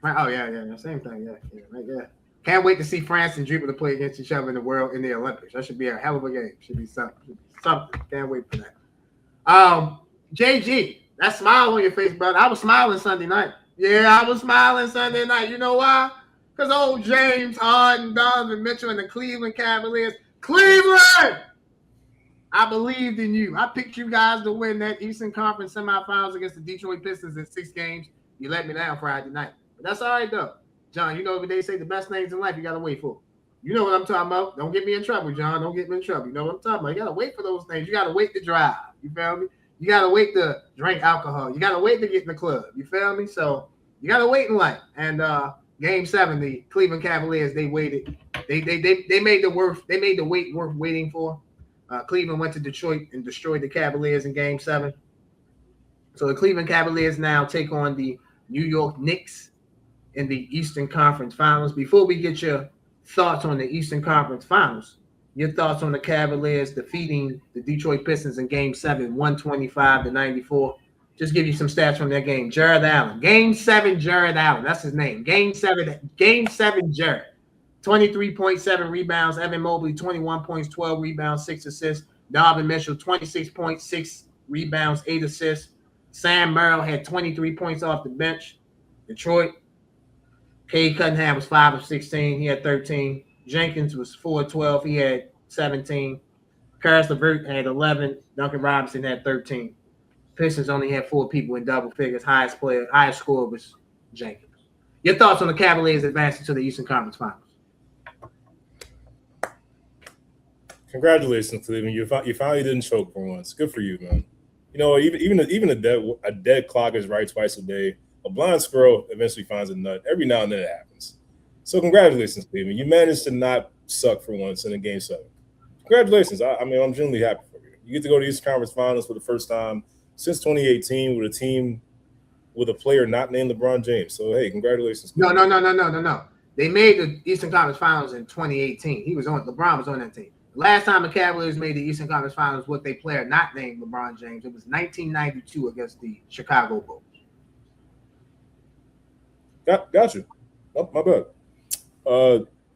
Oh, yeah. Same thing. Yeah. Can't wait to see France and Jupiter play against each other in the Olympics. That should be a hell of a game. Should be something. Can't wait for that. JG, that smile on your face, brother. I was smiling Sunday night. Yeah, I was smiling Sunday night. You know why? Because old James Harden, Donovan Mitchell, and the Cleveland Cavaliers. Cleveland! I believed in you. I picked you guys to win that Eastern Conference semifinals against the Detroit Pistons in 6 games. You let me down Friday night. But that's all right, though. John, you know what they say, the best things in life you got to wait for. You know what I'm talking about. Don't get me in trouble, John. Don't get me in trouble. You know what I'm talking about. You got to wait for those things. You got to wait to drive. You feel me? You got to wait to drink alcohol. You got to wait to get in the club. You feel me? So you got to wait in life. And Game 7, the Cleveland Cavaliers, they waited. They made the wait worth waiting for. Cleveland went to Detroit and destroyed the Cavaliers in Game 7. So the Cleveland Cavaliers now take on the New York Knicks in the Eastern Conference Finals. Before we get your thoughts on the Eastern Conference Finals, your thoughts on the Cavaliers defeating the Detroit Pistons in Game 7, 125-94. Just give you some stats from that game. Jared Allen. Game 7, Jared Allen. That's his name. Game 7, Jared. 23.7 rebounds. Evan Mobley, 21 points, 12 rebounds, 6 assists. Donovan Mitchell, 26.6 rebounds, 8 assists. Sam Merrill had 23 points off the bench. Detroit. Cade Cunningham was 5 of 16. He had 13. Jenkins was 4 of 12. He had 17. Karis LeVert had 11. Duncan Robinson had 13. Pistons only had 4 people in double figures. Highest score was Jenkins. Your thoughts on the Cavaliers advancing to the Eastern Conference Finals? Congratulations, Cleveland. You finally didn't choke for once. Good for you, man. You know, even a dead clock is right twice a day. A blind squirrel eventually finds a nut. Every now and then it happens. So congratulations, Cleveland. You managed to not suck for once in a Game 7. Congratulations. I'm genuinely happy for you. You get to go to the Eastern Conference Finals for the first time since 2018 with a team with a player not named LeBron James. So, hey, congratulations. Cleveland. No. They made the Eastern Conference Finals in 2018. LeBron was on that team. Last time the Cavaliers made the Eastern Conference Finals with a player not named LeBron James, it was 1992 against the Chicago Bulls. Got you. Oh, my bad.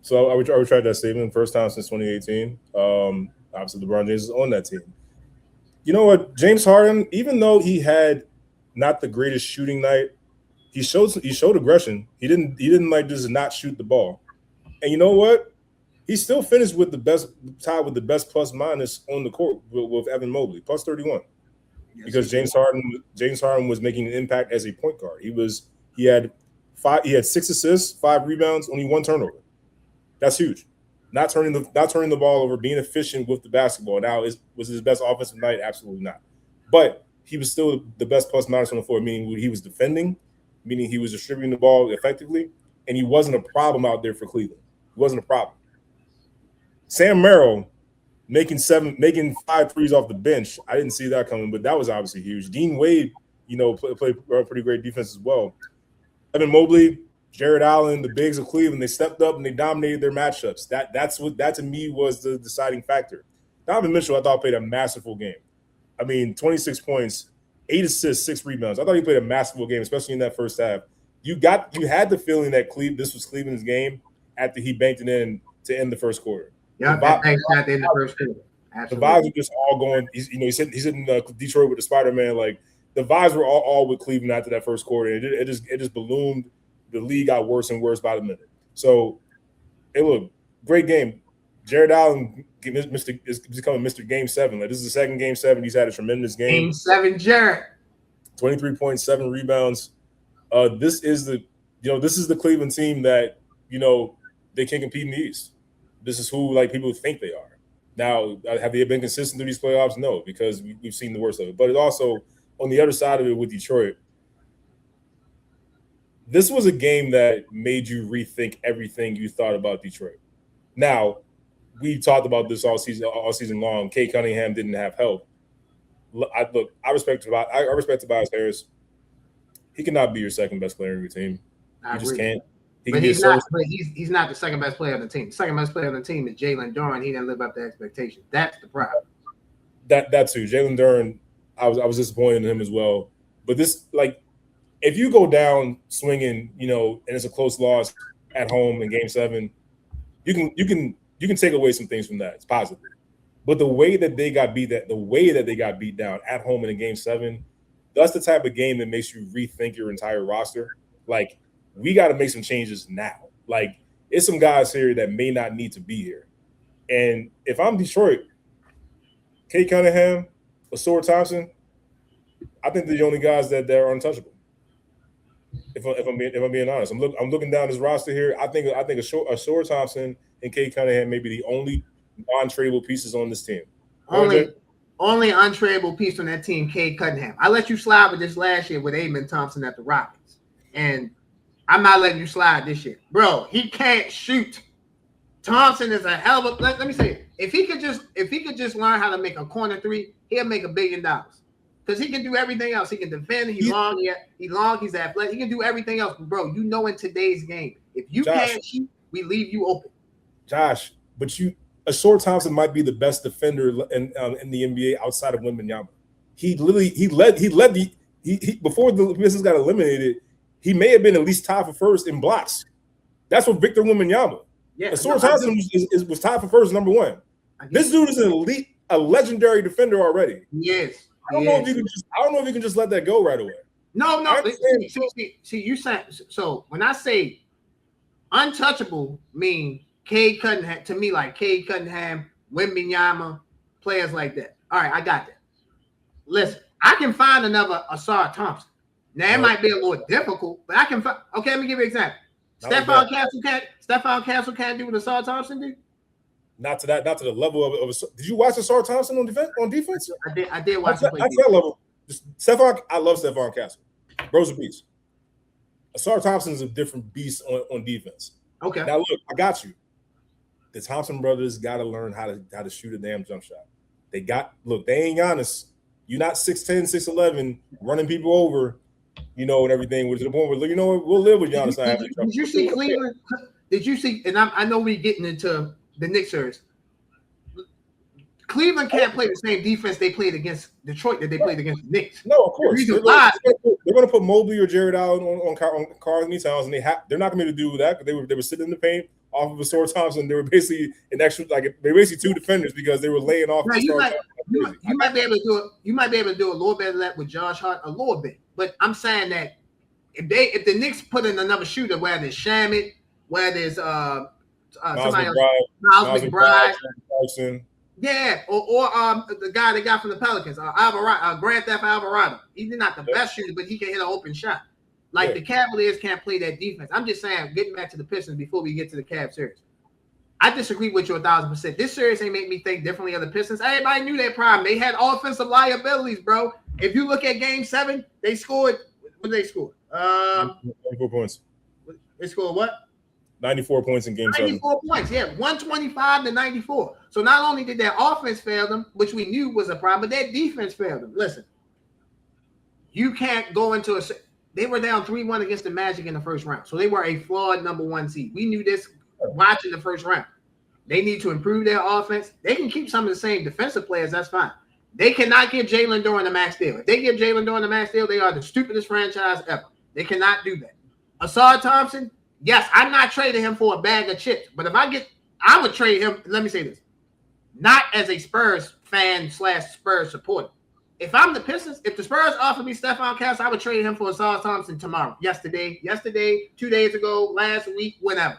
So I retract that statement. First time since 2018. Obviously, LeBron James is on that team. You know what? James Harden, even though he had not the greatest shooting night, he showed aggression. He didn't like just not shoot the ball. And you know what? He still finished with tied with the best plus minus on the court with Evan Mobley, plus 31. Yes, because James Harden was making an impact as a point guard. He had 6 assists, 5 rebounds, only 1 turnover. That's huge. Not turning the ball over, being efficient with the basketball. Now, was his best offensive night? Absolutely not. But he was still the best plus minus on the floor, meaning he was defending, meaning he was distributing the ball effectively, and he wasn't a problem out there for Cleveland. He wasn't a problem. Sam Merrill making 5 threes off the bench. I didn't see that coming, but that was obviously huge. Dean Wade, played pretty great defense as well. Evan Mobley, Jared Allen, the bigs of Cleveland, they stepped up and they dominated their matchups. That to me was the deciding factor. Donovan Mitchell, I thought, played a masterful game. 26 points, 8 assists, 6 rebounds. I thought he played a masterful game, especially in that first half. You had the feeling that this was Cleveland's game after he banked it in to end the first quarter. Yeah, at the end of the first quarter. Absolutely. The vibes were just all going. He's in Detroit with the Spider-Man. Like the vibes were all with Cleveland after that first quarter. It just ballooned. The league got worse and worse by the minute. So, hey, look, great game. Jared Allen is becoming Mr. Game 7. Like this is the second Game 7. He's had a tremendous game. Game 7, Jared. 23.7 rebounds. This is the Cleveland team that they can compete in the East. This is who people think they are. Now, have they been consistent through these playoffs? No, because we've seen the worst of it. But it also on the other side of it with Detroit. This was a game that made you rethink everything you thought about Detroit. Now, we talked about this all season long. Cade Cunningham didn't have help. I respect Tobias Harris. He cannot be your second best player on your team. He just can't. He's not the second best player on the team. The second best player on the team is Jalen Duren. He didn't live up to expectations. That's the problem. That too. Jalen Duren, I was disappointed in him as well. But this, if you go down swinging, and it's a close loss at home in Game 7, you can take away some things from that. It's positive. But the way that they got beat down at home in a game 7, that's the type of game that makes you rethink your entire roster. Like, we got to make some changes now. Like, it's some guys here that may not need to be here. And if I'm Detroit, Kate Cunningham, Asura Thompson, I think they're the only guys that are untouchable. If I'm being honest, I'm looking down this roster here. I think Asura Thompson and Kate Cunningham may be the only non-tradable pieces on this team. Only untradeable piece on that team, Cade Cunningham. I let you slide with this last year with Amen Thompson at the Rockets, and I'm not letting you slide this year, bro. He can't shoot. Thompson is a hell of a. Let me say it. If he could just learn how to make a corner three, he'll make $1 billion. Because he can do everything else. He can defend. He's long. He's athletic. He can do everything else. But bro, you know, in today's game, if you can't shoot, we leave you open. Josh, but Asura Thompson might be the best defender in the NBA outside of Wembanyama. He led before the Pistons got eliminated. He may have been at least tied for first in blocks. That's what Victor Wembanyama. Yeah, Asura Thompson was tied for first, number 1. This dude is an elite, a legendary defender already. Yes. I don't know if you can just let that go right away. No. See, you said so. When I say untouchable, mean Cade Cunningham to me, like Cade Cunningham, Wembanyama, players like that. All right, I got that. Listen, I can find another Asar Thompson. Now it might be a little difficult, but I can find. Okay, let me give you an example. Stephon Castle can't do what Asar Thompson did. Not to the level of. Did you watch Asar Thompson on defense? I did watch him play. That's that level. I love Stephon Castle. Bro's a beast. Asar Thompson is a different beast on defense. Okay. Now look, I got you. The Thompson brothers got to learn how to shoot a damn jump shot. They ain't Giannis. You're not 6'10", 6'11", running people over, and everything. To the point where we'll live with Giannis. Did you see Cleveland? Did you see? And I know we're getting into the Knicks series. Cleveland can't play the same defense they played against Detroit that they played against the Knicks. No, of course. They're going to put Mobley or Jared Allen on Karl-Anthony Towns, and they're not going to do that because they were sitting in the paint off of Asar Thompson. They were basically they're basically 2 defenders because they were laying off. Now, you might be able to do it. You might be able to do a little bit of that with Josh Hart, a little bit. But I'm saying that if the Knicks put in another shooter, whether it's Shamet, whether it's somebody else, Miles McBride. Yeah, or the guy they got from the Pelicans, Grand Theft Alvarado. He's not the best shooter, but he can hit an open shot. The Cavaliers can't play that defense. I'm just saying, getting back to the Pistons before we get to the Cavs series. I disagree with you 1,000%. This series ain't make me think differently of the Pistons. Everybody knew their problem. They had offensive liabilities, bro. If you look at Game 7, they scored. What did they score? 94 points. They scored what? 94 points in Game 7. 94 points, yeah. 125 to 94. So not only did their offense fail them, which we knew was a problem, but their defense failed them. Listen, you can't go into a – they were down 3-1 against the Magic in the first round. So they were a flawed number 1 seed. We knew this watching the first round. They need to improve their offense. They can keep some of the same defensive players. That's fine. They cannot give Jalen Duren the max deal. If they give Jalen Duren the max deal, they are the stupidest franchise ever. They cannot do that. Asar Thompson – yes, I'm not trading him for a bag of chips, but I would trade him. Let me say this, not as a Spurs fan / Spurs supporter. If I'm the Pistons, if the Spurs offer me Stephon Castle, I would trade him for Asar Thompson tomorrow, yesterday, 2 days ago, last week, whenever.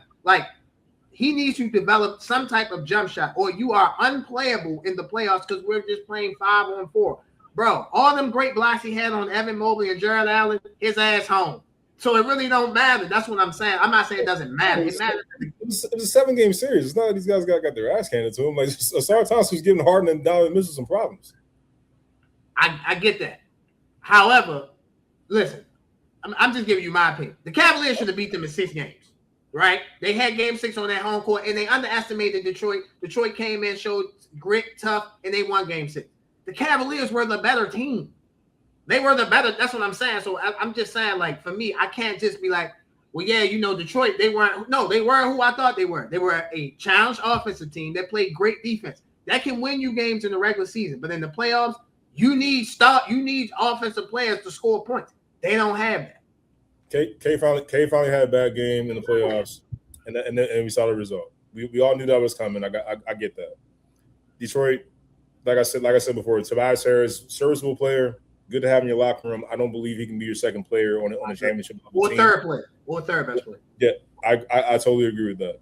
He needs to develop some type of jump shot, or you are unplayable in the playoffs because we're just playing 5-on-4. Bro, all them great blocks he had on Evan Mobley and Jared Allen, his ass home. So it really don't matter. That's what I'm saying. I'm not saying it doesn't matter. It matters. It's a 7-game series. It's not like these guys got their ass handed to them. Asar Thompson was giving Harden and Donovan Mitchell some problems. I get that. However, listen, I'm just giving you my opinion. The Cavaliers should have beat them in 6 games, right? They had Game 6 on their home court, and they underestimated Detroit. Detroit came in, showed grit, tough, and they won Game 6. The Cavaliers were the better team. They were the better. That's what I'm saying. So I'm just saying, for me, I can't just be like, well, yeah, Detroit, they weren't. No, they were who I thought they were. They were a challenged offensive team that played great defense. That can win you games in the regular season. But in the playoffs, you need offensive players to score points. They don't have that. K finally had a bad game in the playoffs, and we saw the result. We all knew that was coming. I get that. Detroit, like I said before, Tobias Harris, serviceable player, good to have in your locker room. I don't believe he can be your second player on a championship level team. Third player, or third best player. Yeah, I totally agree with that.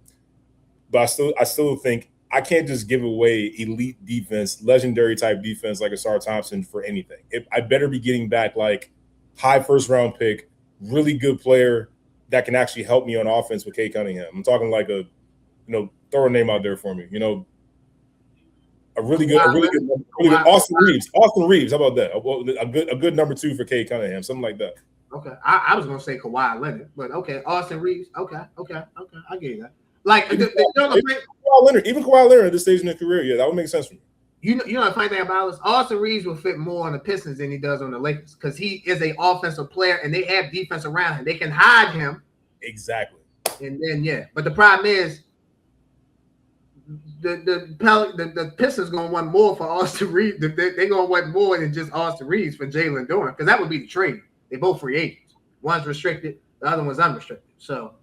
But I still think I can't just give away elite defense, legendary type defense like a Sar Thompson for anything. I better be getting back like high first round pick, really good player that can actually help me on offense with Kate Cunningham. I'm talking like throw a name out there for me. A really good Austin Reeves. Austin Reeves, how about that? A good number 2 for Kate Cunningham, something like that. Okay, I was gonna say Kawhi Leonard, but okay, Austin Reeves. Okay, I get that. Like even Kawhi Leonard at this stage in his career, yeah, that would make sense for me. You know the funny thing about this, Austin Reeves will fit more on the Pistons than he does on the Lakers because he is an offensive player and they have defense around him. They can hide him. Exactly. And then but the problem is the Pistons gonna want more for Austin Reeves. They're gonna want more than just Austin Reeves for Jalen Duren because that would be the trade. They both free agents. One's restricted, the other one's unrestricted. So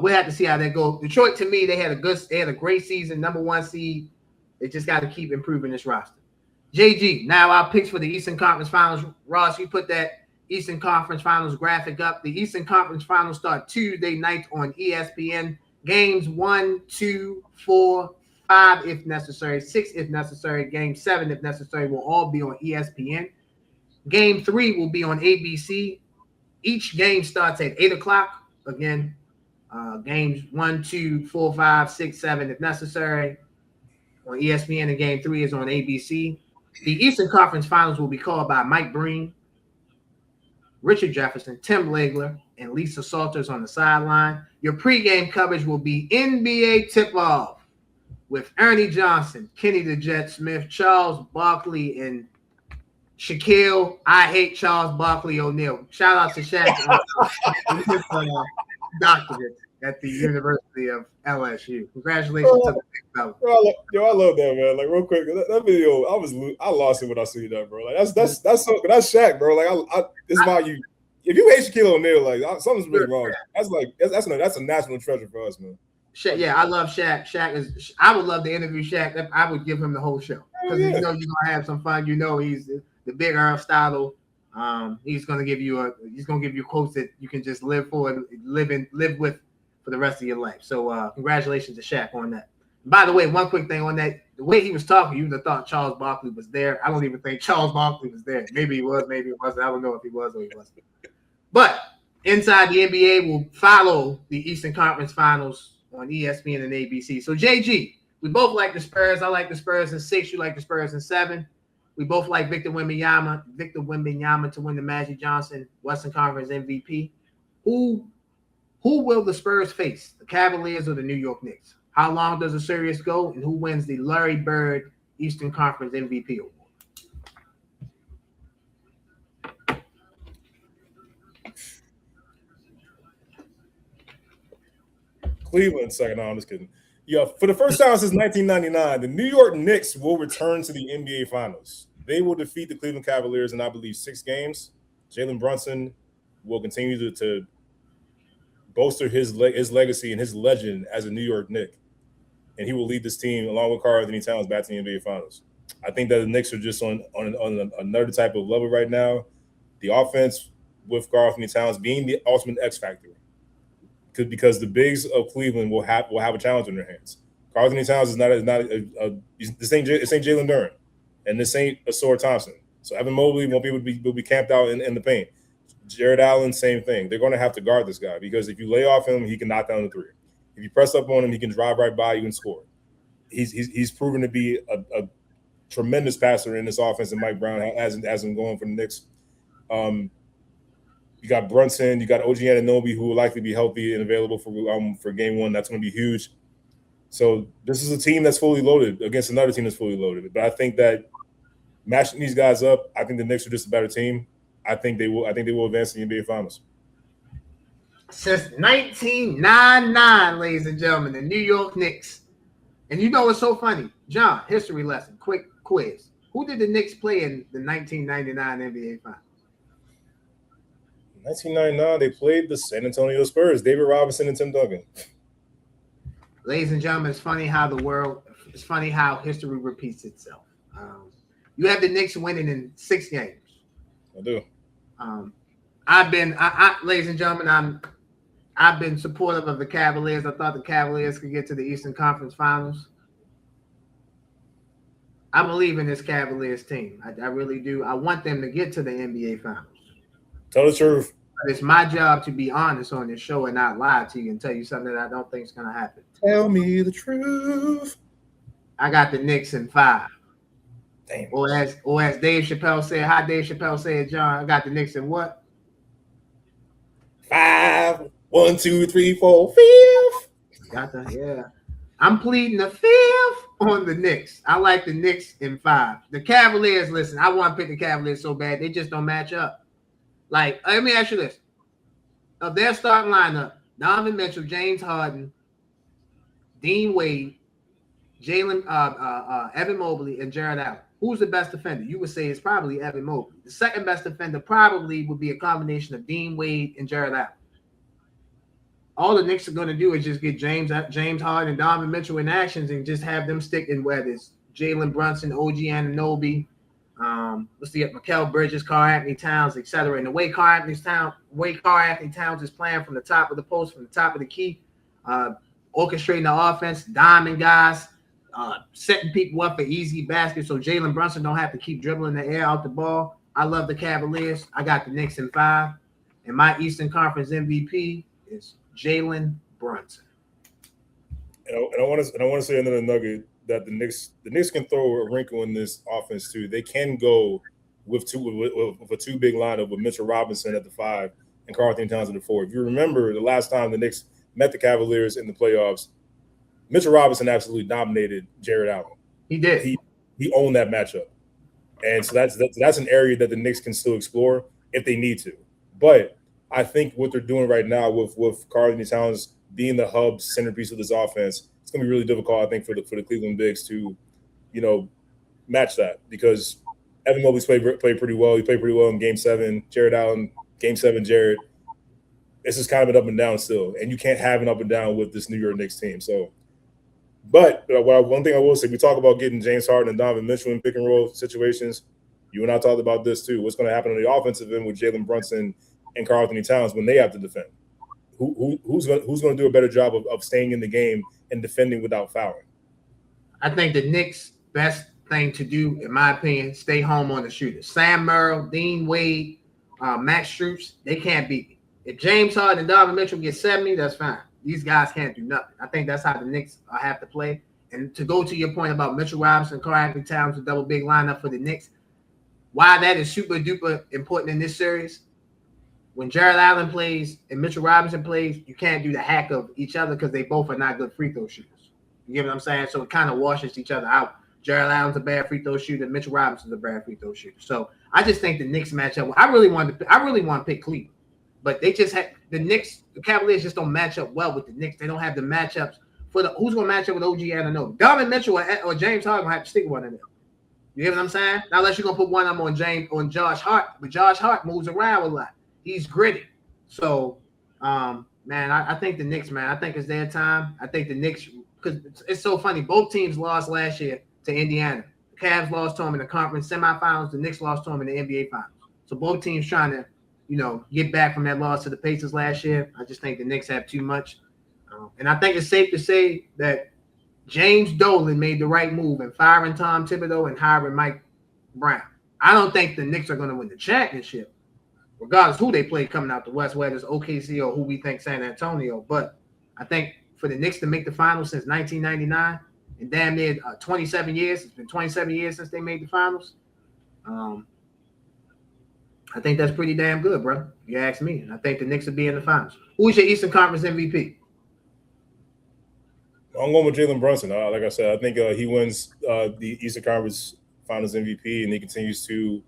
we have to see how that goes. Detroit, to me, they had a great season, number 1 seed. They just got to keep improving this roster. JG, now our picks for the Eastern Conference Finals. Ross, you put that Eastern Conference Finals graphic up. The Eastern Conference Finals start Tuesday night on ESPN. Games 1, 2, 4, 5 if necessary, 6 if necessary, game 7 if necessary will all be on ESPN. Game 3 will be on ABC. Each game starts at 8 o'clock. Again, games 1, 2, 4, 5, 6, 7 if necessary on ESPN, and game 3 is on ABC. The Eastern Conference Finals will be called by Mike Breen, Richard Jefferson, Tim Legler, and Lisa Salters on the sideline. Your pregame coverage will be NBA tip-off with Ernie Johnson, Kenny the Jet Smith, Charles Barkley, and Shaquille, I hate Charles Barkley O'Neal. Shout out to Shaq doctorate at the University of LSU. Congratulations to the big fella. I love that, man. Like real quick, that video, I lost it when I see that, bro. Like that's Shaq, bro. Like it's about you. If you hate Shaquille O'Neal, like something's really wrong. That's a national treasure for us, man. Shaq, yeah, I love Shaq. I would love to interview Shaq. I would give him the whole show because you're gonna have some fun. He's the big Earl Style. He's gonna give you quotes that you can just live for and live with for the rest of your life. So congratulations to Shaq on that. By the way, one quick thing on that, the way he was talking, you would have thought Charles Barkley was there. I don't even think Charles Barkley was there. Maybe he was, maybe it wasn't. I don't know if he was or he wasn't. But inside the NBA will follow the Eastern Conference Finals on ESPN and ABC. So JG, we both like the Spurs. I like the Spurs in 6. You like the Spurs in 7. We both like Victor Wembanyama to win the Magic Johnson Western Conference MVP. Who will the Spurs face, the Cavaliers or the New York Knicks? How long does the series go, and who wins the Larry Bird Eastern Conference MVP award? Cleveland second. No, I'm just kidding. Yeah, for the first time since 1999, the New York Knicks will return to the NBA Finals. They will defeat the Cleveland Cavaliers in, I believe, 6 games. Jalen Brunson will continue to bolster his legacy and his legend as a New York Knick, and he will lead this team along with Karl-Anthony Towns back to the NBA Finals. I think that the Knicks are just on another type of level right now. The offense with Karl-Anthony Towns being the ultimate X factor, because the bigs of Cleveland will have a challenge in their hands. Karl-Anthony Towns this ain't Jalen Duren, and this ain't Asor Thompson. So Evan Mobley won't be able to be camped out in the paint. Jared Allen, same thing. They're going to have to guard this guy because if you lay off him, he can knock down the 3. If you press up on him, he can drive right by you and score. He's proven to be a tremendous passer in this offense, and Mike Brown has him going for the Knicks. You got Brunson, you got OG Anunoby, who will likely be healthy and available for game 1. That's going to be huge. So this is a team that's fully loaded against another team that's fully loaded. But I think that matching these guys up, I think the Knicks are just a better team. I think they will advance to the NBA Finals. Since 1999, ladies and gentlemen, the New York Knicks. And you know what's so funny? John, history lesson, quick quiz. Who did the Knicks play in the 1999 NBA Finals? 1999, they played the San Antonio Spurs, David Robinson and Tim Duncan. Ladies and gentlemen, it's funny how history repeats itself. You have the Knicks winning in 6 games. I do. Ladies and gentlemen, I've been supportive of the Cavaliers. I thought the Cavaliers could get to the Eastern Conference Finals. I believe in this Cavaliers team. I really do. I want them to get to the NBA Finals. Tell the truth. But it's my job to be honest on this show and not lie to you and tell you something that I don't think is going to happen. Tell me the truth. I got the Knicks in 5. Damn. Or as Dave Chappelle said, how Dave Chappelle said, John, I got the Knicks in what? 5. 1, 2, 3, 4, 5. Got the yeah. I'm pleading the 5th on the Knicks. I like the Knicks in 5. The Cavaliers, listen, I want to pick the Cavaliers so bad. They just don't match up. Like, let me ask you this. Of their starting lineup, Donovan Mitchell, James Harden, Dean Wade, Evan Mobley, and Jared Allen. Who's the best defender? You would say it's probably Evan Mobley. The second best defender probably would be a combination of Dean Wade and Jared Allen. All the Knicks are going to do is just get James Harden and Donovan Mitchell in actions and just have them stick in whether it's Jalen Brunson, OG Anunoby, let's see, Mikal Bridges, Karl-Anthony Towns, etc. And the way Karl-Anthony Towns is playing from the top of the post, from the top of the key, orchestrating the offense, diamond guys, setting people up for easy baskets so Jalen Brunson don't have to keep dribbling the air out the ball. I love the Cavaliers. I got the Knicks in 5. And my Eastern Conference MVP is Jalen Brunson. And I want to say another nugget that the Knicks can throw a wrinkle in this offense too. They can go with a 2 big lineup with Mitchell Robinson at the 5 and Karl-Anthony Towns at the 4. If you remember the last time the Knicks met the Cavaliers in the playoffs, Mitchell Robinson absolutely dominated Jared Allen. He did. He owned that matchup, and so that's an area that the Knicks can still explore if they need to. But I think what they're doing right now with Karl-Anthony Towns being the hub centerpiece of this offense, it's going to be really difficult, I think, for the Cleveland Bigs to, match that, because Evan Mobley's played pretty well. He played pretty well in Game 7. Jared Allen, Game 7, Jared. It's just kind of an up and down still, and you can't have an up and down with this New York Knicks team. So, but one thing I will say, we talk about getting James Harden and Donovan Mitchell in pick and roll situations. You and I talked about this too. What's going to happen on the offensive end with Jalen Brunson and Karl-Anthony Towns when they have to defend? Who's going to do a better job of staying in the game and defending without fouling? I think the Knicks' best thing to do, in my opinion, stay home on the shooters. Sam Merrill, Dean Wade, Max Strus, they can't beat me. If James Harden and Donovan Mitchell get 70, that's fine. These guys can't do nothing. I think that's how the Knicks have to play. And to go to your point about Mitchell Robinson, Karl-Anthony Towns, a double big lineup for the Knicks, why that is super duper important in this series. When Jared Allen plays and Mitchell Robinson plays, you can't do the hack of each other because they both are not good free throw shooters. You get what I'm saying? So it kind of washes each other out. Jared Allen's a bad free throw shooter. Mitchell Robinson's a bad free throw shooter. So I just think the Knicks match up. I really want to pick Cleveland, but they just had the Knicks. The Cavaliers just don't match up well with the Knicks. They don't have the matchups for who's going to match up with OG Anunoby. Donovan Mitchell or James Harden will have to stick with one of them. You get what I'm saying? Now, unless you're going to put one of them on Josh Hart, but Josh Hart moves around a lot. He's gritty. So, man, I think the Knicks, man, I think it's their time. I think the Knicks, because it's so funny. Both teams lost last year to Indiana. The Cavs lost to them in the conference semifinals. The Knicks lost to them in the NBA finals. So both teams trying to, get back from that loss to the Pacers last year. I just think the Knicks have too much. And I think it's safe to say that James Dolan made the right move in firing Tom Thibodeau and hiring Mike Brown. I don't think the Knicks are going to win the championship, regardless who they play coming out the West, whether it's OKC or who we think San Antonio. But I think for the Knicks to make the finals since 1999 and damn near 27 years, it's been 27 years since they made the finals. I think that's pretty damn good, bro. If you ask me. And I think the Knicks will be in the finals. Who's your Eastern Conference MVP? I'm going with Jalen Brunson. Like I said, I think he wins the Eastern Conference Finals MVP, and he continues to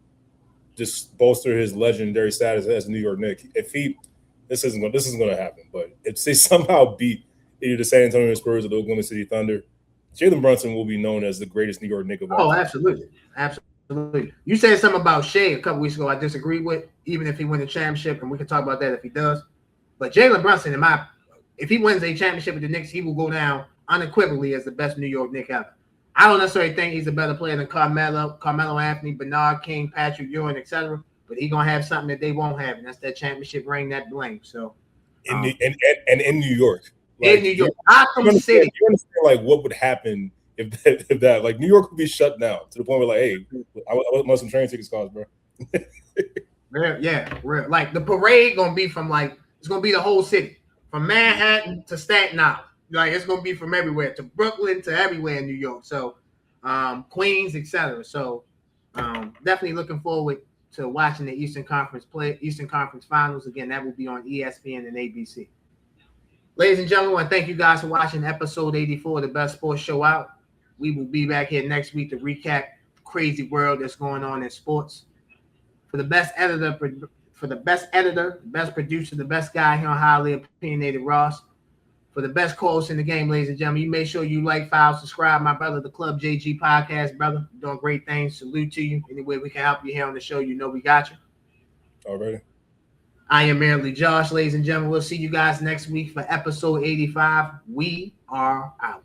just bolster his legendary status as a New York Knick. This isn't going to happen, but if they somehow beat either the San Antonio Spurs or the Oklahoma City Thunder, Jalen Brunson will be known as the greatest New York Knick of all time. Absolutely. You said something about Shea a couple weeks ago I disagreed with, even if he wins a championship, and we can talk about that if he does. But Jalen Brunson, if he wins a championship with the Knicks, he will go down unequivocally as the best New York Knick ever. I don't necessarily think he's a better player than Carmelo Anthony, Bernard King, Patrick Ewing, etc. But he's gonna have something that they won't have, and that's that championship ring, that bling. So in New York. In New York, Gotham City. You understand like what would happen if that like New York would be shut down to the point where like, hey, I want some train tickets cost, bro. Real. Like the parade gonna be from like it's gonna be the whole city, from Manhattan to Staten Island. Like it's gonna be from everywhere to Brooklyn to everywhere in New York. So Queens, etc. So definitely looking forward to watching the Eastern Conference Finals again. That will be on ESPN and ABC. Ladies and gentlemen, I want to thank you guys for watching episode 84 of the Best Sports Show Out. We will be back here next week to recap the crazy world that's going on in sports. For the best editor, the best producer, the best guy here on Highly Opinionated, Ross. For the best co-host in the game, ladies and gentlemen, you make sure you like, follow, subscribe. My brother, the Club JG Podcast, brother. You're doing great things. Salute to you. Any way we can help you here on the show, you know we got you. Already. I am merely Josh, ladies and gentlemen. We'll see you guys next week for episode 85. We are out.